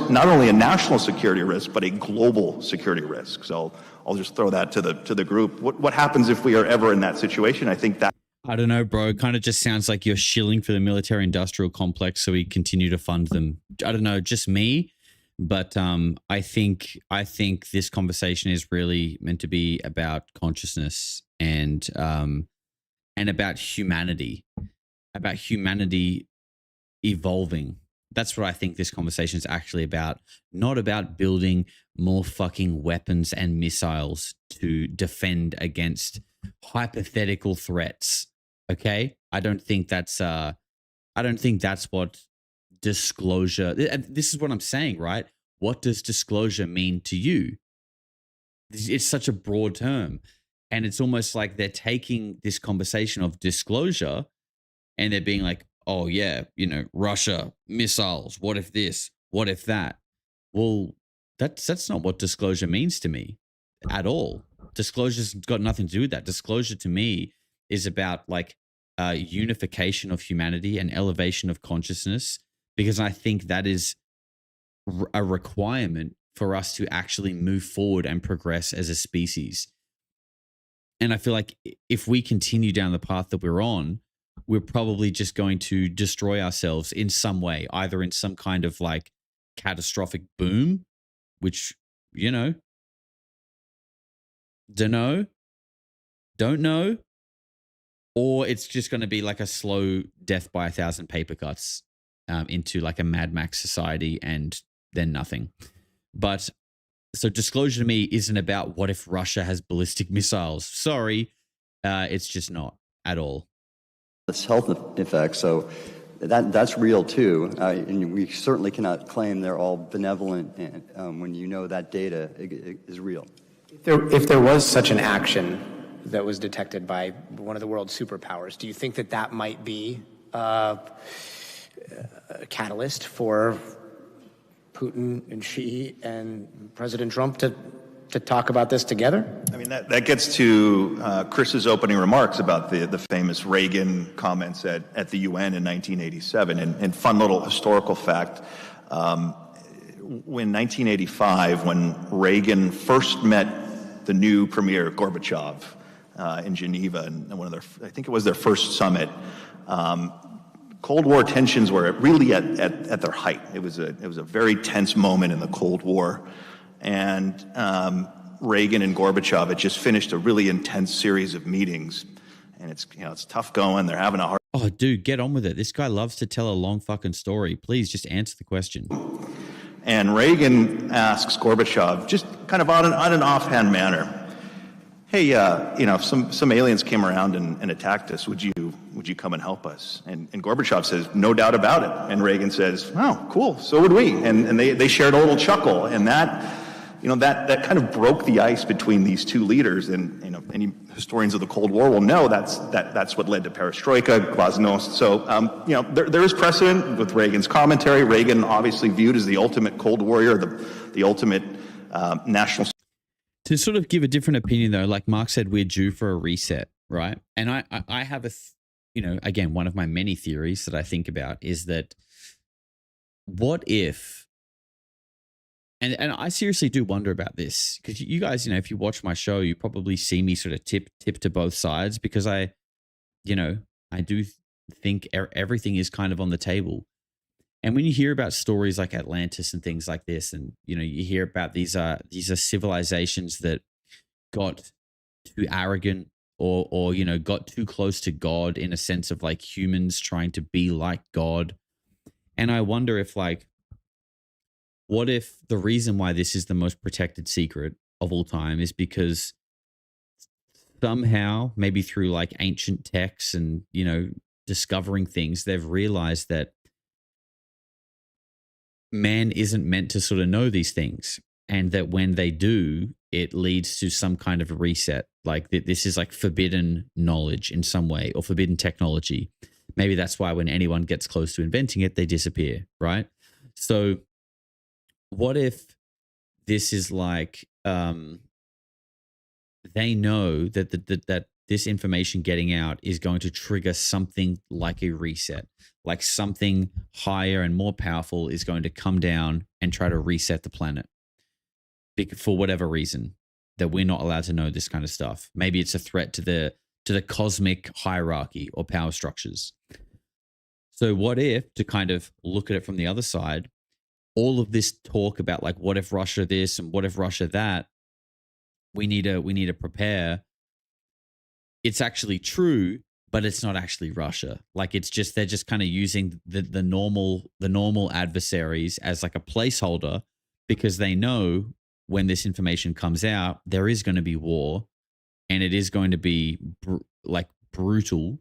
not only a national security risk, but a global security risk. So I'll just throw that to the group. What happens if we are ever in that situation? I think that.
I don't know, bro. It kind of just sounds like you're shilling for the military-industrial complex, so we continue to fund them. I don't know, just me, but I think this conversation is really meant to be about consciousness and about humanity evolving. That's what I think this conversation is actually about. Not about building more fucking weapons and missiles to defend against hypothetical threats. Okay, I don't think that's what disclosure. This is what I'm saying, right? What does disclosure mean to you? It's such a broad term, and it's almost like they're taking this conversation of disclosure, and they're being like, "Oh yeah, Russia missiles. What if this? What if that?" Well, that's not what disclosure means to me at all. Disclosure's got nothing to do with that. Disclosure to me is about like unification of humanity and elevation of consciousness, because I think that is a requirement for us to actually move forward and progress as a species. And I feel like if we continue down the path that we're on, we're probably just going to destroy ourselves in some way, either in some kind of like catastrophic boom, which, don't know, or it's just going to be like a slow death by 1,000 paper cuts into like a Mad Max society and then nothing. But so disclosure to me isn't about what if Russia has ballistic missiles. Sorry, it's just not at all.
It's health effects, so that's real too. And we certainly cannot claim they're all benevolent when that data is real.
If there was such an action that was detected by one of the world's superpowers, do you think that might be a catalyst for Putin and Xi and President Trump to talk about this together?
I mean, that gets to Chris's opening remarks about the famous Reagan comments at the UN in 1987. And fun little historical fact, in 1985, when Reagan first met the new premier, Gorbachev, in Geneva, and I think it was their first summit, Cold War tensions were really at their height. It was a very tense moment in the Cold War, and Reagan and Gorbachev had just finished a really intense series of meetings, and it's tough going. They're having a hard.
Oh, dude, get on with it. This guy loves to tell a long fucking story. Please just answer the question.
And Reagan asks Gorbachev, just kind of on an offhand manner, hey, if some aliens came around and attacked us, would you come and help us? And Gorbachev says, no doubt about it. And Reagan says, oh, cool, so would we. And they shared a little chuckle. And that kind of broke the ice between these two leaders. And any historians of the Cold War will know that's what led to perestroika, glasnost. So there is precedent with Reagan's commentary. Reagan obviously viewed as the ultimate Cold Warrior, the ultimate national.
To sort of give a different opinion, though, like Mark said, we're due for a reset, right? And I have again, one of my many theories that I think about is that what if, and I seriously do wonder about this, because you guys, if you watch my show, you probably see me sort of tip to both sides, because I do think everything is kind of on the table. And when you hear about stories like Atlantis and things like this, and you hear about these are civilizations that got too arrogant or got too close to God in a sense of like humans trying to be like God. And I wonder if what if the reason why this is the most protected secret of all time is because somehow, maybe through like ancient texts and, discovering things, they've realized that man isn't meant to sort of know these things. And that when they do, it leads to some kind of a reset. Like this is like forbidden knowledge in some way or forbidden technology. Maybe that's why when anyone gets close to inventing it, they disappear, right? So what if this is like they know that that this information getting out is going to trigger something like a reset, like something higher and more powerful is going to come down and try to reset the planet for whatever reason, that we're not allowed to know this kind of stuff. Maybe it's a threat to the cosmic hierarchy or power structures. So what if, to kind of look at it from the other side, all of this talk about like, what if Russia this and what if Russia that, we need to prepare. It's actually true, but it's not actually Russia. Like they're just kind of using the normal adversaries as like a placeholder, because they know when this information comes out, there is going to be war, and it is going to be brutal,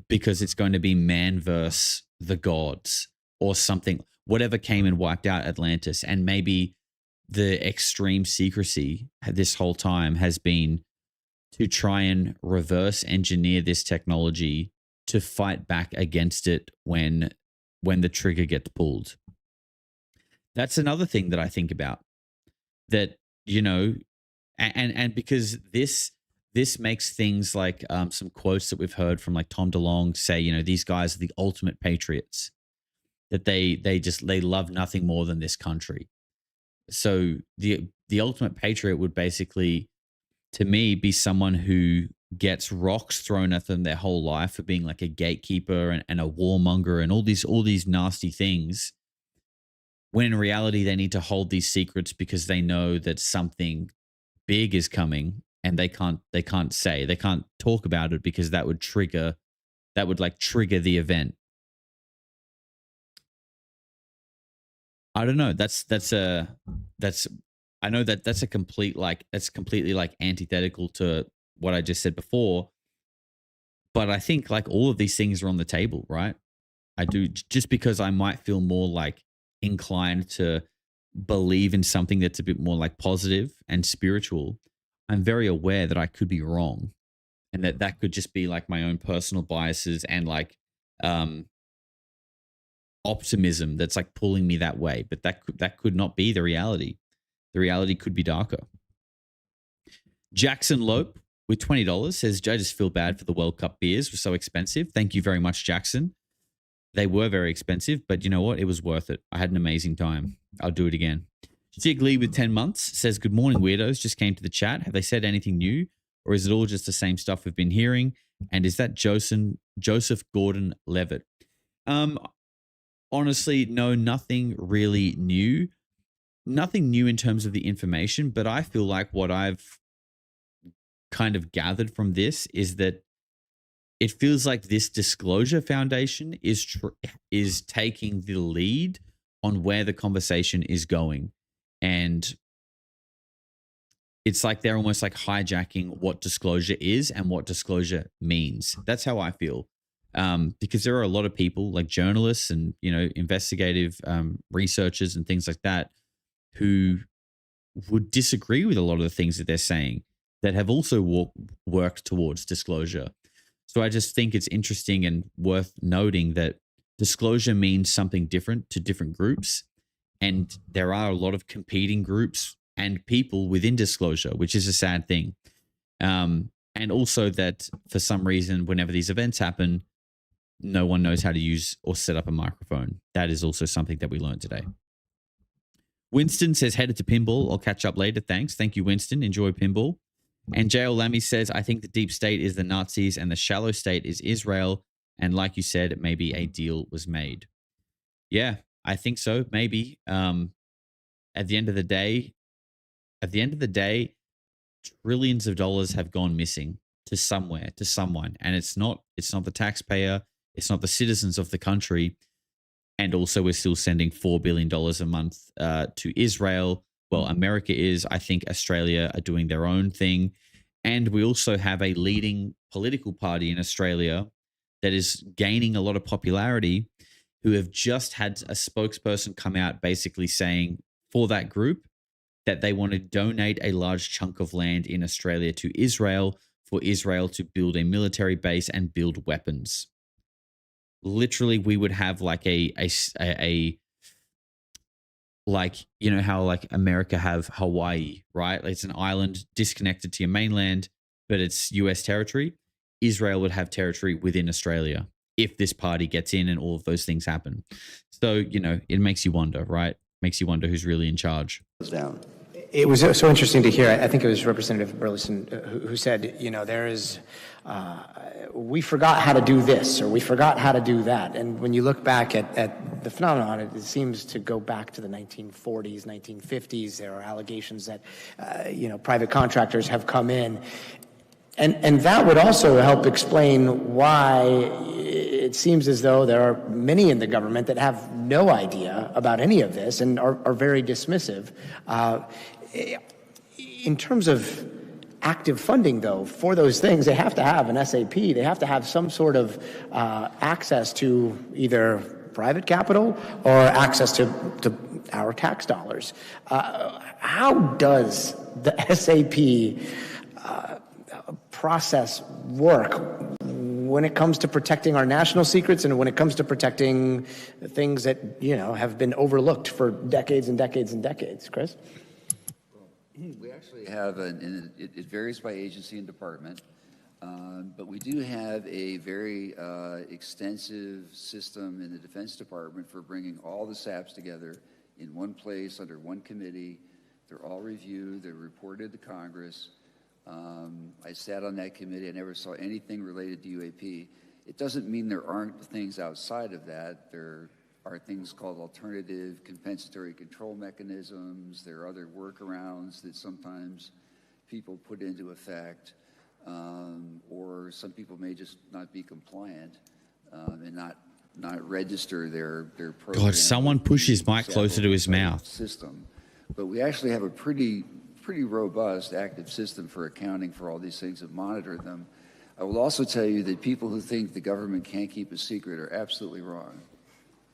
because it's going to be man versus the gods or something, whatever came and wiped out Atlantis. And maybe the extreme secrecy this whole time has been to try and reverse engineer this technology to fight back against it when the trigger gets pulled. That's another thing that I think about, that, and because this makes things like some quotes that we've heard from like Tom DeLonge say, these guys are the ultimate patriots, that they love nothing more than this country. So the ultimate patriot would basically, to me, be someone who gets rocks thrown at them their whole life for being like a gatekeeper and a warmonger and all these nasty things, when in reality they need to hold these secrets because they know that something big is coming, and they can't talk about it because that would trigger the event. I don't know. I know that's completely like antithetical to what I just said before, but I think like all of these things are on the table, right? I do, just because I might feel more like inclined to believe in something that's a bit more like positive and spiritual. I'm very aware that I could be wrong, and that could just be like my own personal biases and like optimism that's like pulling me that way. But that could not be the reality. The reality could be darker. Jackson Lope with $20 says, I just feel bad for the World Cup beers were so expensive. Thank you very much, Jackson. They were very expensive, but you know what? It was worth it. I had an amazing time. I'll do it again. Jig Lee with 10 months says, good morning, weirdos. Just came to the chat. Have they said anything new, or is it all just the same stuff we've been hearing? And is that Joseph Gordon-Levitt? Honestly, no, nothing really new. Nothing new in terms of the information, but I feel like what I've kind of gathered from this is that it feels like this Disclosure Foundation is taking the lead on where the conversation is going. And it's like they're almost like hijacking what disclosure is and what disclosure means. That's how I feel. Because there are a lot of people like journalists and, investigative researchers and things like that who would disagree with a lot of the things that they're saying that have also worked towards disclosure. So I just think it's interesting and worth noting that disclosure means something different to different groups. And there are a lot of competing groups and people within disclosure, which is a sad thing. And also that for some reason, whenever these events happen, no one knows how to use or set up a microphone. That is also something that we learned today. Winston says, headed to pinball. I'll catch up later. Thanks. Thank you, Winston. Enjoy pinball. And J.L. Lammy says, I think the deep state is the Nazis and the shallow state is Israel. And like you said, maybe a deal was made. Yeah, I think so. Maybe. At the end of the day, trillions of dollars have gone missing to somewhere, to someone, and it's not the taxpayer, it's not the citizens of the country, and also we're still sending $4 billion a month to Israel. Well, America is. I think Australia are doing their own thing, and we also have a leading political party in Australia that is gaining a lot of popularity, who have just had a spokesperson come out basically saying for that group that they want to donate a large chunk of land in Australia to Israel for Israel to build a military base and build weapons. Literally, we would have like a like, you know how like America have Hawaii, right? It's an island disconnected to your mainland, but it's US territory. Israel would have territory within Australia if this party gets in and all of those things happen. So, you know, it makes you wonder, right? Makes you wonder who's really in charge.
Down.
It was so interesting to hear. I think it was Representative Burleson who said, you know, there is, we forgot how to do this or we forgot how to do that. And when you look back at the phenomenon, it seems to go back to the 1940s, 1950s. There are allegations that, you know, private contractors have come in. And that would also help explain why it seems as though there are many in the government that have no idea about any of this and are very dismissive. In terms of active funding, though, for those things, they have to have an SAP. They have to have some sort of access to either private capital or access to our tax dollars. How does the SAP process work when it comes to protecting our national secrets and when it comes to protecting things that, you know, have been overlooked for decades and decades and decades? Chris?
We actually have, it varies by agency and department, but we do have a very extensive system in the Defense Department for bringing all the SAPs together in one place under one committee. They're all reviewed, they're reported to Congress. I sat on that committee. I never saw anything related to UAP. It doesn't mean there aren't things outside of that. There are things called alternative compensatory control mechanisms. There are other workarounds that sometimes people put into effect, or some people may just not be compliant and not register their program.
God, someone push his mic closer to his mouth.
System. But we actually have a pretty robust active system for accounting for all these things and monitor them. I will also tell you that people who think the government can't keep a secret are absolutely wrong.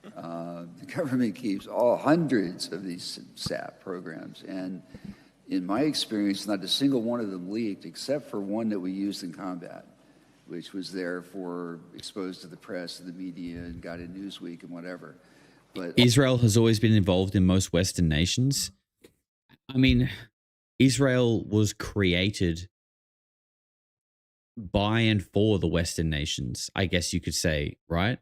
The government keeps hundreds of these SAP programs, and in my experience, not a single one of them leaked except for one that we used in combat, which was there for exposed to the press and the media and got in Newsweek and whatever. But
Israel has always been involved in most Western nations. I mean, Israel was created by and for the Western nations, I guess you could say, right?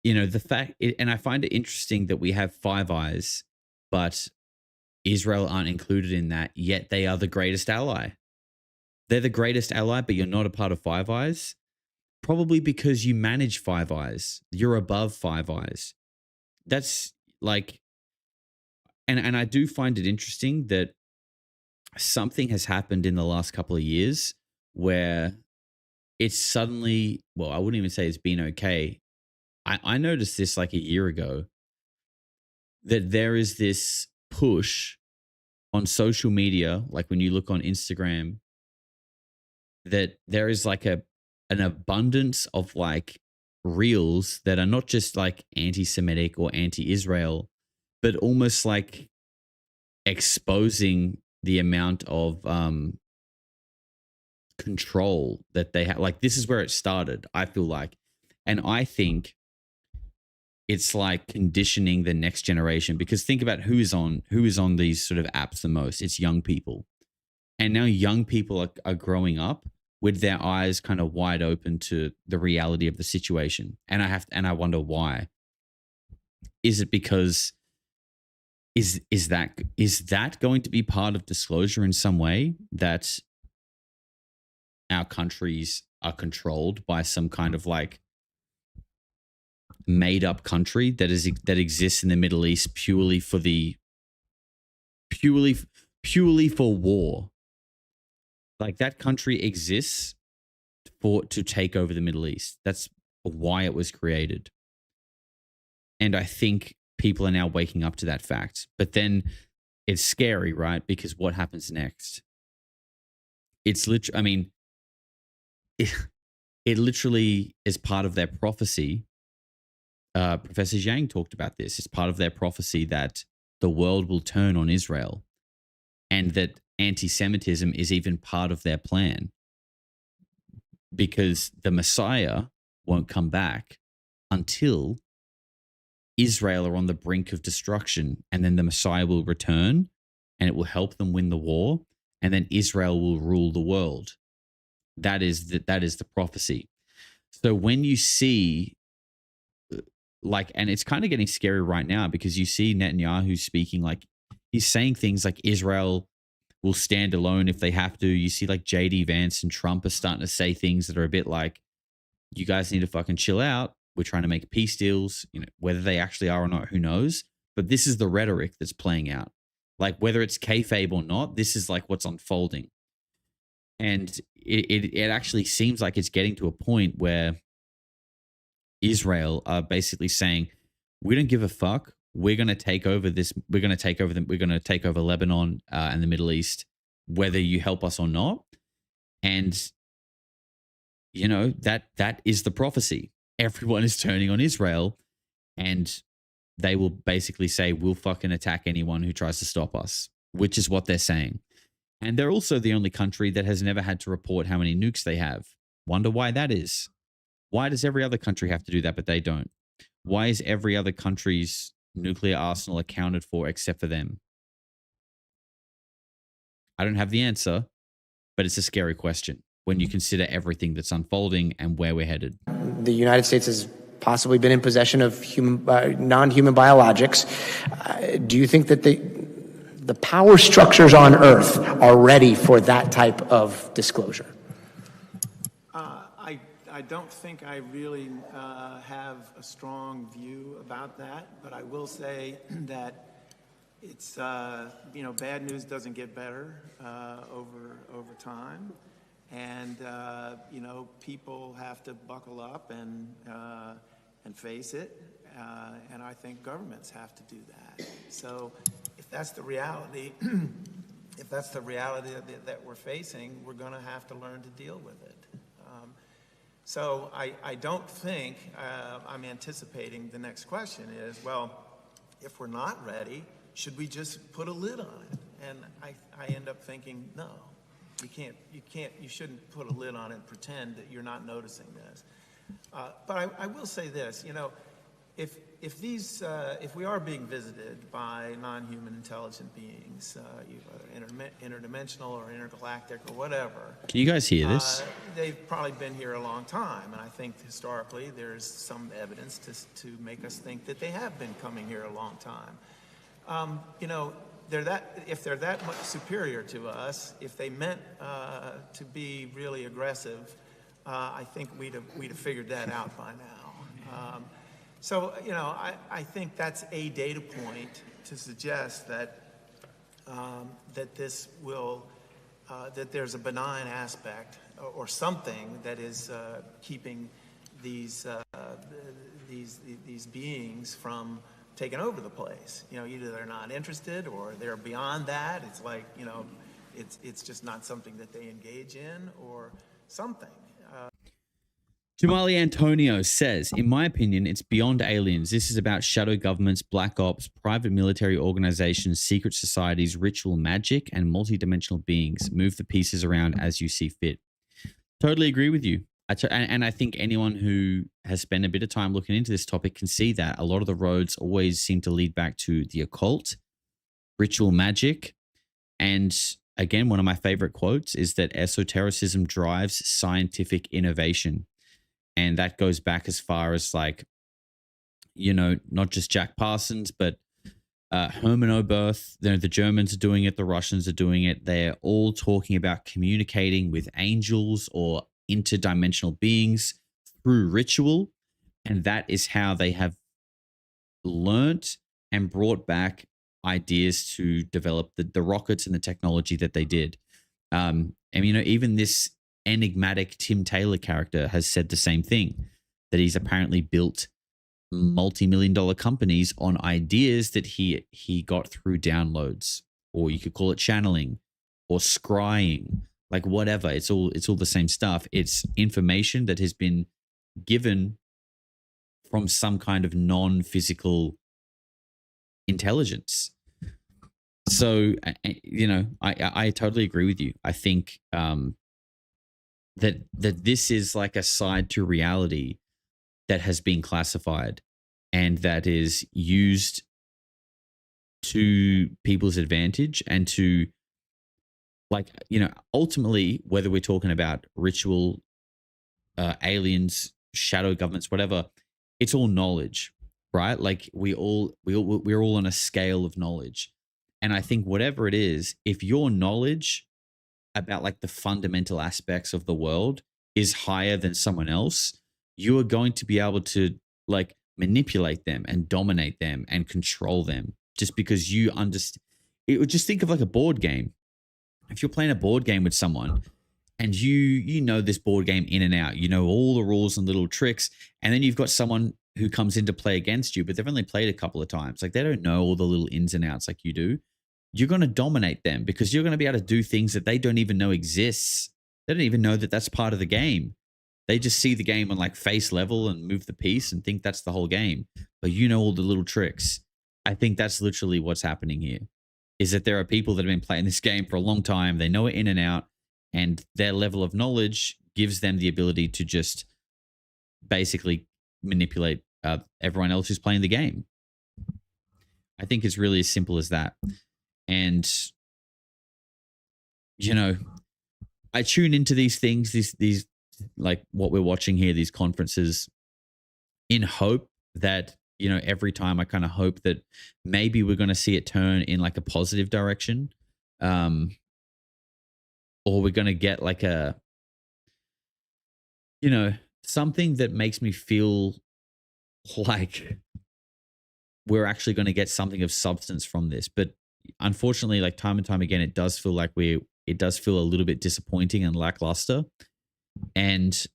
You know, the fact, and I find it interesting that we have Five Eyes, but Israel aren't included in that, yet they are the greatest ally. They're the greatest ally, but you're not a part of Five Eyes, probably because you manage Five Eyes. You're above Five Eyes. That's like, and I do find it interesting that something has happened in the last couple of years where it's suddenly, well, I wouldn't even say it's been okay. I noticed this like a year ago, that there is this push on social media, like when you look on Instagram, that there is like an abundance of like reels that are not just like anti-Semitic or anti-Israel, but almost like exposing the amount of control that they have. Like, this is where it started, I feel like. And I think it's like conditioning the next generation, because think about who is on these sort of apps the most. It's young people. And now young people are growing up with their eyes kind of wide open to the reality of the situation. And I wonder why. Is it because is that going to be part of disclosure in some way, that our countries are controlled by some kind of like made up country that exists in the Middle East purely for war. Like, that country exists to take over the Middle East. That's why it was created. And I think people are now waking up to that fact. But then it's scary, right? Because what happens next? It's literally, I mean, it literally is part of their prophecy. Professor Zhang talked about this. It's part of their prophecy that the world will turn on Israel, and that anti-Semitism is even part of their plan, because the Messiah won't come back until Israel are on the brink of destruction, and then the Messiah will return and it will help them win the war, and then Israel will rule the world. That is the prophecy. So when you see, like, and it's kind of getting scary right now, because you see Netanyahu speaking, like, he's saying things like Israel will stand alone if they have to. You see, like, JD Vance and Trump are starting to say things that are a bit like, you guys need to fucking chill out. We're trying to make peace deals. You know, whether they actually are or not, who knows? But this is the rhetoric that's playing out. Like, whether it's kayfabe or not, this is like what's unfolding. And it actually seems like it's getting to a point where Israel are basically saying, we don't give a fuck. We're going to take over this. We're going to take over them. We're going to take over Lebanon and the Middle East, whether you help us or not. And, you know, that is the prophecy. Everyone is turning on Israel, and they will basically say, we'll fucking attack anyone who tries to stop us, which is what they're saying. And they're also the only country that has never had to report how many nukes they have. Wonder why that is. Why does every other country have to do that, but they don't? Why is every other country's nuclear arsenal accounted for except for them? I don't have the answer, but it's a scary question when you consider everything that's unfolding and where we're headed.
The United States has possibly been in possession of non-human biologics. Do you think that the power structures on Earth are ready for that type of disclosure?
I don't think I really have a strong view about that, but I will say that it's, bad news doesn't get better over time. And, people have to buckle up and face it. And I think governments have to do that. So if that's the reality, that we're facing, we're going to have to learn to deal with it. So I don't think, I'm anticipating the next question is, well, if we're not ready, should we just put a lid on it? And I end up thinking, no. You shouldn't put a lid on it and pretend that you're not noticing this. But I will say this, if we are being visited by non-human intelligent beings, either interdimensional or intergalactic or whatever.
Can you guys hear this?
They've probably been here a long time, and I think historically there's some evidence to make us think that they have been coming here a long time. If they're that much superior to us, if they meant to be really aggressive, I think we'd have figured that out by now. I think that's a data point to suggest that that there's a benign aspect or something that is keeping these beings from taking over the place. Either they're not interested or they're beyond that. It's like, it's just not something that they engage in or something.
Jamali Antonio says, in my opinion, it's beyond aliens. This is about shadow governments, black ops, private military organizations, secret societies, ritual magic, and multidimensional beings. Move the pieces around as you see fit. Totally agree with you. And I think anyone who has spent a bit of time looking into this topic can see that a lot of the roads always seem to lead back to the occult, ritual magic. And again, one of my favorite quotes is that esotericism drives scientific innovation. And that goes back as far as not just Jack Parsons, but Hermann Oberth. The Germans are doing it. The Russians are doing it. They're all talking about communicating with angels or interdimensional beings through ritual. And that is how they have learnt and brought back ideas to develop the rockets and the technology that they did. And, even this enigmatic Tim Taylor character has said the same thing, that he's apparently built multi-million-dollar companies on ideas that he got through downloads, or you could call it channeling or scrying, like whatever. It's all the same stuff. It's information that has been given from some kind of non-physical intelligence. So, I totally agree with you. I think that this is like a side to reality that has been classified and that is used to people's advantage and to, ultimately, whether we're talking about ritual, aliens, shadow governments, whatever, it's all knowledge, right? Like we're all on a scale of knowledge. And I think whatever it is, if your knowledge about like the fundamental aspects of the world is higher than someone else, you are going to be able to like manipulate them and dominate them and control them just because you understand. Just think of like a board game. If you're playing a board game with someone and you know this board game in and out, you know all the rules and little tricks, and then you've got someone who comes in to play against you, but they've only played a couple of times. Like they don't know all the little ins and outs like you do. You're going to dominate them because you're going to be able to do things that they don't even know exists. They don't even know that that's part of the game. They just see the game on like face level and move the piece and think that's the whole game. But you know all the little tricks. I think that's literally what's happening here, is that there are people that have been playing this game for a long time. They know it in and out, and their level of knowledge gives them the ability to just basically manipulate everyone else who's playing the game. I think it's really as simple as that. And, I tune into these things, these like what we're watching here, these conferences, in hope that, every time I kind of hope that maybe we're going to see it turn in like a positive direction. Or we're going to get like a, something that makes me feel like we're actually going to get something of substance from this. But unfortunately, like time and time again, it does feel like it does feel a little bit disappointing and lackluster. And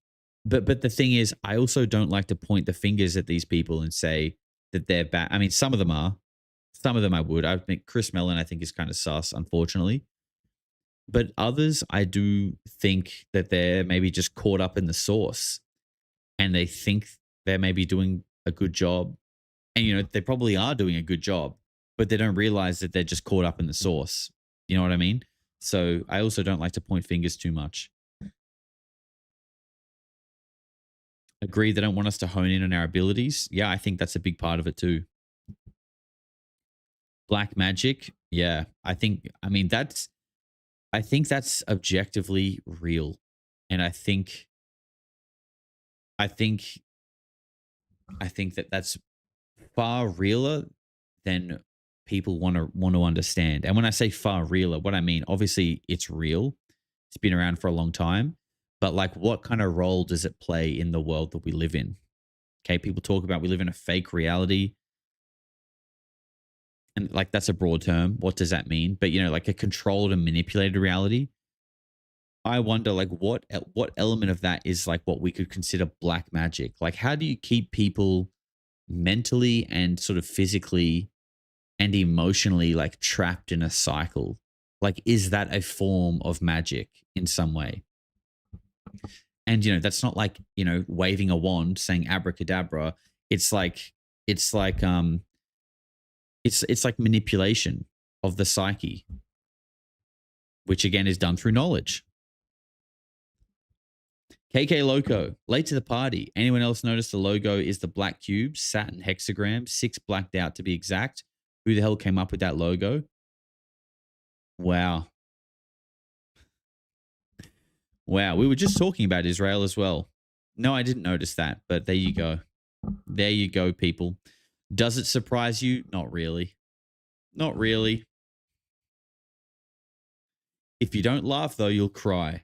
but the thing is, I also don't like to point the fingers at these people and say that they're bad. I mean, some of them are. Some of them I would. I think Chris Mellon, I think, is kind of sus, unfortunately. But others, I do think that they're maybe just caught up in the sauce, and they think they're maybe doing a good job. And, they probably are doing a good job, but they don't realize that they're just caught up in the sauce. You know what I mean? So I also don't like to point fingers too much. Agree they don't want us to hone in on our abilities. Yeah, I think that's a big part of it too. Black magic. Yeah, I think that's objectively real. And I think that that's far realer than people want to understand. And when I say far realer, what I mean, obviously it's real. It's been around for a long time. But like, what kind of role does it play in the world that we live in? Okay, people talk about we live in a fake reality. And like, that's a broad term. What does that mean? But, like a controlled and manipulated reality. I wonder, like, what element of that is like what we could consider black magic? Like, how do you keep people mentally and sort of physically and emotionally like trapped in a cycle? Like, is that a form of magic in some way? And, that's not like, waving a wand saying abracadabra. It's like manipulation of the psyche, which again is done through knowledge. KK Loco, late to the party. Anyone else notice the logo is the black cube, Saturn hexagram, 6 blacked out to be exact? Who the hell came up with that logo? Wow. Wow, we were just talking about Israel as well. No, I didn't notice that, but there you go. There you go, people. Does it surprise you? Not really. Not really. If you don't laugh, though, you'll cry.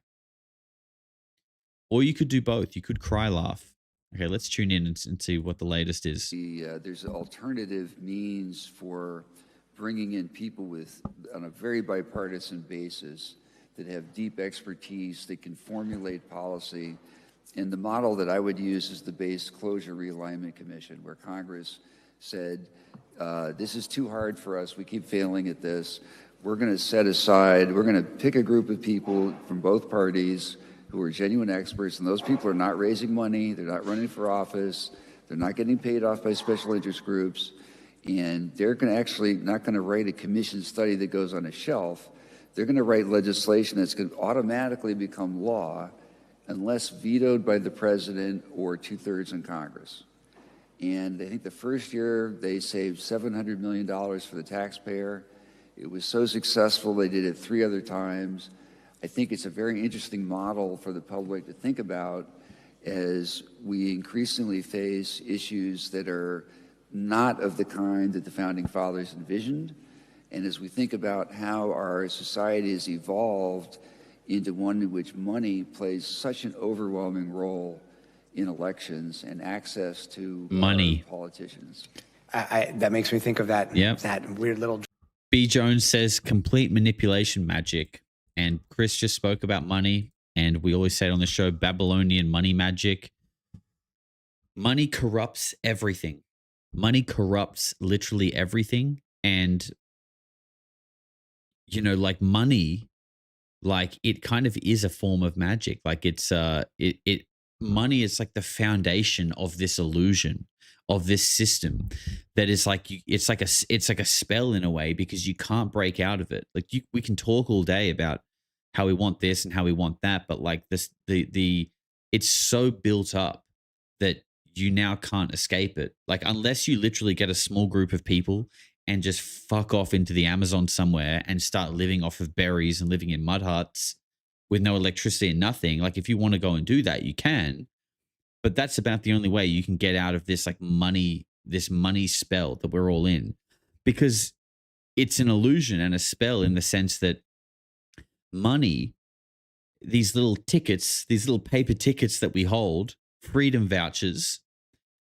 Or you could do both. You could cry, laugh. Okay, let's tune in and see what the latest is.
There's alternative means for bringing in people on a very bipartisan basis that have deep expertise, that can formulate policy. And the model that I would use is the Base Closure Realignment Commission, where Congress said, this is too hard for us, we keep failing at this. We're going to pick a group of people from both parties who are genuine experts, and those people are not raising money, they're not running for office, they're not getting paid off by special interest groups, and they're not going to write a commission study that goes on a shelf. They're going to write legislation that's going to automatically become law unless vetoed by the president or 2/3 in Congress. And I think the first year they saved $700 million for the taxpayer. It was so successful, they did it 3 other times. I think it's a very interesting model for the public to think about as we increasingly face issues that are not of the kind that the Founding Fathers envisioned, and as we think about how our society has evolved into one in which money plays such an overwhelming role in elections and access to
money
politicians.
That makes me think of that, that weird little...
B. Jones says complete manipulation magic. And Chris just spoke about money, and we always say it on the show, Babylonian money magic. Money corrupts everything. Money corrupts literally everything. And, you know, like money, like it kind of is a form of magic. Like it's, money is like the foundation of this illusion, of this system that is like, it's like a spell in a way, because you can't break out of it. Like we can talk all day about how we want this and how we want that, but like this, it's so built up that you now can't escape it. Like unless you literally get a small group of people and just fuck off into the Amazon somewhere and start living off of berries and living in mud huts with no electricity and nothing. Like if you want to go and do that, you can, but that's about the only way you can get out of this like this money spell that we're all in, because it's an illusion and a spell in the sense that money, these little tickets, these little paper tickets that we hold, freedom vouchers,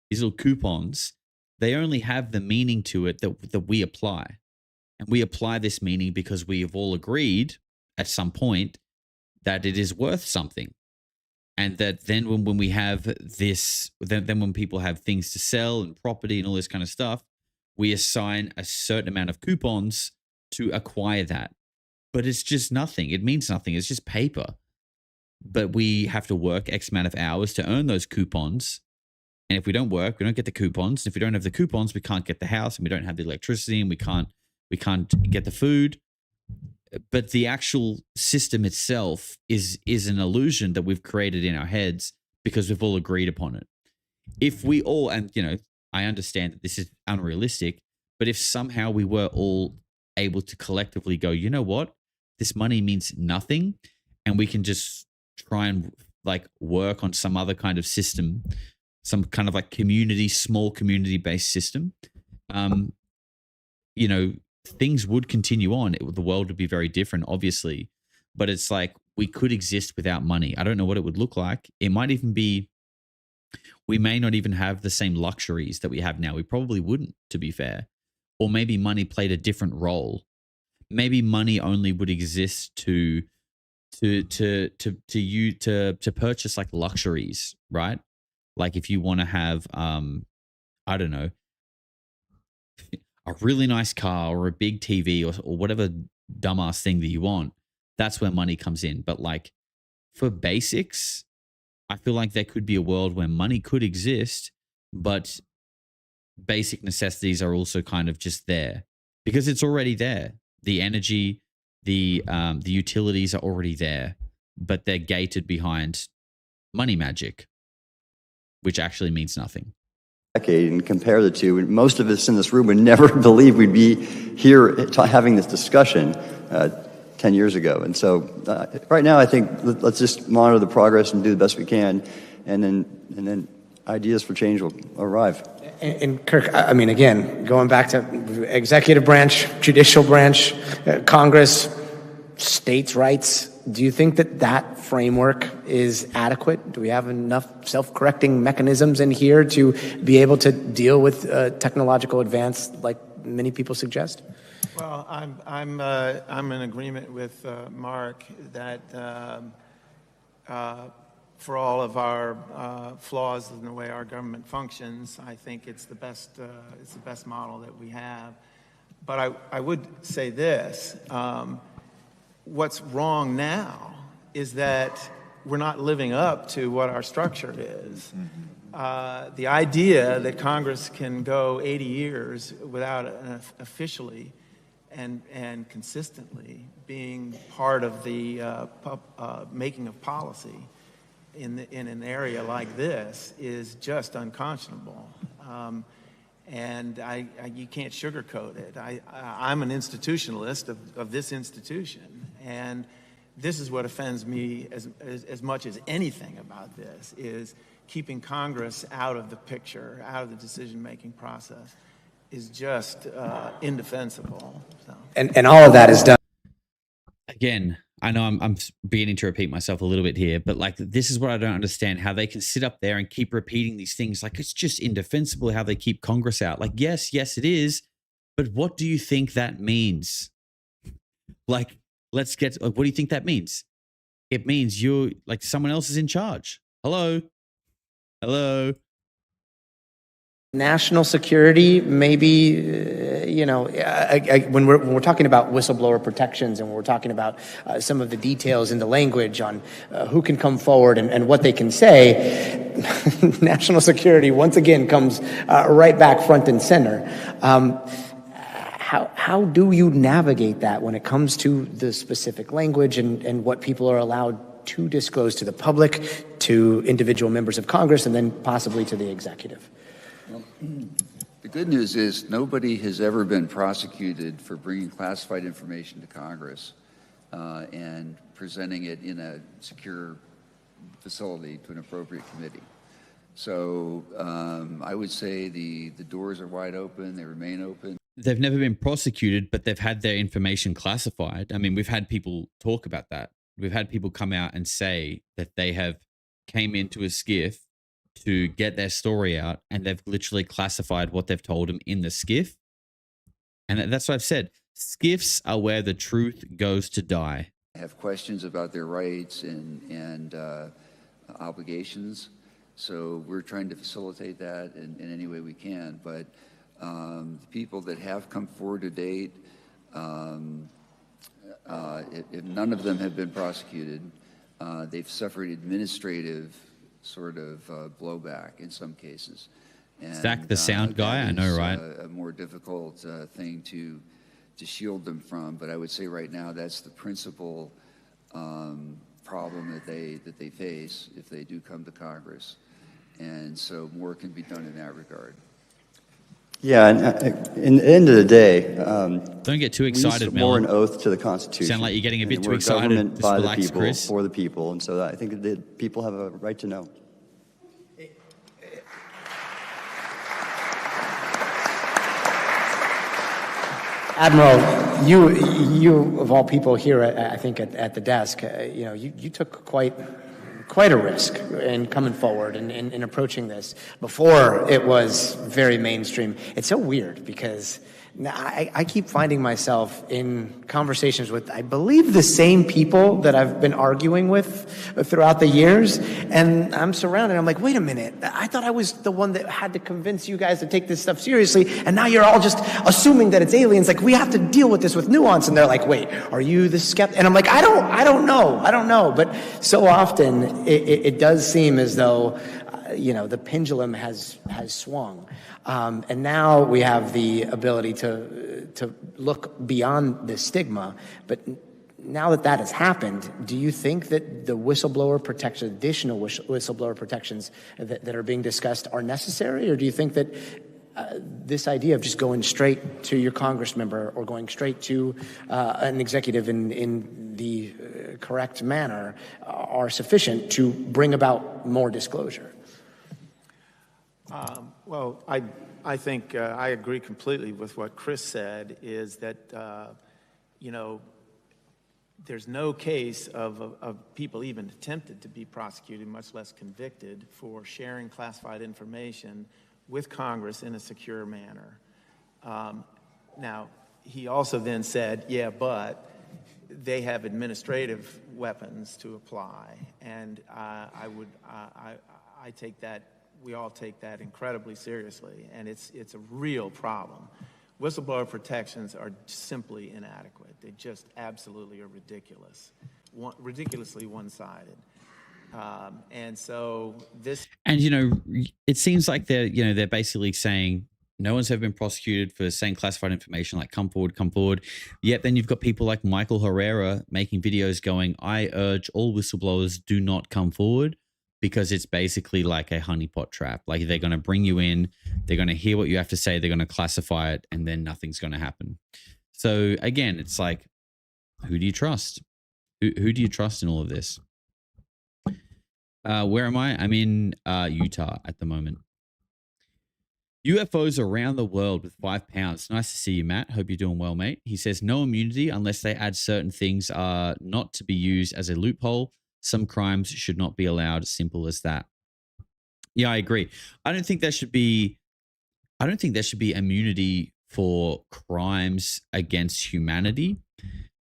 these little coupons, they only have the meaning to it that we apply. And we apply this meaning because we have all agreed at some point that it is worth something. And that then when we have this, then when people have things to sell and property and all this kind of stuff, we assign a certain amount of coupons to acquire that. But it's just nothing. It means nothing. It's just paper. But we have to work X amount of hours to earn those coupons. And if we don't work, we don't get the coupons. If we don't have the coupons, we can't get the house, and we don't have the electricity, and we can't get the food. But the actual system itself is an illusion that we've created in our heads because we've all agreed upon it. If we all, and you know, I understand that this is unrealistic, but if somehow we were all able to collectively go, you know what, this money means nothing, and we can just try and like work on some other kind of system, some kind of like small community-based system, you know, things would continue on. The world would be very different, obviously, but it's like we could exist without money. I don't know what it would look like. It might even be, we may not even have the same luxuries that we have now. We probably wouldn't, to be fair. Or maybe money played a different role. Maybe money only would exist to purchase like luxuries, right? Like if you want to have, I don't know, a really nice car or a big TV or whatever dumbass thing that you want, that's where money comes in. But like for basics, I feel like there could be a world where money could exist, but basic necessities are also kind of just there because it's already there. The energy, the utilities are already there, but they're gated behind money magic, which actually means nothing.
Decade and compare the two. Most of us in this room would never believe we'd be here having this discussion 10 years ago. And so right now, I think let's just monitor the progress and do the best we can, and then ideas for change will arrive.
And Kirk, I mean, again, going back to executive branch, judicial branch, Congress, states' rights, Do you think that that framework is adequate? Do we have enough self-correcting mechanisms in here to be able to deal with technological advance like many people suggest?
Well, I'm in agreement with Mark that for all of our flaws in the way our government functions, I think it's the best model that we have. But I would say this: what's wrong now is that we're not living up to what our structure is. The idea that Congress can go 80 years without officially and consistently being part of the making of policy in an area like this is just unconscionable. And you can't sugarcoat it. I'm an institutionalist of this institution, and this is what offends me as much as anything about this, is keeping Congress out of the picture, out of the decision-making process, is just indefensible. So.
And all of that is done.
Again, I know I'm beginning to repeat myself a little bit here, but like, this is what I don't understand, how they can sit up there and keep repeating these things. Like, it's just indefensible how they keep Congress out. Like, yes, it is. But what do you think that means? Like, what do you think that means? It means you're like, someone else is in charge. Hello.
National security, maybe, when we're talking about whistleblower protections and we're talking about some of the details in the language on who can come forward and what they can say, national security once again comes right back front and center. How do you navigate that when it comes to the specific language and what people are allowed to disclose to the public, to individual members of Congress, and then possibly to the executive?
Well, the good news is nobody has ever been prosecuted for bringing classified information to Congress and presenting it in a secure facility to an appropriate committee. So I would say the doors are wide open, they remain open.
They've never been prosecuted, but they've had their information classified. I mean, we've had people talk about that. We've had people come out and say that they have came into a skiff to get their story out, and they've literally classified what they've told them in the skiff. And that's what I've said. Skiffs are where the truth goes to die.
I have questions about their rights and obligations. So we're trying to facilitate that in any way we can. But the people that have come forward to date, if none of them have been prosecuted, they've suffered administrative sort of blowback in some cases. And,
Zach, the sound guy, I know, right?
A more difficult thing to shield them from, but I would say right now that's the principal problem that they face if they do come to Congress, and so more can be done in that regard.
Yeah, and in the end of the day,
don't get too excited,
we swore an oath to the Constitution.
Sound like you're getting a bit too
we're
excited.
Government
Just
by
relax,
the people,
Chris.
for the people, and so I think that people have a right to know.
Admiral, you of all people here, I think at the desk, you took quite a risk in coming forward and in approaching this before it was very mainstream. It's so weird because I keep finding myself in conversations with, I believe, the same people that I've been arguing with throughout the years, and I'm surrounded. I'm like, wait a minute, I thought I was the one that had to convince you guys to take this stuff seriously, and now you're all just assuming that it's aliens. Like, we have to deal with this with nuance. And they're like, wait, are you the skeptic? And I'm like, I don't know. But so often it does seem as though the pendulum has swung. And now we have the ability to look beyond the stigma. But now that has happened, do you think that the whistleblower protection, additional whistleblower protections that are being discussed are necessary? Or do you think that this idea of just going straight to your Congress member or going straight to an executive in the correct manner are sufficient to bring about more disclosure?
Well, I think I agree completely with what Chris said, is that, there's no case of people even attempted to be prosecuted, much less convicted, for sharing classified information with Congress in a secure manner. Now, he also then said, yeah, but they have administrative weapons to apply, and I take that, we all take that incredibly seriously, and it's a real problem. Whistleblower protections are simply inadequate. They just absolutely are ridiculous, ridiculously one-sided. And so this...
And, you know, it seems like they're basically saying no one's ever been prosecuted for saying classified information, like come forward, come forward. Yet then you've got people like Michael Herrera making videos going, I urge all whistleblowers do not come forward, because it's basically like a honeypot trap. Like they're going to bring you in, they're going to hear what you have to say, they're going to classify it, and then nothing's going to happen. So again, it's like, who do you trust? Who do you trust in all of this? Where am I? I'm in Utah at the moment. UFOs around the world with 5 pounds. Nice to see you, Matt. Hope you're doing well, mate. He says no immunity unless they add certain things are not to be used as a loophole. Some crimes should not be allowed. Simple as that. Yeah, I agree. I don't think there should be immunity for crimes against humanity,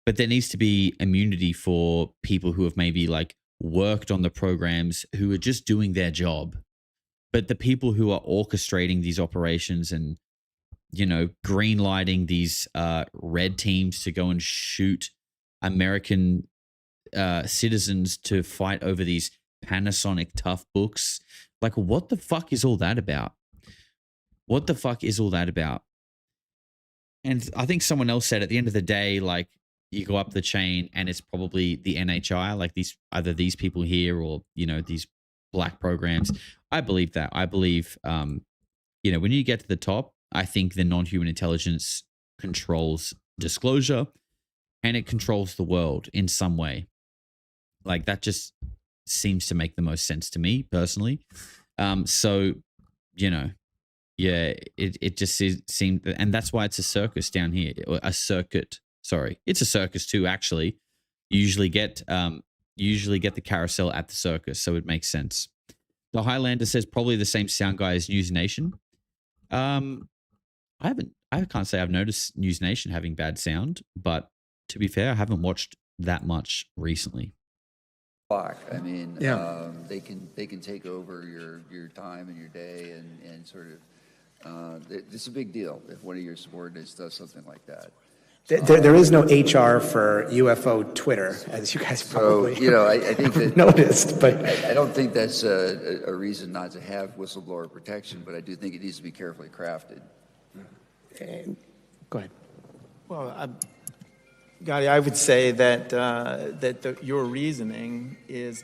but there needs to be immunity for people who have maybe like worked on the programs, who are just doing their job. But the people who are orchestrating these operations and, you know, green lighting these red teams to go and shoot American citizens to fight over these Panasonic tough books. Like, what the fuck is all that about? What the fuck is all that about? And I think someone else said at the end of the day, like, you go up the chain and it's probably the NHI, like either these people here or, you know, these black programs. I believe that. I believe, you know, when you get to the top, I think the non-human intelligence controls disclosure and it controls the world in some way. Like, that just seems to make the most sense to me personally. So, you know, yeah, it just seemed, and that's why it's a circus down here, a circuit. Sorry, it's a circus too. Actually, you usually get the carousel at the circus, so it makes sense. The Highlander says probably the same sound guy as News Nation. I can't say I've noticed News Nation having bad sound, but to be fair, I haven't watched that much recently.
I mean,
Yeah.
they can take over your time and your day and sort of, it's a big deal if one of your subordinates does something like that.
There is no HR for UFO Twitter, as you guys probably
I think that
noticed. But
I don't think that's a reason not to have whistleblower protection, but I do think it needs to be carefully crafted.
Go ahead.
Well, Gotti, I would say that your reasoning is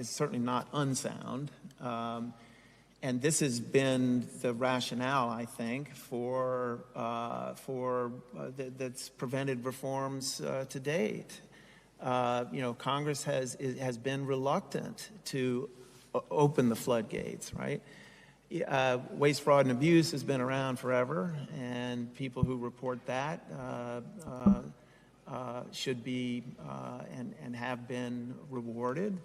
certainly not unsound, and this has been the rationale, I think, that's prevented reforms to date. Congress has been reluctant to open the floodgates, right? Waste, fraud, and abuse has been around forever, and people who report that should be and have been rewarded.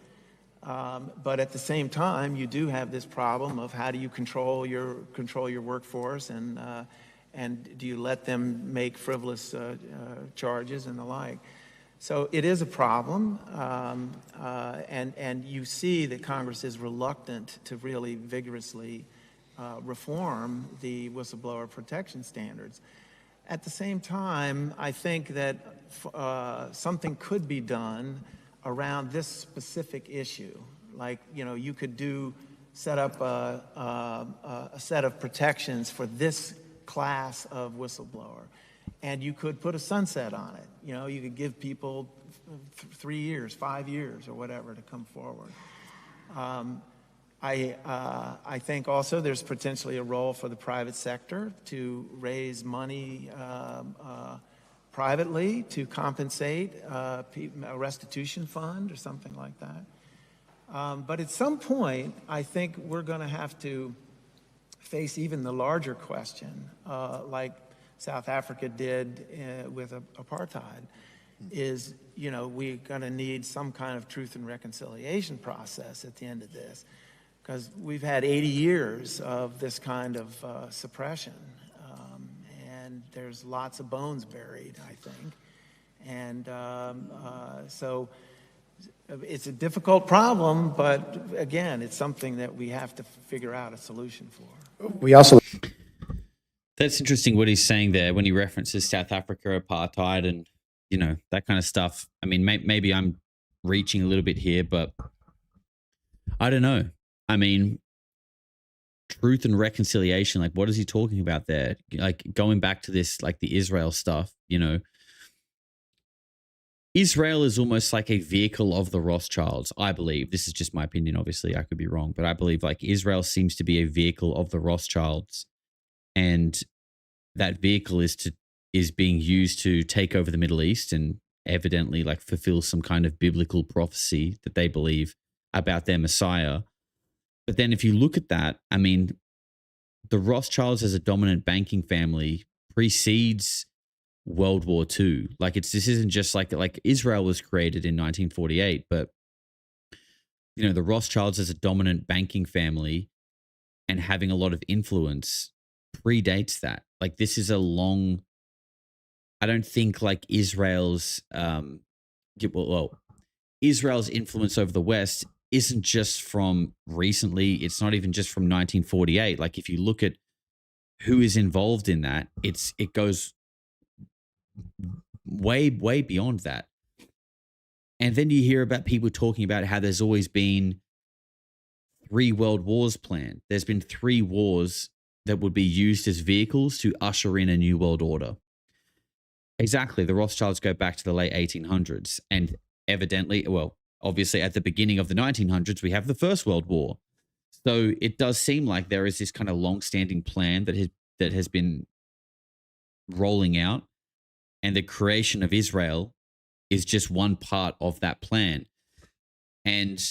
But at the same time, you do have this problem of how do you control your workforce, and do you let them make frivolous charges and the like. So it is a problem, and you see that Congress is reluctant to really vigorously reform the whistleblower protection standards. At the same time, I think that something could be done around this specific issue. Like, you could set up a set of protections for this class of whistleblower, and you could put a sunset on it. You could give people 3 years, 5 years, or whatever to come forward. I think also there's potentially a role for the private sector to raise money privately to compensate a restitution fund or something like that. But at some point, I think we're going to have to face even the larger question, like South Africa did with apartheid. is, we're going to need some kind of truth and reconciliation process at the end of this, because we've had 80 years of this kind of suppression, and there's lots of bones buried, I think. And so it's a difficult problem, but again, it's something that we have to figure out a solution for.
We also...
That's interesting what he's saying there when he references South Africa, apartheid, and, that kind of stuff. I mean, maybe I'm reaching a little bit here, but I don't know. I mean, truth and reconciliation, like, what is he talking about there? Like, going back to this, like the Israel stuff, Israel is almost like a vehicle of the Rothschilds, I believe. This is just my opinion, obviously. I could be wrong, but I believe like Israel seems to be a vehicle of the Rothschilds, and that vehicle is being used to take over the Middle East and evidently like fulfill some kind of biblical prophecy that they believe about their Messiah. But then if you look at that, I mean, the Rothschilds as a dominant banking family precedes World War II. Like this isn't just like Israel was created in 1948, but the Rothschilds as a dominant banking family and having a lot of influence predates that. Like this is a long, I don't think like Israel's Israel's influence over the West isn't just from recently. It's not even just from 1948. Like if you look at who is involved in that, it goes way beyond that. And then you hear about people talking about how there's always been 3 world wars planned. There's been 3 wars that would be used as vehicles to usher in a new world order. Exactly. The Rothschilds go back to the late 1800s, and evidently, obviously at the beginning of the 1900s, we have the First World War. So it does seem like there is this kind of long-standing plan that has been rolling out, and the creation of Israel is just one part of that plan. And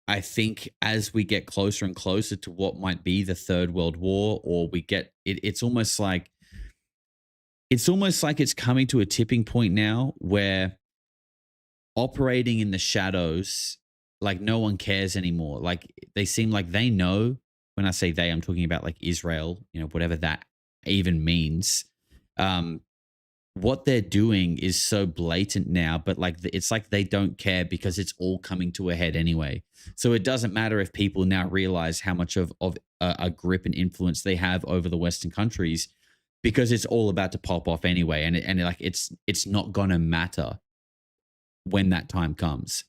I think as we get closer and closer to what might be the Third World War, or we get it, it's almost like it's coming to a tipping point now where operating in the shadows, like no one cares anymore. Like they seem like they know. When I say they, I'm talking about like Israel, whatever that even means. What they're doing is so blatant now, but like it's like they don't care because it's all coming to a head anyway. So it doesn't matter if people now realize how much of a grip and influence they have over the Western countries, because it's all about to pop off anyway, and it's not gonna matter when that time comes,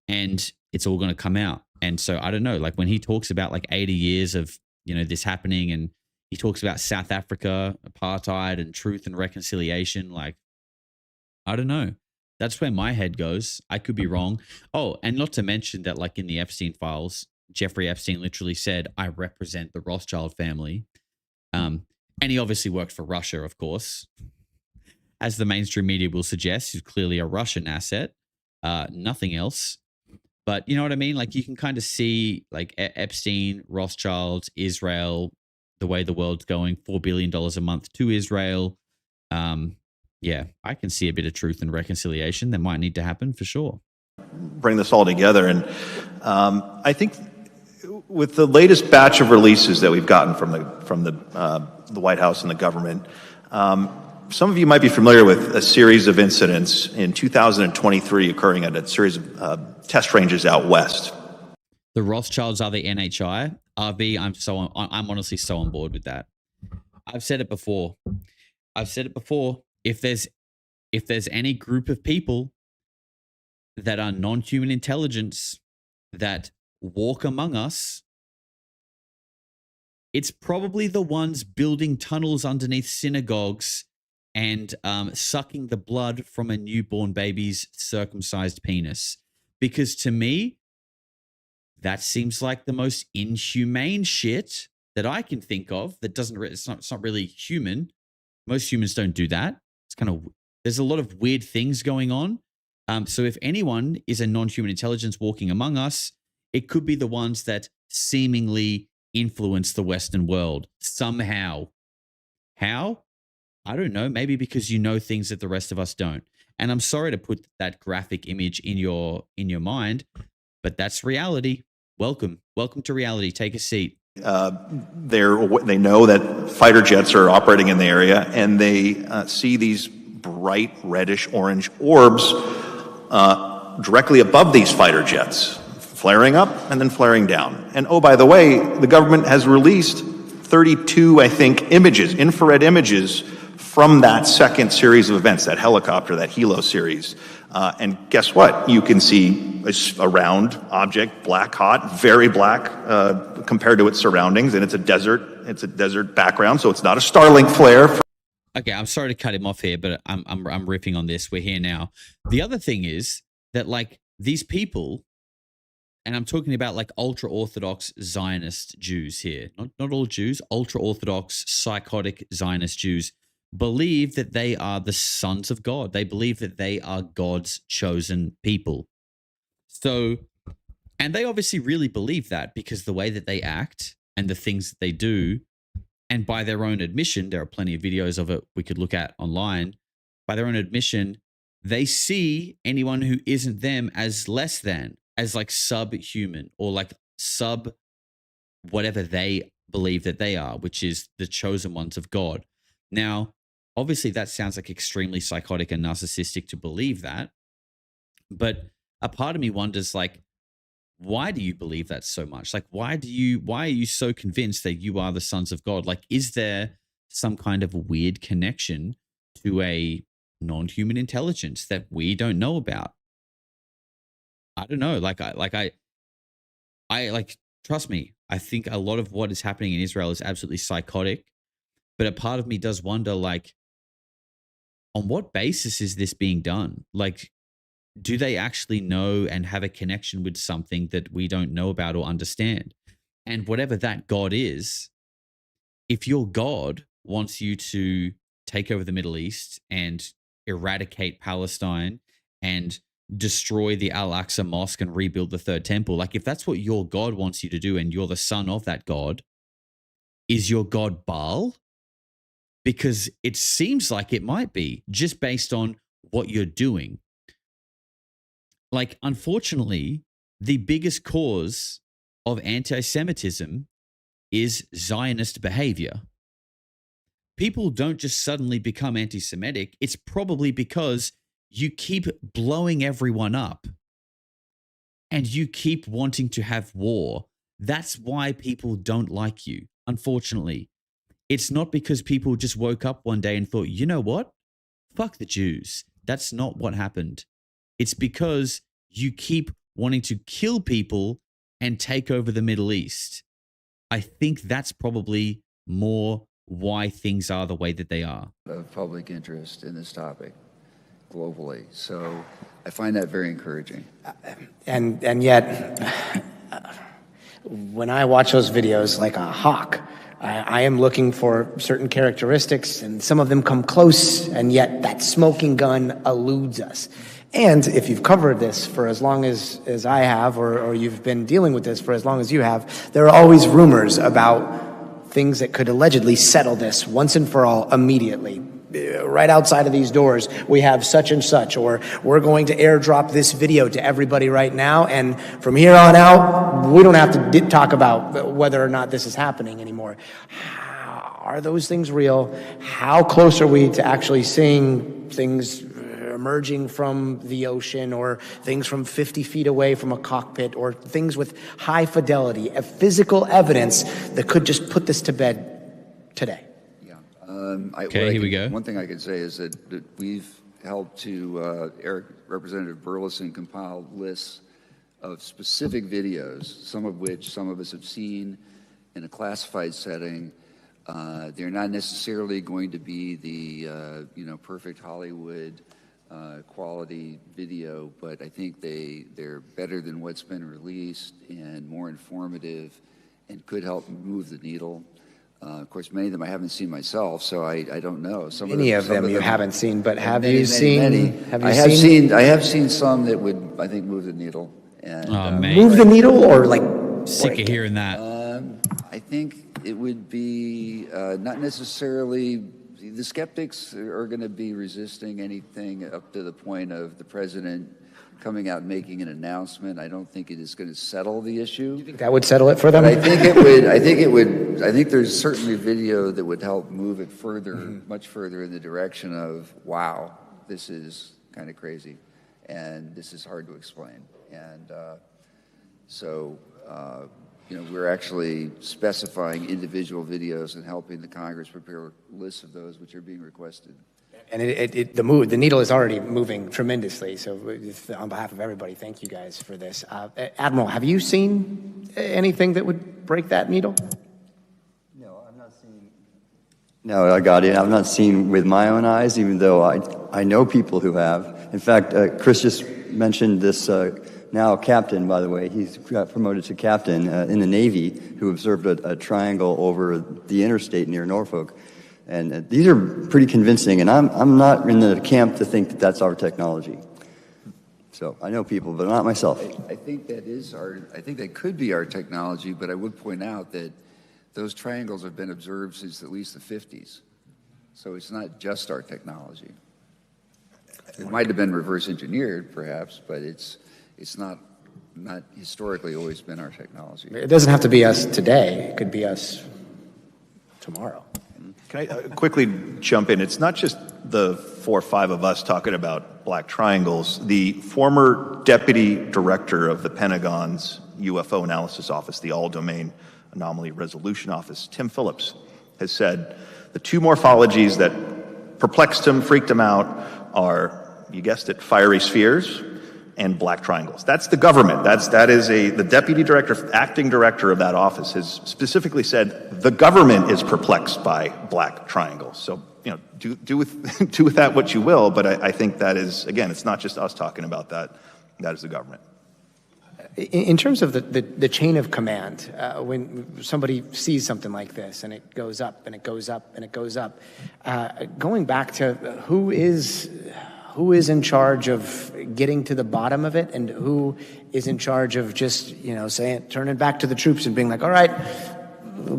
and it's all gonna come out. And so I don't know, like when he talks about like 80 years of this happening, and he talks about South Africa, apartheid, and truth and reconciliation. Like, I don't know. That's where my head goes. I could be wrong. Oh, and not to mention that, like in the Epstein files, Jeffrey Epstein literally said, "I represent the Rothschild family." And he obviously worked for Russia, of course. As the mainstream media will suggest, he's clearly a Russian asset, nothing else. But you know what I mean? Like you can kind of see like Epstein, Rothschilds, Israel, the way the world's going, $4 billion a month to Israel. Yeah, I can see a bit of truth and reconciliation that might need to happen for sure.
Bring this all together. And I think with the latest batch of releases that we've gotten from the White House and the government, some of you might be familiar with a series of incidents in 2023 occurring at a series of test ranges out west.
The Rothschilds are the NHI. RV, I'm honestly so on board with that. I've said it before. If there's any group of people that are non-human intelligence that walk among us, it's probably the ones building tunnels underneath synagogues and sucking the blood from a newborn baby's circumcised penis. Because to me, that seems like the most inhumane shit that I can think of. That it's not really human. Most humans don't do that. It's kind of, there's a lot of weird things going on. So if anyone is a non-human intelligence walking among us, it could be the ones that seemingly influence the Western world somehow. How? I don't know. Maybe because you know things that the rest of us don't. And I'm sorry to put that graphic image in your mind, but that's reality. Welcome to reality. Take a seat.
They know that fighter jets are operating in the area, and they see these bright reddish orange orbs directly above these fighter jets, flaring up and then flaring down. And oh, by the way, the government has released 32, I think, images, infrared images from that second series of events, that helicopter, that helo series. And guess what? You can see a round object, black hot, very black compared to its surroundings, and it's a desert background, so it's not a Starlink flare.
Okay, I'm sorry to cut him off here, but I'm riffing on this. We're here now. The other thing is that, like, these people, and I'm talking about like ultra-Orthodox Zionist Jews here, not all Jews, ultra-Orthodox psychotic Zionist Jews, believe that they are the sons of God. They believe that they are God's chosen people. So, and they obviously really believe that because the way that they act and the things that they do, and by their own admission, there are plenty of videos of it we could look at online. By their own admission, they see anyone who isn't them as less than, as like subhuman, or like sub whatever they believe that they are, which is the chosen ones of God. Now, obviously that sounds like extremely psychotic and narcissistic to believe that, but a part of me wonders, like, why do you believe that so much? Like, why are you so convinced that you are the sons of God? Like, is there some kind of weird connection to a non-human intelligence that we don't know about? I don't know. Trust me, I think a lot of what is happening in Israel is absolutely psychotic, but a part of me does wonder, like, on what basis is this being done? Like, do they actually know and have a connection with something that we don't know about or understand? And whatever that God is, if your God wants you to take over the Middle East and eradicate Palestine and destroy the Al-Aqsa Mosque and rebuild the Third Temple, like, if that's what your God wants you to do and you're the son of that God, is your God Baal? Because it seems like it might be, just based on what you're doing. Like, unfortunately, the biggest cause of anti-Semitism is Zionist behavior. People don't just suddenly become anti-Semitic. It's probably because you keep blowing everyone up and you keep wanting to have war. That's why people don't like you, unfortunately. It's not because people just woke up one day and thought, you know what? Fuck the Jews. That's not what happened. It's because you keep wanting to kill people and take over the Middle East. I think that's probably more why things are the way that they are.
Of public interest in this topic globally. So I find that very encouraging.
And yet, when I watch those videos like a hawk, I am looking for certain characteristics, and some of them come close, and yet that smoking gun eludes us. And if you've covered this for as long as I have, or you've been dealing with this for as long as you have, there are always rumors about things that could allegedly settle this once and for all immediately. Right outside of these doors, we have such and such, or we're going to airdrop this video to everybody right now, and from here on out, we don't have to talk about whether or not this is happening anymore. Are those things real? How close are we to actually seeing things emerging from the ocean, or things from 50 feet away from a cockpit, or things with high fidelity, physical evidence that could just put this to bed today?
Here we go.
One thing I can say is that we've helped to, Representative Burleson compiled lists of specific videos, some of which some of us have seen in a classified setting. They're not necessarily going to be the perfect Hollywood quality video, but I think they're better than what's been released and more informative and could help move the needle. Of course, many of them I haven't seen myself, so I don't know.
Many of them you haven't seen, but have you seen?
I have seen some that would, I think, move the needle. And,
move the needle, or like
sick of hearing that.
I think it would be not necessarily The skeptics are going to be resisting anything up to the point of the president coming out and making an announcement. I don't think it is going to settle the issue.
You think that would settle it for them?
But I think it would. I think there's certainly video that would help move it further, much further in the direction of, wow, this is kind of crazy, and this is hard to explain. And we're actually specifying individual videos and helping the Congress prepare lists of those which are being requested.
And the needle is already moving tremendously. So on behalf of everybody, thank you guys for this. Admiral, have you seen anything that would break that needle?
No, I've not seen. No, I got it. I've not seen with my own eyes, even though I know people who have. In fact, Chris just mentioned this now captain, by the way. He's got promoted to captain in the Navy, who observed a triangle over the interstate near Norfolk. And these are pretty convincing, and I'm not in the camp to think that that's our technology. So I know people, but not myself.
I think that could be our technology, but I would point out that those triangles have been observed since at least the 50s. So it's not just our technology. It might have been reverse engineered, perhaps, but it's not historically always been our technology.
It doesn't have to be us today. It could be us tomorrow.
Can I quickly jump in? It's not just the 4 or 5 of us talking about black triangles. The former deputy director of the Pentagon's UFO analysis office, the All-Domain Anomaly Resolution Office, Tim Phillips, has said the 2 morphologies that perplexed him, freaked him out are, you guessed it, fiery spheres and black triangles. That's the government. The deputy director, acting director of that office has specifically said the government is perplexed by black triangles. So, do with that what you will, but I think that is, again, it's not just us talking about that. That is the government.
In terms of the chain of command, when somebody sees something like this and it goes up and it goes up and it goes up, going back to who is in charge of getting to the bottom of it, and who is in charge of just, turning back to the troops and being like, all right,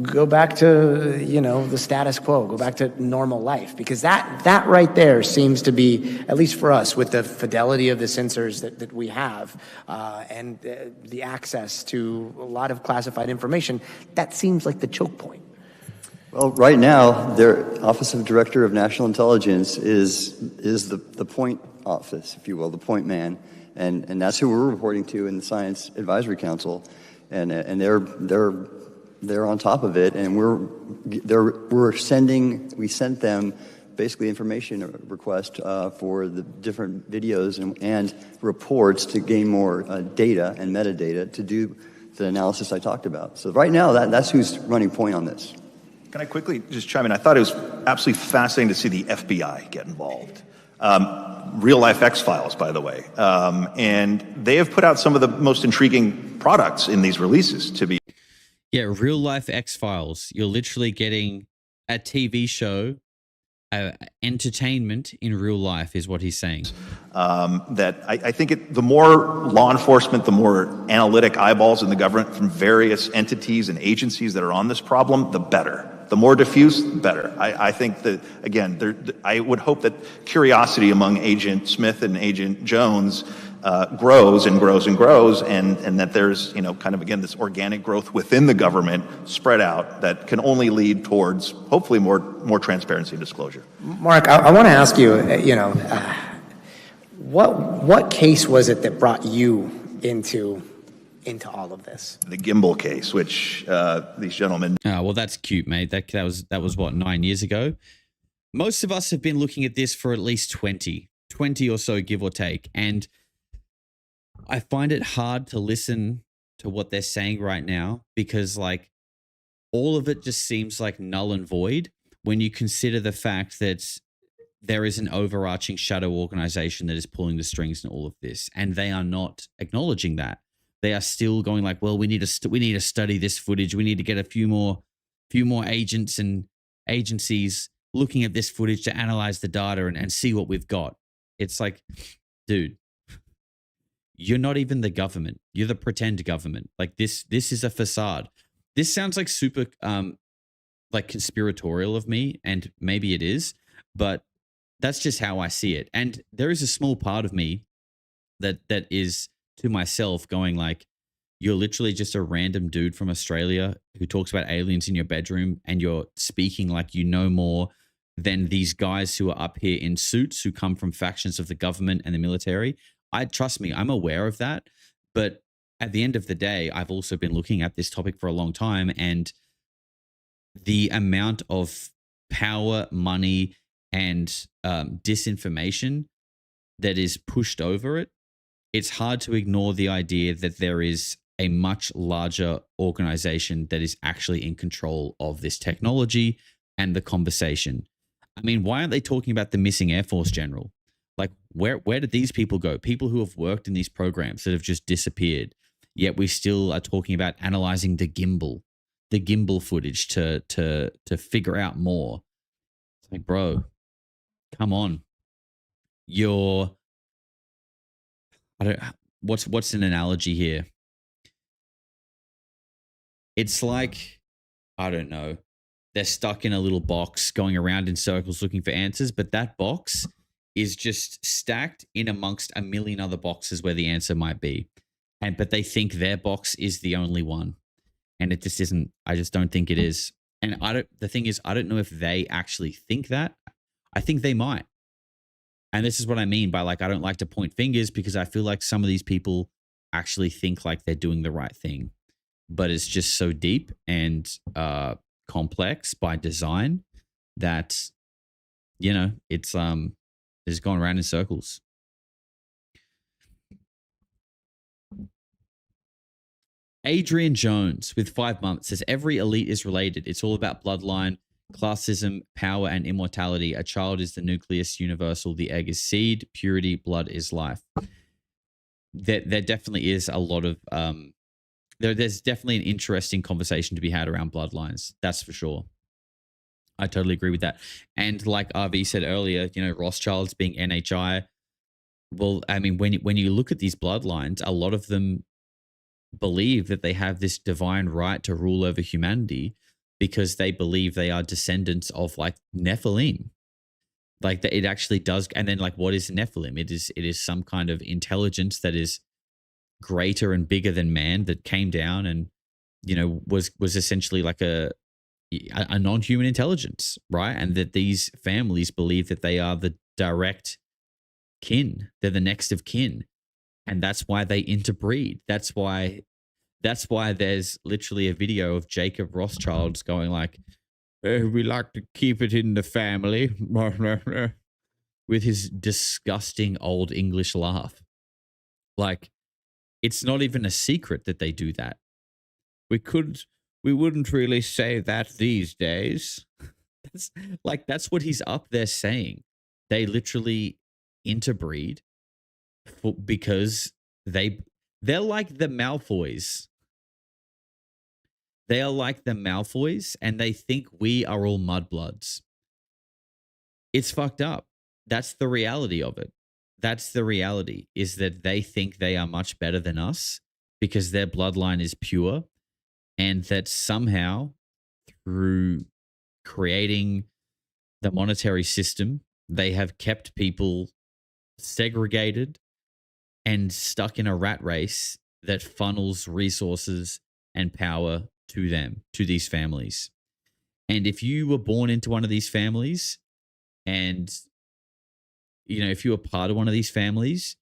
go back to, the status quo, go back to normal life. Because that right there seems to be, at least for us, with the fidelity of the sensors that we have, and the access to a lot of classified information, that seems like the choke point.
Well, right now, their Office of Director of National Intelligence is the point office, if you will, the point man, and that's who we're reporting to in the Science Advisory Council, and they're on top of it, and we sent them basically information request for the different videos and reports to gain more data and metadata to do the analysis I talked about. So right now, that's who's running point on this.
Can I quickly just chime in? I thought it was absolutely fascinating to see the FBI get involved. Real Life X-Files, by the way. And they have put out some of the most intriguing products in these releases to be.
Yeah, Real Life X-Files. You're literally getting a TV show, entertainment in real life is what he's saying.
That I think the more law enforcement, the more analytic eyeballs in the government from various entities and agencies that are on this problem, the better. The more diffuse, the better. I think that, again, I would hope that curiosity among Agent Smith and Agent Jones grows and grows and grows, and that there's, kind of, again, this organic growth within the government spread out that can only lead towards, hopefully, more transparency and disclosure.
Mark, I want to ask you, what case was it that brought you into all of this?
The gimbal case, which these gentlemen.
Well, that's cute, mate. That was what, 9 years ago? Most of us have been looking at this for at least 20 or so, give or take. And I find it hard to listen to what they're saying right now because, all of it just seems like null and void when you consider the fact that there is an overarching shadow organization that is pulling the strings in all of this, and they are not acknowledging that. They are still going well, we need to study this footage. We need to get a few more agents and agencies looking at this footage to analyze the data and see what we've got. It's like, dude, you're not even the government. You're the pretend government. This is a facade. This sounds like super like conspiratorial of me, and maybe it is, but that's just how I see it. And there is a small part of me that is to myself going like, you're literally just a random dude from Australia who talks about aliens in your bedroom, and you're speaking like you know more than these guys who are up here in suits who come from factions of the government and the military. Trust me, I'm aware of that. But at the end of the day, I've also been looking at this topic for a long time, and the amount of power, money, and disinformation that is pushed over it, it's hard to ignore the idea that there is a much larger organization that is actually in control of this technology and the conversation. I mean, why aren't they talking about the missing Air Force general? Like, where did these people go? People who have worked in these programs that have just disappeared. Yet we still are talking about analyzing the gimbal footage to figure out more. It's like, bro, come on. What's an analogy here? It's like, I don't know, they're stuck in a little box going around in circles looking for answers, but that box is just stacked in amongst a million other boxes where the answer might be. But they think their box is the only one. And it just isn't. I just don't think it is. And the thing is, I don't know if they actually think that. I think they might. And this is what I mean by, like, I don't like to point fingers, because I feel like some of these people actually think like they're doing the right thing. But it's just so deep and complex by design that, you know, it's going around in circles. Adrian Jones with 5 months says, every elite is related. It's all about bloodline, classism, power, and immortality. A child is the nucleus universal. The egg is seed. Purity, blood is life. There definitely is a lot of there's definitely an interesting conversation to be had around bloodlines. That's for sure. I totally agree with that. And like RV said earlier, you know, Rothschilds being NHI. Well, I mean, when you look at these bloodlines, a lot of them believe that they have this divine right to rule over humanity because they believe they are descendants of like Nephilim. Like that, it actually does. And then, like, what is Nephilim? It is some kind of intelligence that is greater and bigger than man that came down and, you know, was essentially like a non-human intelligence, right? And that these families believe that they are the direct kin. They're the next of kin. And that's why they interbreed. That's why there's literally a video of Jacob Rothschild's going like, we like to keep it in the family, with his disgusting old English laugh. Like, it's not even a secret that they do that. We wouldn't really say that these days. That's what he's up there saying. They literally interbreed because they're like the Malfoys. They are like the Malfoys, and they think we are all mudbloods. It's fucked up. That's the reality of it. That's the reality, is that they think they are much better than us because their bloodline is pure, and that somehow through creating the monetary system, they have kept people segregated and stuck in a rat race that funnels resources and power to them, to these families. And if you were born into one of these families, and, you know, if you were part of one of these families,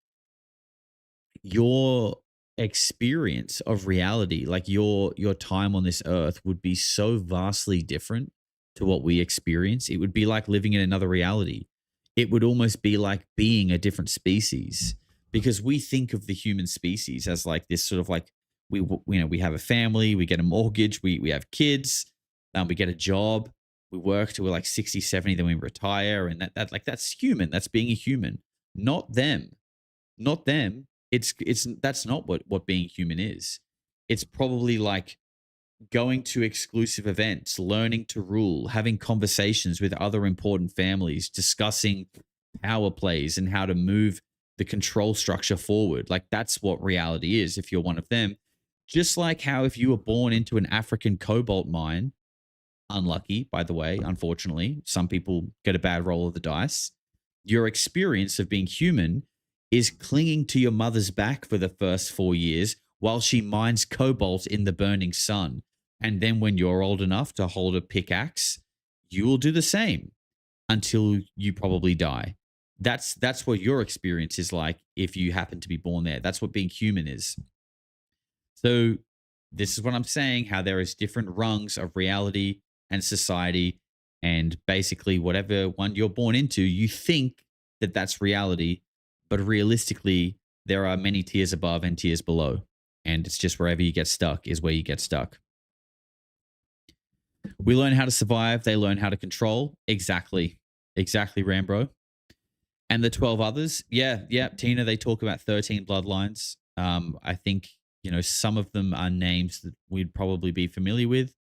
your experience of reality, like your time on this earth, would be so vastly different to what we experience. It would be like living in another reality. It would almost be like being a different species, because we think of the human species as like this sort of like, we have a family, we get a mortgage, we have kids, we get a job, we work till we're like 60, 70, then we retire, and that's human. That's being a human. Not them. That's not what being human is. It's probably like going to exclusive events, learning to rule, having conversations with other important families, discussing power plays and how to move the control structure forward. Like, that's what reality is if you're one of them. Just like how if you were born into an African cobalt mine, unlucky, by the way, unfortunately. Some people get a bad roll of the dice. Your experience of being human is clinging to your mother's back for the first 4 years while she mines cobalt in the burning sun. And then when you're old enough to hold a pickaxe, you will do the same until you probably die. That's what your experience is like if you happen to be born there. That's what being human is. So this is what I'm saying, how there is different rungs of reality and society, and basically whatever one you're born into, you think that that's reality, but realistically, there are many tiers above and tiers below. And it's just wherever you get stuck is where you get stuck. We learn how to survive. They learn how to control. Exactly, Rambro. And the 12 others. Yeah, Tina, they talk about 13 bloodlines. I think, some of them are names that we'd probably be familiar with.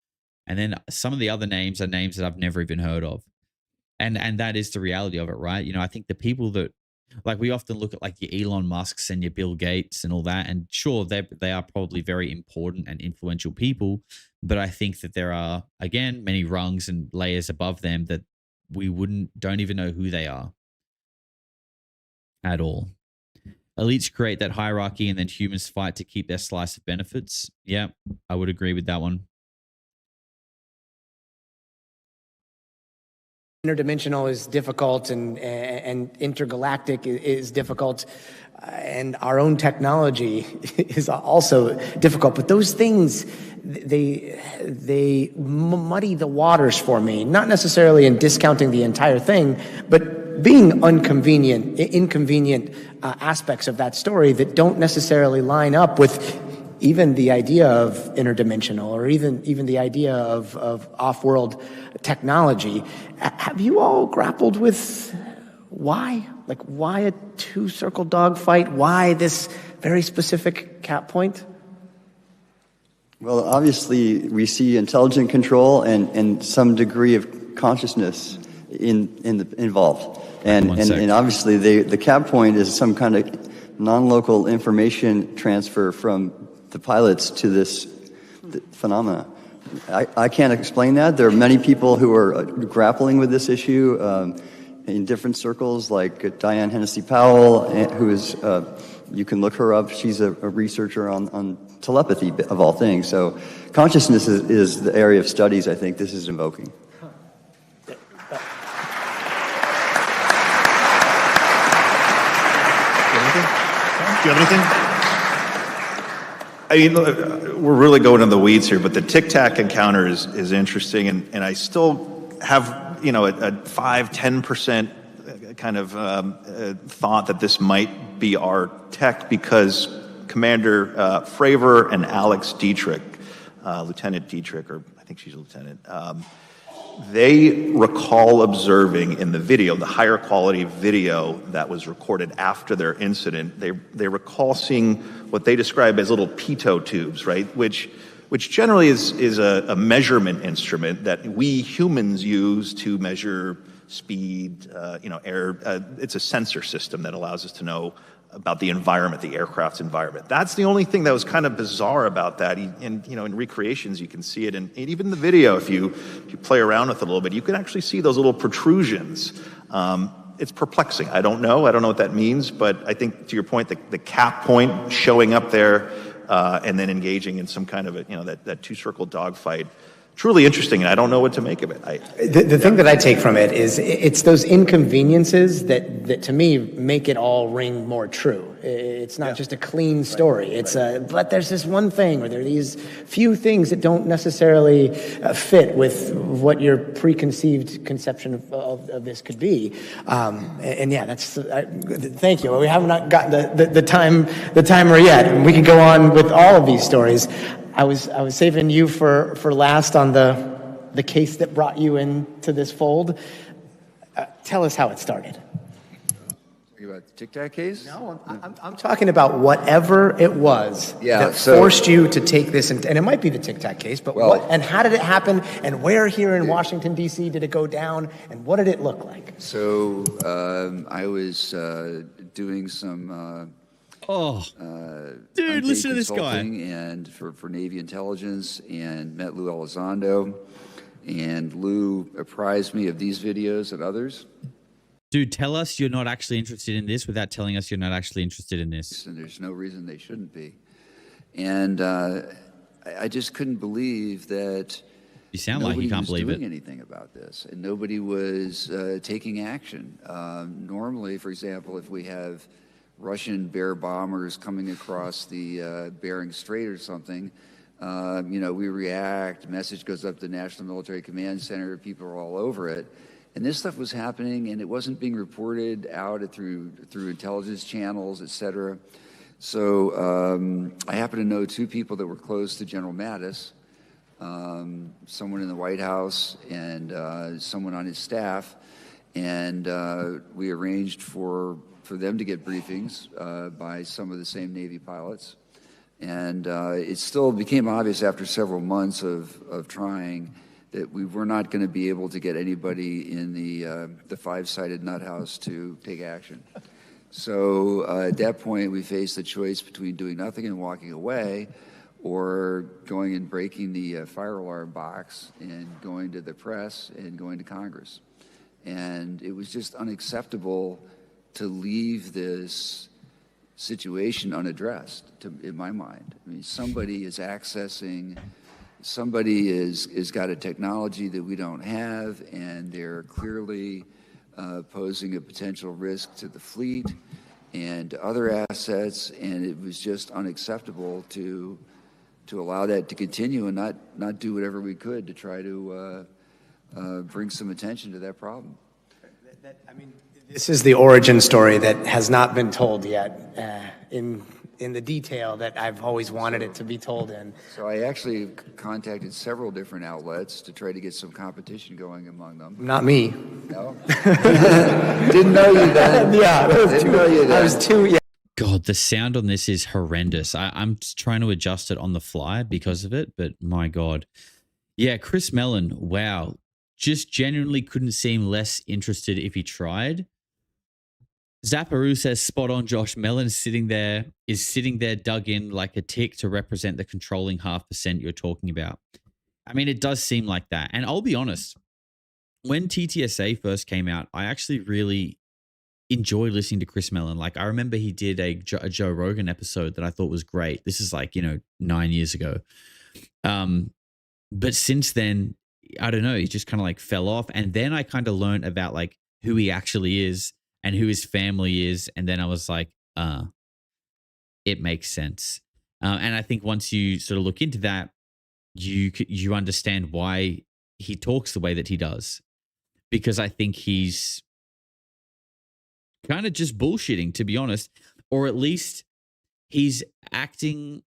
And then some of the other names are names that I've never even heard of. And that is the reality of it, right? I think the people that, like, we often look at like your Elon Musks and your Bill Gates and all that. And sure, they are probably very important and influential people. But I think that there are, again, many rungs and layers above them that we don't even know who they are at all. Elites create that hierarchy and then humans fight to keep their slice of benefits. Yeah, I would agree with that one.
Interdimensional is difficult and intergalactic is difficult, and our own technology is also difficult. But those things, they muddy the waters for me, not necessarily in discounting the entire thing, but being inconvenient aspects of that story that don't necessarily line up with even the idea of interdimensional or even the idea of off-world technology. Have you all grappled with why? Like, why a two-circle dogfight? Why this very specific cap point?
Well, obviously, we see intelligent control and some degree of consciousness involved. And obviously, the cap point is some kind of non-local information transfer from the pilots to this phenomena. I can't explain that. There are many people who are grappling with this issue in different circles, like Diane Hennessy Powell, who is, you can look her up. She's a researcher on telepathy, of all things. So consciousness is the area of studies I think this is invoking.
Do you have anything? I mean, we're really going in the weeds here, but the Tic Tac encounter is interesting, and I still have, a 5-10% kind of thought that this might be our tech, because Commander Fravor and Alex Dietrich, Lieutenant Dietrich, or I think she's a lieutenant, they recall observing in the video, the higher quality video that was recorded after their incident, they recall seeing what they describe as little pitot tubes, right? Which generally is a measurement instrument that we humans use to measure speed, air. It's a sensor system that allows us to know about the environment, the aircraft's environment. That's the only thing that was kind of bizarre about that. And in recreations, you can see it, and even the video, if you play around with it a little bit, you can actually see those little protrusions. It's perplexing. I don't know what that means, but I think to your point, the cap point showing up there and then engaging in some kind of that two-circle dogfight. Truly interesting, and I don't know what to make of it.
The thing that I take from it is it's those inconveniences that to me make it all ring more true. It's not just a clean story. But there's this one thing, or there are these few things that don't necessarily fit with what your preconceived conception of this could be. Thank you. We have not gotten the timer yet, and we can go on with all of these stories. I was saving you for last on the case that brought you into this fold. Tell us how it started.
Are you about the Tic Tac case?
No, I'm talking about whatever it was that forced you to take this, and it might be the Tic Tac case, but what and how did it happen, and where here in Washington, D.C. did it go down, and what did it look like?
So I was doing some...
dude, listen to this guy.
And for Navy intelligence, and met Lou Elizondo, And Lou apprised me of these videos and others.
Dude, tell us you're not actually interested in this without telling us you're not actually interested in this.
And there's no reason they shouldn't be. And I just couldn't believe that
you sound like you can't believe it.
Nobody was doing anything about this, and nobody was taking action. Normally, for example, if we have Russian Bear bombers coming across the Bering Strait or something, we react, message goes up to the National Military Command Center, people are all over it. And this stuff was happening, and it wasn't being reported out through intelligence channels, et cetera. So I happen to know two people that were close to General Mattis, someone in the White House and someone on his staff. And we arranged for them to get briefings by some of the same Navy pilots. And it still became obvious after several months of trying that we were not going to be able to get anybody in the five-sided nut house to take action. So at that point, we faced the choice between doing nothing and walking away, or going and breaking the fire alarm box and going to the press and going to Congress. And it was just unacceptable to leave this situation unaddressed, in my mind. I mean, somebody is accessing, somebody is got a technology that we don't have, and they're clearly posing a potential risk to the fleet and other assets, and it was just unacceptable to allow that to continue and not do whatever we could to try to bring some attention to that problem.
This is the origin story that has not been told yet in the detail that I've always wanted it to be told in.
So I actually contacted several different outlets to try to get some competition going among them.
Not me.
No? Didn't know you then.
Yeah, I was too.
God, the sound on this is horrendous. I'm trying to adjust it on the fly because of it, but my God. Yeah, Chris Mellon, wow. Just genuinely couldn't seem less interested if he tried. Zapparoo says, spot on, Josh. Mellon is sitting there dug in like a tick to represent the controlling 0.5% you're talking about. I mean, it does seem like that. And I'll be honest, when TTSA first came out, I actually really enjoyed listening to Chris Mellon. Like, I remember he did a Joe Rogan episode that I thought was great. This is 9 years ago. But since then, I don't know, he just kind of fell off. And then I kind of learned about who he actually is and who his family is. And then I was like, it makes sense. And I think once you sort of look into that, you understand why he talks the way that he does. Because I think he's kind of just bullshitting, to be honest. Or at least he's acting,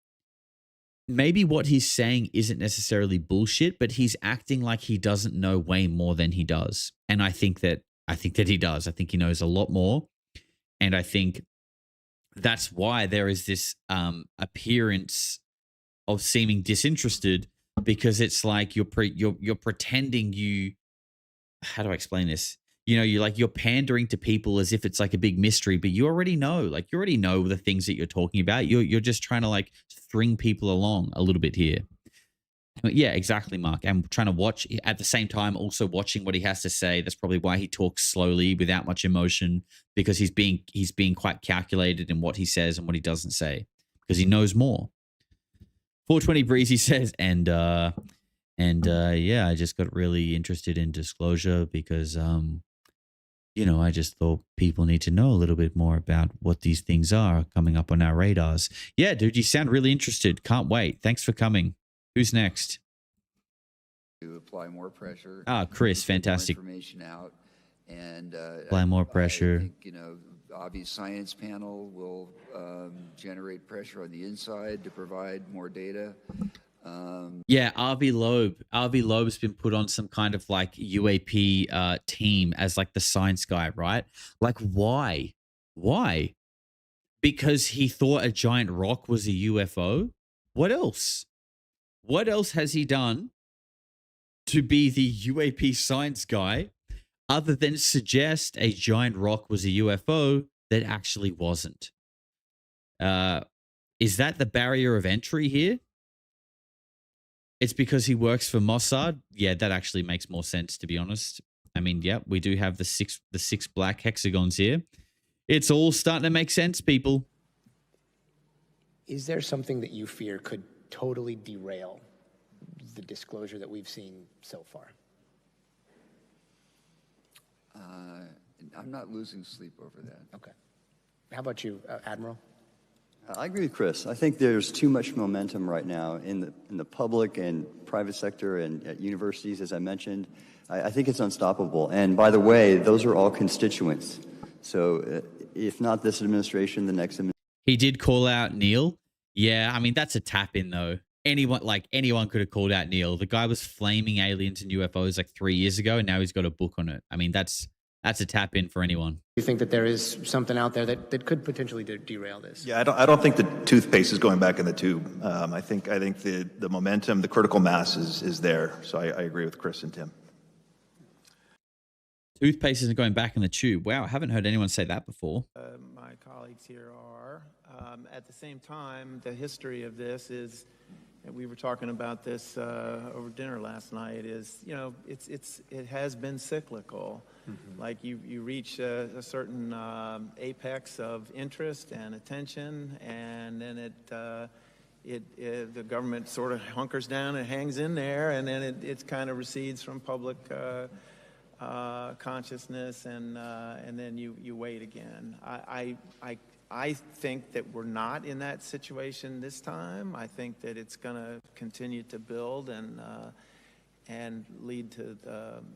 maybe what he's saying isn't necessarily bullshit, but he's acting like he doesn't know way more than he does. And I think that he does. I think he knows a lot more. And I think that's why there is this appearance of seeming disinterested, because it's like you're pretending how do I explain this? You're pandering to people as if it's like a big mystery, but you already know, the things that you're talking about. You're just trying to string people along a little bit here. Yeah, exactly, Mark. I'm trying to watch at the same time, also watching what he has to say. That's probably why he talks slowly without much emotion, because he's being quite calculated in what he says and what he doesn't say, because he knows more. 420 Breezy says, and yeah, I just got really interested in disclosure because I just thought people need to know a little bit more about what these things are coming up on our radars. Yeah, dude, you sound really interested. Can't wait. Thanks for coming. Who's next?
To apply more pressure.
Chris, fantastic.
More information out, and
apply more pressure.
I think, obvious science panel will generate pressure on the inside to provide more data.
Yeah, Avi Loeb's been put on some kind of UAP team as the science guy, right? Why? Because he thought a giant rock was a UFO? What else? What else has he done to be the UAP science guy other than suggest a giant rock was a UFO that actually wasn't? Is that the barrier of entry here? it's because he works for Mossad. Yeah, that actually makes more sense, to be honest. I mean, yeah, we do have the six black hexagons here. It's all starting to make sense, people.
Is there something that you fear could totally derail the disclosure that we've seen so far?
I'm not losing sleep over that.
Okay. How about you, Admiral?
I agree with Chris. I think there's too much momentum right now in the public and private sector and at universities, as I mentioned. I think it's unstoppable. And by the way, those are all constituents. So if not this administration, the next administration.
He did call out Neil. Yeah, I mean, that's a tap in, though. Anyone could have called out Neil. The guy was flaming aliens and UFOs like 3 years ago, and now he's got a book on it. I mean, that's a tap in for anyone.
You think that there is something out there that could potentially derail this?
Yeah, I don't think the toothpaste is going back in the tube. I think the momentum, the critical mass is there. So I agree with Chris and Tim.
Toothpaste isn't going back in the tube. Wow, I haven't heard anyone say that before.
My colleagues here are. At the same time, the history of this is, and we were talking about this over dinner last night, is, it has been cyclical. Mm-hmm. Like you reach a certain apex of interest and attention, and then the government sort of hunkers down and hangs in there, and then it kind of recedes from public consciousness, and then you wait again. I think that we're not in that situation this time. I think that it's going to continue to build and lead to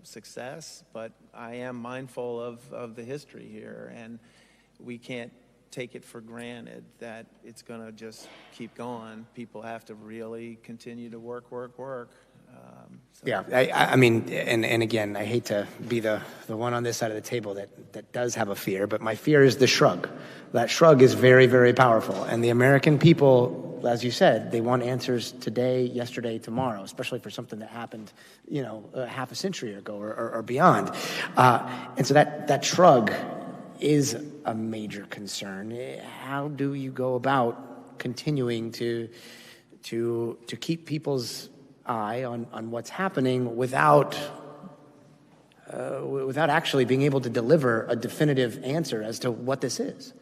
success. But I am mindful of the history here, and we can't take it for granted that it's going to just keep going. People have to really continue to work.
Yeah, I mean, and again, I hate to be the one on this side of the table that does have a fear, but my fear is the shrug. That shrug is very, very powerful. And the American people, as you said, they want answers today, yesterday, tomorrow, especially for something that happened, half a century ago or beyond. And so that shrug is a major concern. How do you go about continuing to keep people's eye on what's happening without actually being able to deliver a definitive answer as to what this is?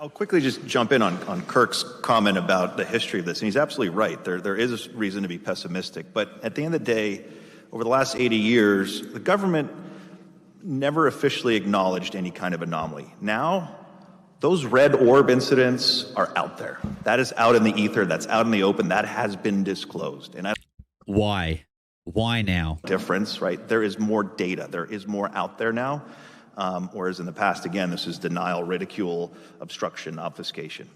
I'll quickly just jump in on Kirk's comment about the history of this, and he's absolutely right. There is a reason to be pessimistic, but at the end of the day, over the last 80 years, the government never officially acknowledged any kind of anomaly. Now, those red orb incidents are out there. That is out in the ether. That's out in the open. That has been disclosed. And
why? Why now?
Difference, right? There is more data. There is more out there now. Whereas in the past, again, this is denial, ridicule, obstruction, obfuscation.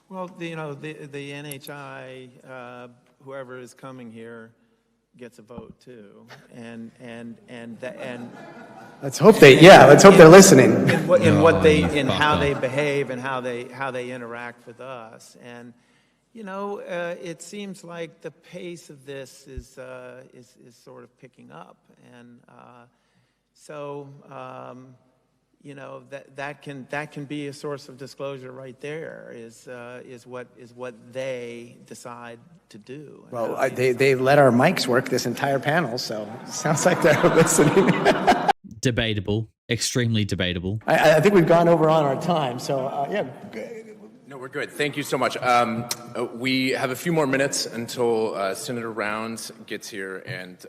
Well, the NHI, whoever is coming here, gets a vote too, and
let's hope they're listening.
In how they behave and how they interact with us, and it seems like the pace of this is sort of picking up, and so that can be a source of disclosure right there. Is what they decide to do.
Well, they let our mics work this entire panel, so it sounds like they're listening.
Debatable, extremely debatable.
I think we've gone over on our time, so yeah.
No, we're good. Thank you so much. We have a few more minutes until Senator Rounds gets here, and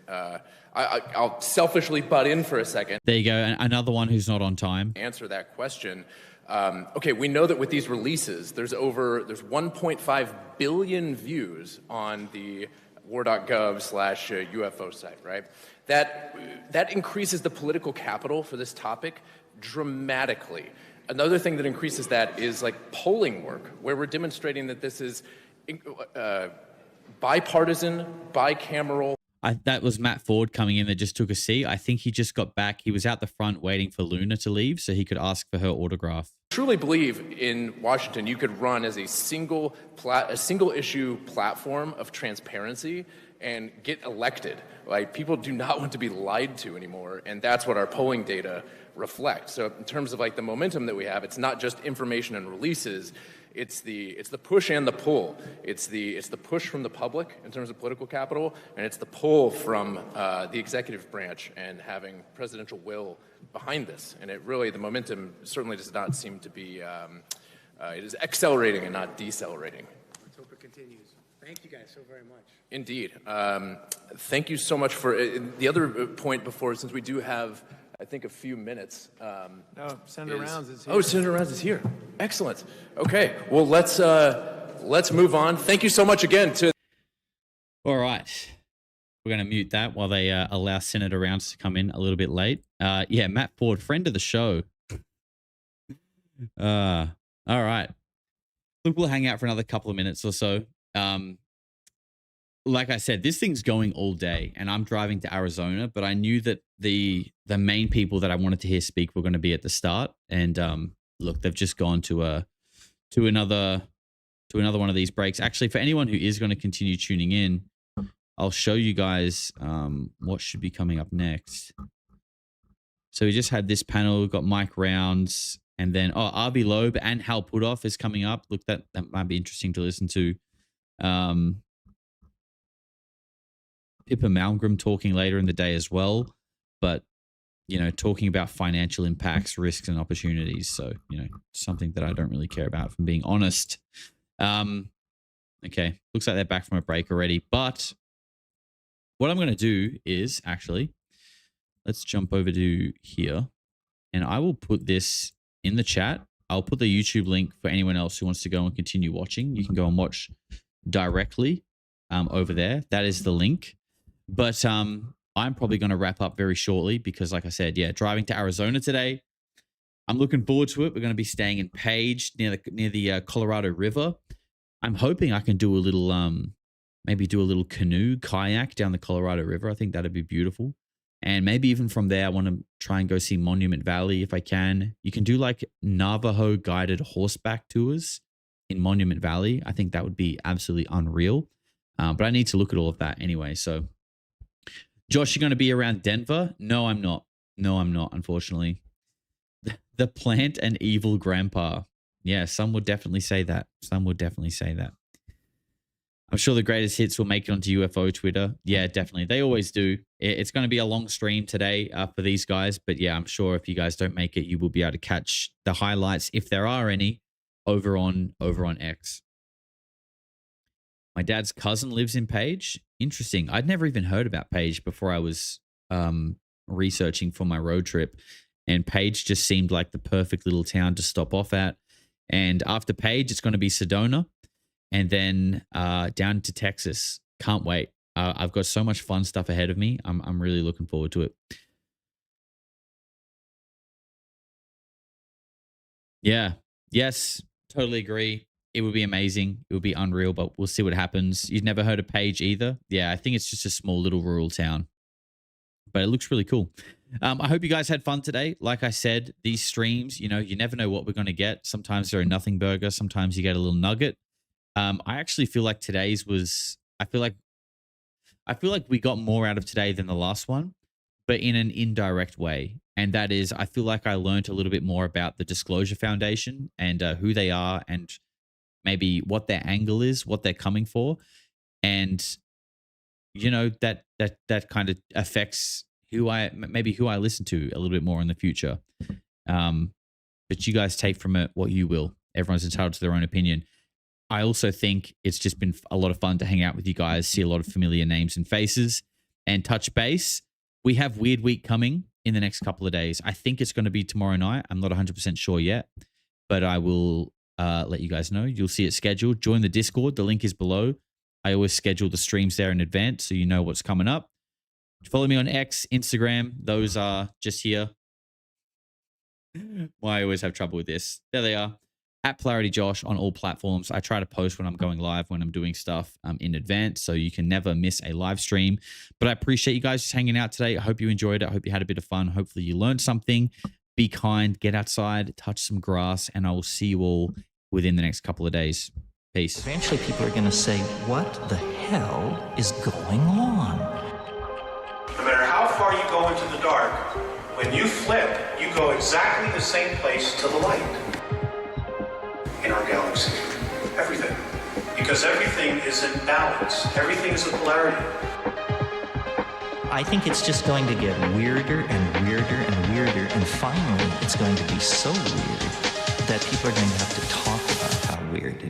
I'll selfishly butt in for a second.
There you go. Another one who's not on time.
Answer that question. Okay, we know that with these releases, there's 1.5 billion views on the war.gov/UFO site, right? That increases the political capital for this topic dramatically. Another thing that increases that is like polling work, where we're demonstrating that this is bipartisan, bicameral.
That was Matt Ford coming in that just took a seat. I think he just got back. He was out the front waiting for Luna to leave so he could ask for her autograph.
I truly believe in Washington you could run as a single issue platform of transparency and get elected. Like, people do not want to be lied to anymore, and that's what our polling data reflect. So in terms of like the momentum that we have, it's not just information and releases, It's the push and the pull. It's the push from the public in terms of political capital, and it's the pull from the executive branch and having presidential will behind this. And it really, the momentum certainly does not seem to be, it is accelerating and not decelerating.
Let's hope it continues. Thank you guys so very much.
Indeed. Thank you so much for the other point before, since we do have, I think, a few minutes.
No, Senator Rounds is here.
Oh, Senator Rounds is here. Excellent. Okay. Well, let's move on. Thank you so much again to.
All right. We're going to mute that while they allow Senator Rounds to come in a little bit late. Yeah, Matt Ford, friend of the show. All right. Look, we'll hang out for another couple of minutes or so. Like I said, this thing's going all day, and I'm driving to Arizona, but I knew that the main people that I wanted to hear speak were going to be at the start. And look, they've just gone to another one of these breaks. Actually, for anyone who is going to continue tuning in, I'll show you guys what should be coming up next. So we just had this panel, we've got Mike Rounds, and then Avi Loeb and Hal Puthoff is coming up. Look, that might be interesting to listen to. Pippa Malmgren talking later in the day as well, but talking about financial impacts, risks, and opportunities. So something that I don't really care about, if I'm being honest. Okay, looks like they're back from a break already. But what I'm going to do is actually, let's jump over to here, and I will put this in the chat. I'll put the YouTube link for anyone else who wants to go and continue watching. You can go and watch directly over there. That is the link. But I'm probably going to wrap up very shortly because, like I said, yeah, driving to Arizona today. I'm looking forward to it. We're going to be staying in Page near the Colorado River. I'm hoping I can do a little, maybe do a little canoe kayak down the Colorado River. I think that'd be beautiful. And maybe even from there, I want to try and go see Monument Valley if I can. You can do like Navajo guided horseback tours in Monument Valley. I think that would be absolutely unreal. But I need to look at all of that anyway. So, Josh, you're going to be around Denver? No, I'm not. No, I'm not, unfortunately. The plant and evil grandpa. Yeah, some would definitely say that. Some would definitely say that. I'm sure the greatest hits will make it onto UFO Twitter. Yeah, definitely. They always do. It's going to be a long stream today for these guys. But yeah, I'm sure if you guys don't make it, you will be able to catch the highlights, if there are any, over on X. My dad's cousin lives in Page. Interesting. I'd never even heard about Page before I was researching for my road trip. And Page just seemed like the perfect little town to stop off at. And after Page, it's going to be Sedona. And then down to Texas. Can't wait. I've got so much fun stuff ahead of me. I'm really looking forward to it. Yeah. Yes. Totally agree. It would be amazing. It would be unreal, but we'll see what happens. You've never heard of Page either? Yeah, I think it's just a small little rural town. But it looks really cool. I hope you guys had fun today. Like I said, these streams, you never know what we're going to get. Sometimes they're a nothing burger. Sometimes you get a little nugget. I actually feel like today's was, I feel like we got more out of today than the last one, but in an indirect way. And that is, I feel like I learned a little bit more about the Disclosure Foundation and who they are and maybe what their angle is, what they're coming for. And, that kind of affects who I listen to a little bit more in the future. But you guys take from it what you will. Everyone's entitled to their own opinion. I also think it's just been a lot of fun to hang out with you guys, see a lot of familiar names and faces, and touch base. We have Weird Week coming in the next couple of days. I think it's going to be tomorrow night. I'm not 100% sure yet, but I will let you guys know. You'll see it scheduled. Join the Discord. The link is below. I always schedule the streams there in advance so you know what's coming up. Follow me on X, Instagram. Those are just here. Why I always have trouble with this. There they are. At Polarity Josh on all platforms. I try to post when I'm going live, when I'm doing stuff in advance, so you can never miss a live stream. But I appreciate you guys just hanging out today. I hope you enjoyed it. I hope you had a bit of fun. Hopefully you learned something. Be kind, get outside, touch some grass, and I will see you all within the next couple of days. Peace.
Eventually people are going to say, what the hell is going on?
No matter how far you go into the dark, when you flip, you go exactly the same place to the light. In our galaxy. Everything. Because everything is in balance. Everything is a polarity.
I think it's just going to get weirder and weirder and weirder, and finally it's going to be so weird that people are going to have to talk about how weird it